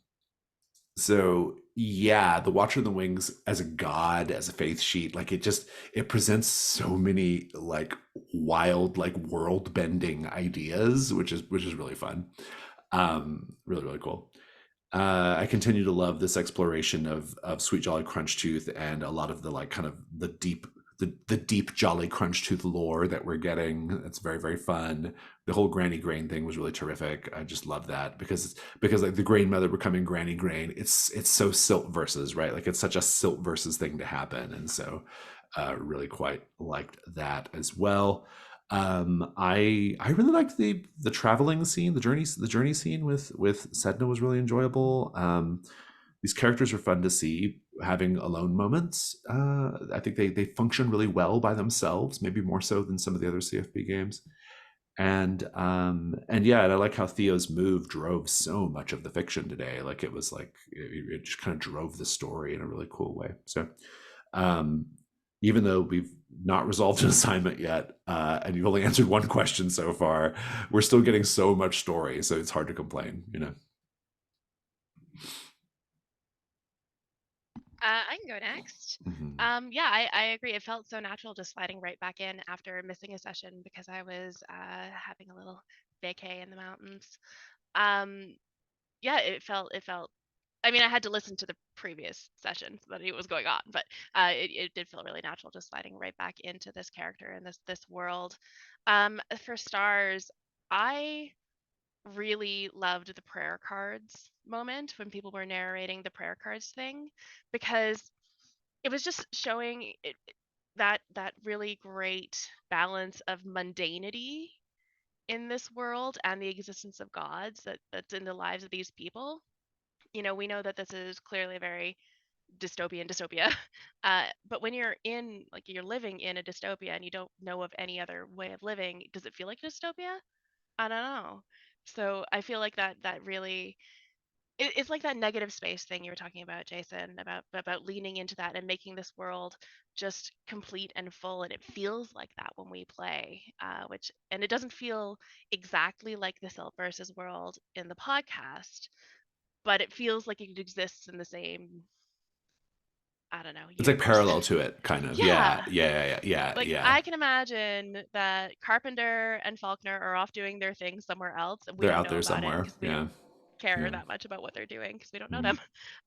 Speaker 2: so yeah, the Watcher in the Wings as a god, as a faith sheet, like it presents so many like wild, like world bending ideas, which is really fun. Really, really cool. I continue to love this exploration of Sweet Jolly Crunch Tooth and a lot of the like kind of the deep Jolly Crunch Tooth lore that we're getting. It's very, very fun. The whole Granny Grain thing was really terrific. I just love that because like the Grain Mother becoming Granny Grain, it's so Silt versus, right? Like it's such a Silt versus thing to happen, and so really quite liked that as well. I really liked the traveling scene, the journey scene with Sedna was really enjoyable. These characters are fun to see having alone moments. I think they function really well by themselves, maybe more so than some of the other CFP games. And yeah, and I like how Theo's move drove so much of the fiction today. Like it was like it just kind of drove the story in a really cool way. So um, even though we've not resolved an assignment yet, and you've only answered one question so far, we're still getting so much story, so it's hard to complain, you know.
Speaker 5: I can go next. Yeah, I agree. It felt so natural just sliding right back in after missing a session because I was having a little vacay in the mountains. Um, yeah, it felt. I mean, I had to listen to the previous session so that it was going on, but it did feel really natural just sliding right back into this character and this world. For stars, I really loved the prayer cards moment when people were narrating the prayer cards thing because it was just showing that really great balance of mundanity in this world and the existence of gods that's in the lives of these people. We know that this is clearly a very dystopia, but when you're in like you're living in a dystopia and you don't know of any other way of living, does it feel like dystopia? I don't know. So I feel like that really it's like that negative space thing you were talking about, Jason, about leaning into that and making this world just complete and full, and it feels like that when we play, which and it doesn't feel exactly like the Self versus world in the podcast, but it feels like it exists in the same, I don't know,
Speaker 2: It's like
Speaker 5: universe.
Speaker 2: parallel to it, kind of.
Speaker 5: Yeah. Like
Speaker 2: Yeah.
Speaker 5: I can imagine that Carpenter and Faulkner are off doing their thing somewhere else, and we
Speaker 2: They're
Speaker 5: don't
Speaker 2: out
Speaker 5: know
Speaker 2: there
Speaker 5: about it
Speaker 2: somewhere.
Speaker 5: because we
Speaker 2: Yeah.
Speaker 5: don't care
Speaker 2: Yeah.
Speaker 5: that much about what they're doing because we don't know
Speaker 2: Mhm.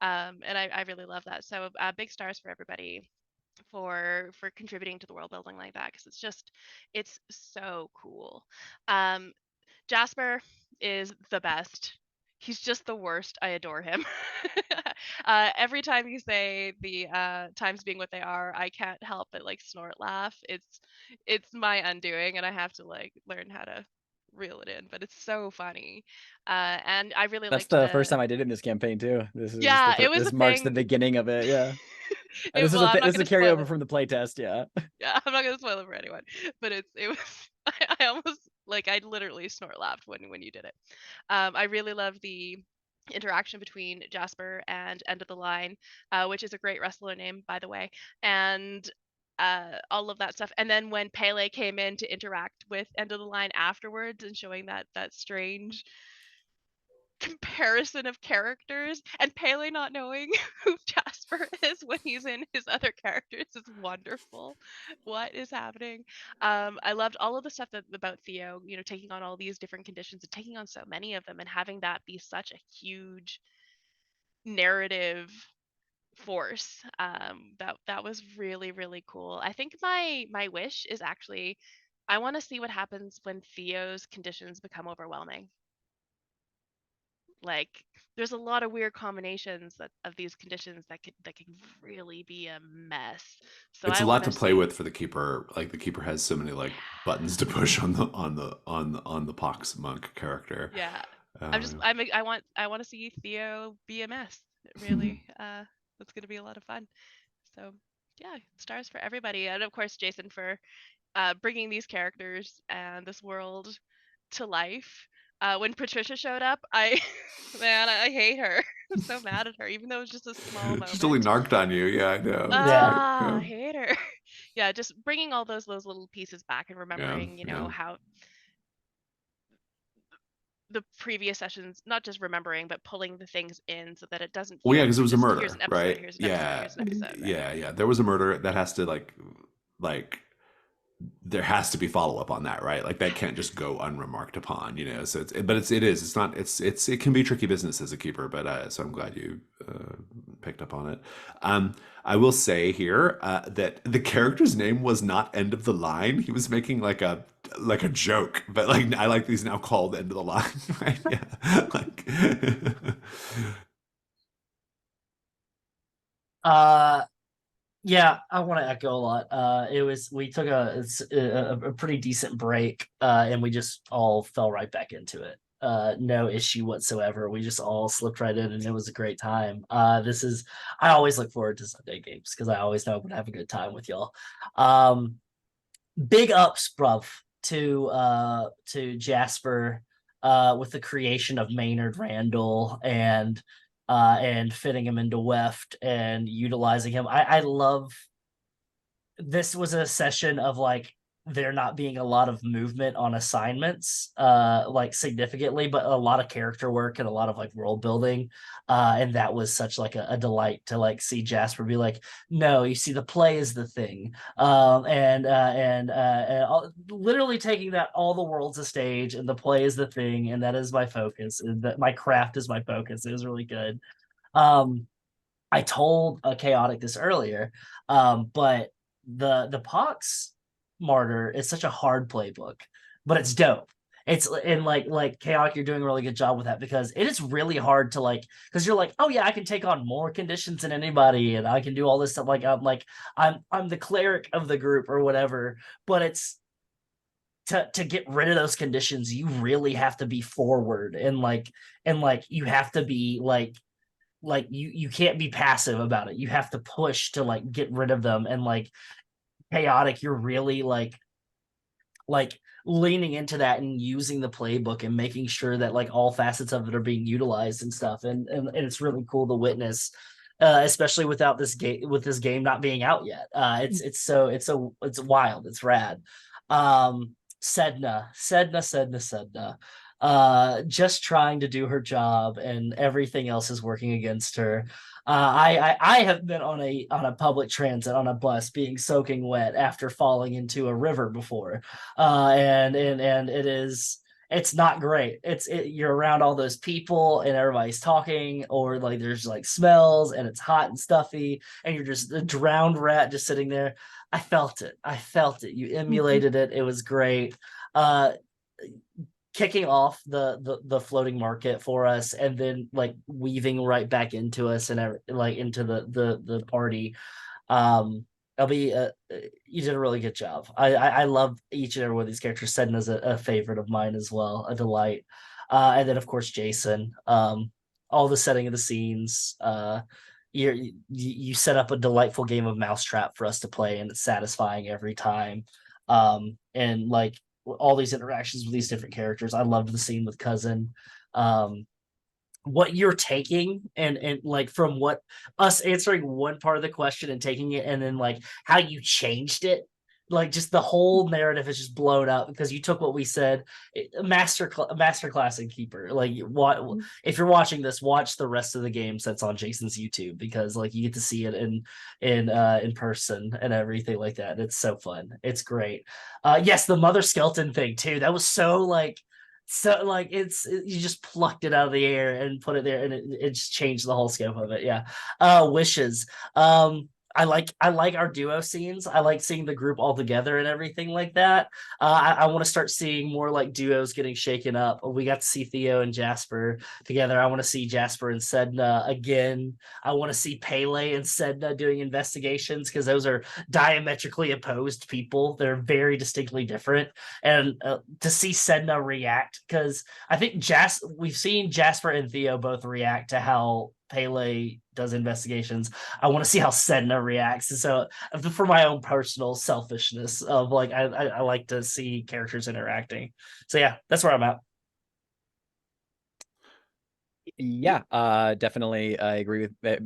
Speaker 5: them. And I really love that. So big stars for everybody for contributing to the world building like that because it's so cool. Um, Jasper is the best. He's just the worst. I adore him. Every time you say the times being what they are, I can't help but like snort laugh. It's my undoing, and I have to like learn how to reel it in. But it's so funny, and I really
Speaker 1: That's
Speaker 5: liked
Speaker 1: the first
Speaker 5: the.
Speaker 1: time I did it in this campaign too.
Speaker 5: Yeah, it was a
Speaker 1: This marks the
Speaker 5: thing.
Speaker 1: beginning of it. Yeah, and
Speaker 5: Well, I'm not
Speaker 1: this is a
Speaker 5: gonna spoil
Speaker 1: carryover
Speaker 5: it.
Speaker 1: from the playtest. Yeah.
Speaker 5: Yeah, I'm not gonna spoil it for anyone, but it was I almost like I literally snort laughed when you did it. I really love the interaction between Jasper and End of the Line, which is a great wrestler name, by the way, and all of that stuff. And then when Pele came in to interact with End of the Line afterwards and showing that strange comparison of characters and Pele not knowing who Jasper is when he's in his other characters is wonderful. What is happening? I loved all of the stuff about Theo, taking on all these different conditions and taking on so many of them and having that be such a huge narrative force. That was really really cool. I think my wish is actually I want to see what happens when Theo's conditions become overwhelming. Like, there's a lot of weird combinations of these conditions that can really be a mess. So
Speaker 2: It's
Speaker 5: I
Speaker 2: a lot
Speaker 5: want
Speaker 2: to
Speaker 5: to
Speaker 2: play
Speaker 5: see.
Speaker 2: with for the keeper. Like the keeper has so many like buttons to push on the pox monk character.
Speaker 5: Yeah.
Speaker 2: Um,
Speaker 5: I want to see Theo be a mess. Really, that's gonna be a lot of fun. So yeah, stars for everybody, and of course Jason for bringing these characters and this world to life. When Patricia showed up, I hate her. I'm so mad at her, even though it was just a small
Speaker 2: she's totally
Speaker 5: moment.
Speaker 2: narked on you. Yeah, I know. It's
Speaker 3: Yeah.
Speaker 2: like,
Speaker 5: Ah, I hate her. Yeah, just bringing all those little pieces back and
Speaker 2: yeah,
Speaker 5: remembering,
Speaker 2: yeah.
Speaker 5: how the previous sessions, not just remembering, but pulling the things in so that it doesn't
Speaker 2: Well,
Speaker 5: feel
Speaker 2: yeah,
Speaker 5: like
Speaker 2: because it
Speaker 5: we're
Speaker 2: was a
Speaker 5: just here's
Speaker 2: murder,
Speaker 5: an episode,
Speaker 2: right?
Speaker 5: here's an episode,
Speaker 2: Yeah,
Speaker 5: here's an episode, right?
Speaker 2: yeah. There was a murder that has to like there has to be follow up on that, right? Like that can't just go unremarked upon, you know. So it's not it can be tricky business as a keeper, but so I'm glad you picked up on it. I will say here that the character's name was not end of the line. He was making like a joke, but like I like these now called end of the line, right? Yeah, like
Speaker 3: Yeah, I want to echo a lot. We took a pretty decent break, and we just all fell right back into it. No issue whatsoever. We just all slipped right in, and it was a great time. I always look forward to Sunday games because I always know I'm gonna have a good time with y'all. Um, Big ups, bruv, to Jasper, with the creation of Maynard Randall and fitting him into Weft and utilizing him. I love this was a session of like there not being a lot of movement on assignments like significantly, but a lot of character work and a lot of like world building, and that was such like a delight to like see Jasper be like, no, you see, the play is the thing, literally taking that all the world's a stage and the play is the thing, and that is my focus, and that my craft is my focus. It was really good. um I told Chaotic this earlier, but the Pox Martyr is such a hard playbook, but it's dope. It's and like Chaotic, you're doing a really good job with that because it is really hard to like because you're like, oh yeah, I can take on more conditions than anybody and I can do all this stuff. I'm the cleric of the group or whatever, but it's to get rid of those conditions, you really have to be forward and you have to be like you can't be passive about it. You have to push to like get rid of them. And like Chaotic, you're really like leaning into that and using the playbook and making sure that like all facets of it are being utilized and stuff. And it's really cool to witness, especially without this game not being out yet. It's wild. It's rad. Sedna, just trying to do her job and everything else is working against her. I have been on a public transit on a bus being soaking wet after falling into a river before, and it's not great. You're around all those people and everybody's talking, or like there's like smells and it's hot and stuffy, and you're just a drowned rat just sitting there. I felt it. I felt it. You emulated it. It was great. Uh, Kicking off the floating market for us and then like weaving right back into us and like into the party. I'll be You did a really good job. I love each and every one of these characters. Sedna is a favorite of mine as well, a delight. And then of course Jason. All the setting of the scenes. You set up a delightful game of Mousetrap for us to play, and it's satisfying every time. And like all these interactions with these different characters. I loved the scene with Cousin. What you're taking and like from what us answering one part of the question and taking it and then like how you changed it, like just the whole narrative is just blown up because you took what we said. Master class in Keeper. Like what if you're watching this, watch the rest of the games that's on Jason's YouTube because like you get to see it in person and everything like that. It's so fun. It's great. Yes, the mother skeleton thing too. That was you just plucked it out of the air and put it there and it just changed the whole scope of it. Yeah. Wishes. I like our duo scenes. I like seeing the group all together and everything like that. I want to start seeing more like duos getting shaken up. We got to see Theo and Jasper together. I want to see Jasper and Sedna again. I want to see Pele and Sedna doing investigations, because those are diametrically opposed people. They're very distinctly different. And to see Sedna react, because I think we've seen Jasper and Theo both react to how Pele does investigations. I want to see how Sedna reacts. And so, for my own personal selfishness of like, I like to see characters interacting. So yeah, that's where I'm at.
Speaker 1: Yeah, definitely. I agree with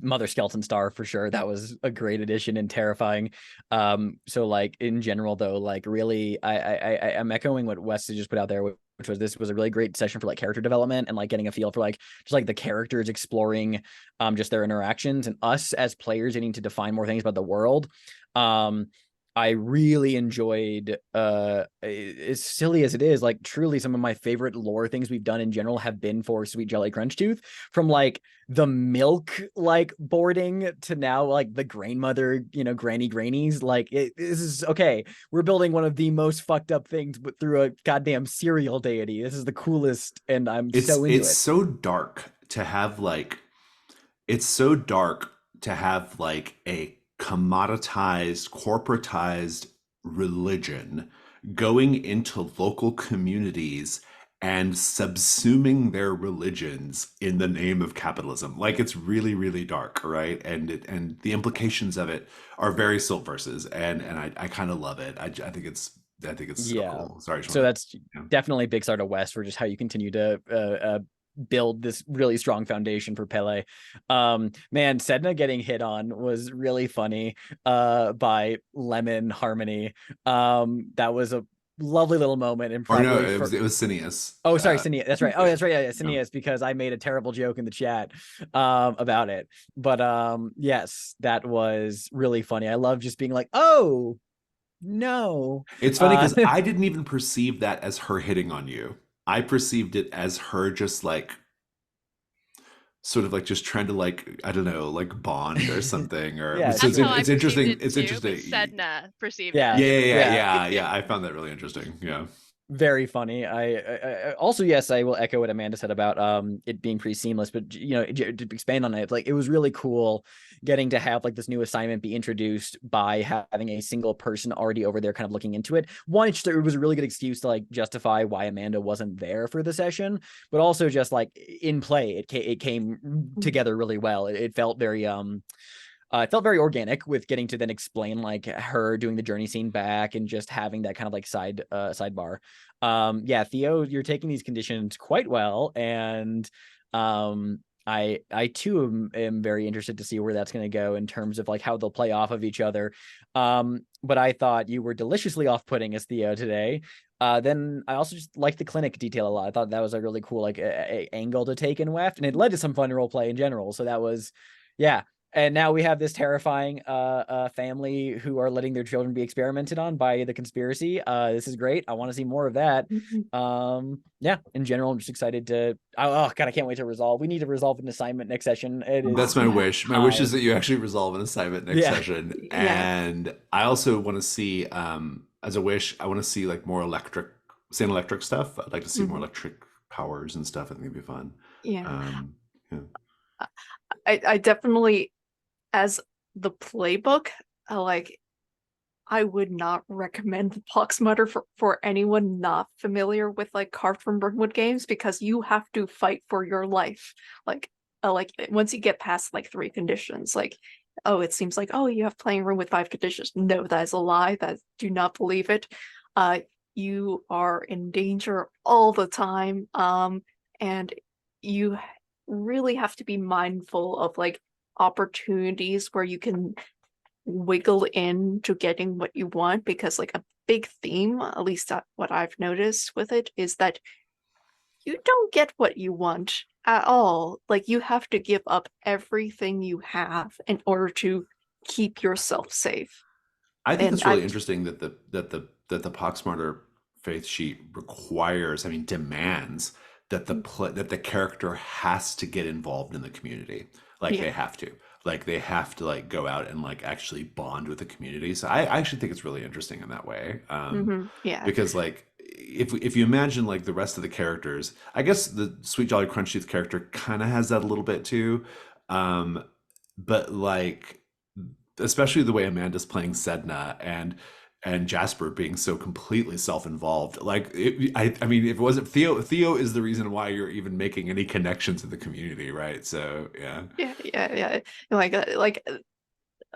Speaker 1: Mother Skeleton Star for sure. That was a great addition and terrifying. So like in general though, like really, I'm echoing what Wes just put out there, which was this was a really great session for like character development and like getting a feel for like just like the characters exploring just their interactions and us as players needing to define more things about the world. I really enjoyed as silly as it is, like truly some of my favorite lore things we've done in general have been for Sweet Jelly Crunch Tooth, from like the milk like boarding to now like the grain mother, you know, grannies. Like this is okay. We're building one of the most fucked up things, but through a goddamn cereal deity. This is the coolest, and I'm so into
Speaker 2: It's
Speaker 1: it.
Speaker 2: so dark to have like it's so dark to have like a commoditized, corporatized religion going into local communities and subsuming their religions in the name of capitalism. Like it's really, really dark, right? And the implications of it are very Silt verses, and I kind of love it. I think it's so
Speaker 1: Yeah.
Speaker 2: cool. Sorry,
Speaker 1: So that's
Speaker 2: yeah.
Speaker 1: definitely big star to West for just how you continue to build this really strong foundation for Pele. Man, Sedna getting hit on was really funny by Lemon Harmony. That was a lovely little moment, and
Speaker 2: Or no,
Speaker 1: probably
Speaker 2: it was Cineas.
Speaker 1: oh, sorry, Cineas. That's right. Oh,
Speaker 2: Yeah.
Speaker 1: that's right. Yeah,
Speaker 2: Yeah.
Speaker 1: Cineas, because I made a terrible joke in the chat about it. But yes, that was really funny. I love just being like, oh no.
Speaker 2: It's funny because I didn't even perceive that as her hitting on you. I perceived it as her just like sort of like just trying to like I don't know like bond or something or
Speaker 1: Yeah,
Speaker 2: so
Speaker 5: That's how I
Speaker 2: it's
Speaker 5: perceived
Speaker 2: interesting.
Speaker 5: it
Speaker 2: It's
Speaker 5: too, but
Speaker 2: interesting.
Speaker 5: Sedna perceived it
Speaker 1: Yeah,
Speaker 5: as a different
Speaker 1: yeah.
Speaker 2: I found that really interesting. Yeah.
Speaker 1: Very funny. I also, yes, I will echo what Amanda said about it being pretty seamless, but you know, to expand on it, like it was really cool getting to have like this new assignment be introduced by having a single person already over there kind of looking into it. One, it was a really good excuse to like justify why Amanda wasn't there for the session, but also just like in play, it came together really well. It felt very it felt very organic with getting to then explain like her doing the journey scene back and just having that kind of like sidebar. Yeah, Theo, you're taking these conditions quite well, and I too am very interested to see where that's going to go in terms of like how they'll play off of each other. But I thought you were deliciously off-putting as Theo today. Then I also just like the clinic detail a lot. I thought that was a really cool like a angle to take in Weft, and it led to some fun role play in general. So that was, yeah. And now we have this terrifying family who are letting their children be experimented on by the conspiracy. This is great. I want to see more of that. Yeah, in general, I'm just excited to. Oh God, I can't wait to resolve. We need to resolve an assignment next session. It is.
Speaker 2: That's my wish. My wish is that you actually resolve an assignment next session.
Speaker 4: Yeah.
Speaker 2: And I also want to see, as a wish, I want to see like more same electric stuff. I'd like to see more electric powers and stuff. I think it'd be fun.
Speaker 4: Yeah.
Speaker 2: Yeah.
Speaker 4: I definitely, as the playbook, I would not recommend the Pox Mutter for anyone not familiar with like Carved from Burnwood games, because you have to fight for your life. Like once you get past like 3 conditions, like, oh, it seems like, oh, you have playing room with 5 conditions. No, that is a lie. Do not believe it. You are in danger all the time. And you really have to be mindful of like opportunities where you can wiggle into getting what you want, because like a big theme, at least what I've noticed with it, is that you don't get what you want at all. Like you have to give up everything you have in order to keep yourself safe.
Speaker 2: I think
Speaker 4: And
Speaker 2: it's really interesting that the Poxmartyr faith sheet requires, I mean, demands that the character has to get involved in the community. Like
Speaker 4: Yeah.
Speaker 2: they have to. Like they have to like go out and like actually bond with the community. So I actually think it's really interesting in that way.
Speaker 4: Yeah.
Speaker 2: Because like if you imagine like the rest of the characters, I guess the Sweet Jolly Crunch Teeth character kind of has that a little bit too. But like especially the way Amanda's playing Sedna and Jasper being so completely self-involved. Like I mean, if it wasn't Theo is the reason why you're even making any connections in the community, right? So yeah.
Speaker 4: Yeah.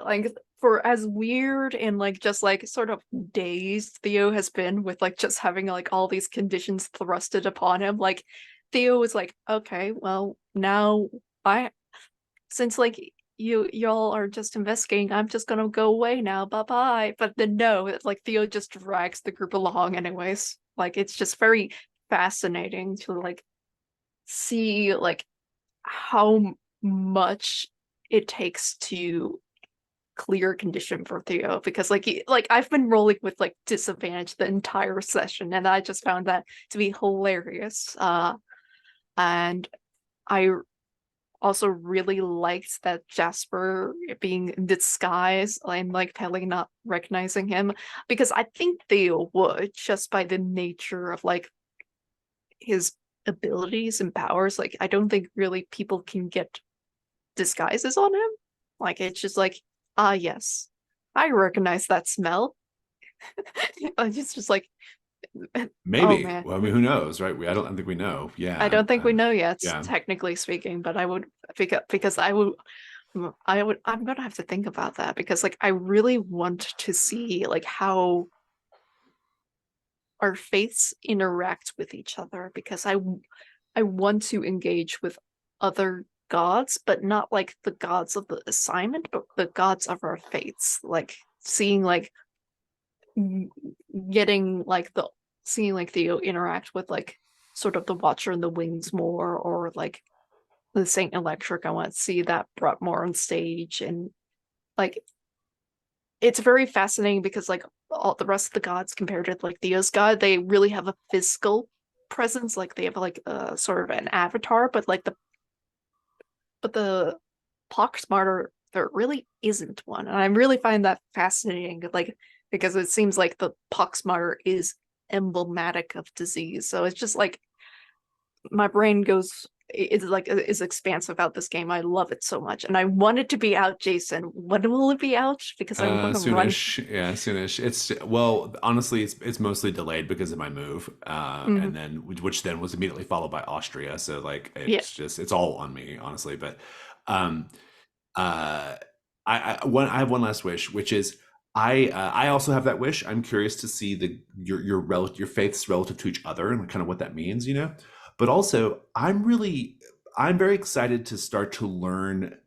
Speaker 4: Like for as weird and like just like sort of dazed Theo has been with like just having like all these conditions thrusted upon him, like Theo was like, okay, well now I since like y'all are just investigating, I'm just gonna go away now, bye bye. But then no, it's like Theo just drags the group along anyways. Like it's just very fascinating to like see like how much it takes to clear condition for Theo, because like I've been rolling with like disadvantage the entire session, and I just found that to be hilarious. And I also really liked that Jasper being in disguise and like Pele not recognizing him, because I think Theo would, just by the nature of like his abilities and powers. Like I don't think really people can get disguises on him. Like it's just like, ah yes, I recognize that smell. It's just like, oh
Speaker 2: Maybe.
Speaker 4: man.
Speaker 2: Well, I mean, who knows, right? I don't think we know.
Speaker 4: I
Speaker 2: Yeah.
Speaker 4: don't think we know yet,
Speaker 2: yeah.
Speaker 4: technically speaking, but I would because I'm gonna have to think about that, because like I really want to see like how our faiths interact with each other, because I want to engage with other gods, but not like the gods of the assignment, but the gods of our faiths. Like seeing like getting like the seeing like Theo interact with like sort of the Watcher and the Wings more, or like the Saint Electric. I want to see that brought more on stage, and like it's very fascinating because like all the rest of the gods compared to like Theo's god, they really have a physical presence. Like they have like a sort of an avatar, but like the Poxmartyr, there really isn't one. And I really find that fascinating, like because it seems like the Poxmartyr is emblematic of disease. So it's just like my brain goes is expansive about this game. I love it so much, and I want it to be out. Jason, when will it be out? Because I want to run.
Speaker 2: Soonish. Yeah, soonish. It's well, honestly, it's mostly delayed because of my move, and then which then was immediately followed by Austria. So like, it's just it's all on me, honestly. But um, I have one last wish, which is I also have that wish. I'm curious to see your faiths relative to each other and kind of what that means, you know. But also, I'm very excited to start to learn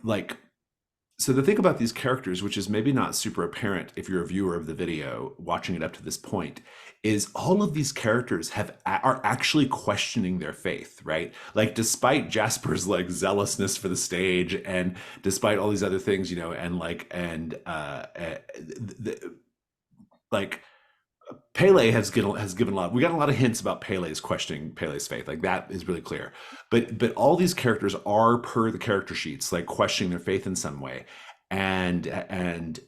Speaker 2: like so the thing about these characters, which is maybe not super apparent if you're a viewer of the video watching it up to this point, is all of these characters are actually questioning their faith, right? Like despite Jasper's like zealousness for the stage, and despite all these other things, you know, and like Pele has given a lot. We got a lot of hints about Pele's questioning Pele's faith. Like that is really clear. But all these characters are, per the character sheets, like questioning their faith in some way, and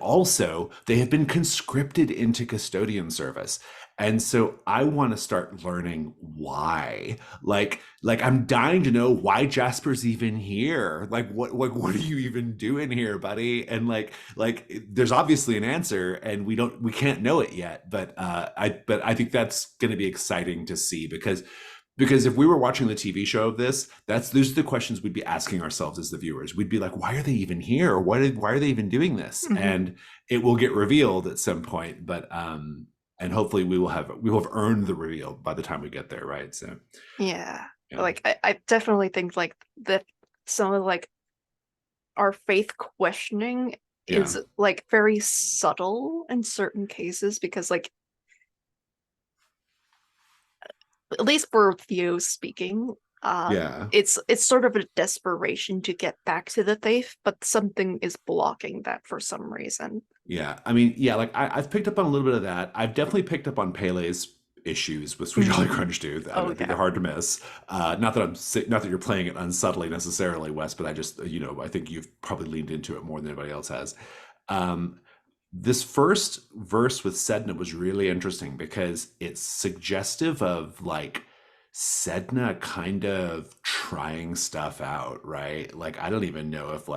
Speaker 2: also they have been conscripted into custodian service. And so I want to start learning why. Like I'm dying to know why Jasper's even here. Like what are you even doing here, buddy? And like there's obviously an answer, and we can't know it yet. But I think that's going to be exciting to see, because if we were watching the TV show of this, those are the questions we'd be asking ourselves as the viewers. We'd be like, why are they even here? Why are they even doing this? And it will get revealed at some point. But and hopefully we will have earned the reveal by the time we get there, right? So
Speaker 4: yeah. Like I definitely think like that some of like our faith questioning is like very subtle in certain cases, because like at least for Theo speaking, it's sort of a desperation to get back to the faith, but something is blocking that for some reason.
Speaker 2: Yeah, I mean, yeah, like I've picked up on a little bit of that. I've definitely picked up on Pele's issues with Sweet Jolly Crunch 2. I think
Speaker 4: yeah.
Speaker 2: they're hard to miss. Not that you're playing it unsubtly necessarily, Wes, but I just, I think you've probably leaned into it more than anybody else has. This first verse with Sedna was really interesting because it's suggestive of like Sedna kind of trying stuff out, right? Like, I don't even know if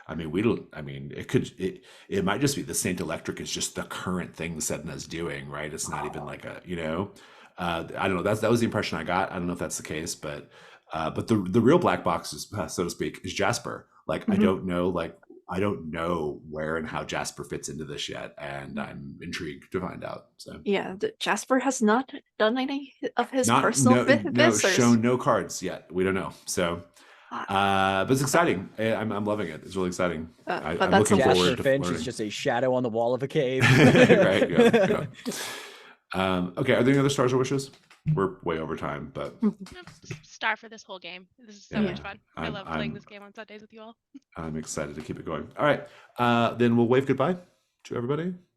Speaker 2: it might just be the Saint Electric is just the current thing Sedna's doing, right? It's not even like I don't know. That was the impression I got. I don't know if that's the case, but the real black box is, so to speak, is Jasper. Like, I don't know where and how Jasper fits into this yet, and I'm intrigued to find out. So
Speaker 4: Yeah, Jasper has not done any of his personal business.
Speaker 2: shown no cards yet. We don't know. So, but it's exciting. I'm loving it. It's really exciting.
Speaker 4: But
Speaker 2: I'm
Speaker 4: that's
Speaker 2: looking
Speaker 1: Jasper
Speaker 2: forward to
Speaker 1: Finch
Speaker 2: learning.
Speaker 1: is just a shadow on the wall of a cave.
Speaker 2: Right. Yeah. Okay. Are there any other stars or wishes? We're way over time, but
Speaker 5: Star for this whole game. This is so much fun. I love playing this game on Sundays with you all.
Speaker 2: I'm excited to keep it going. All right. Then we'll wave goodbye to everybody.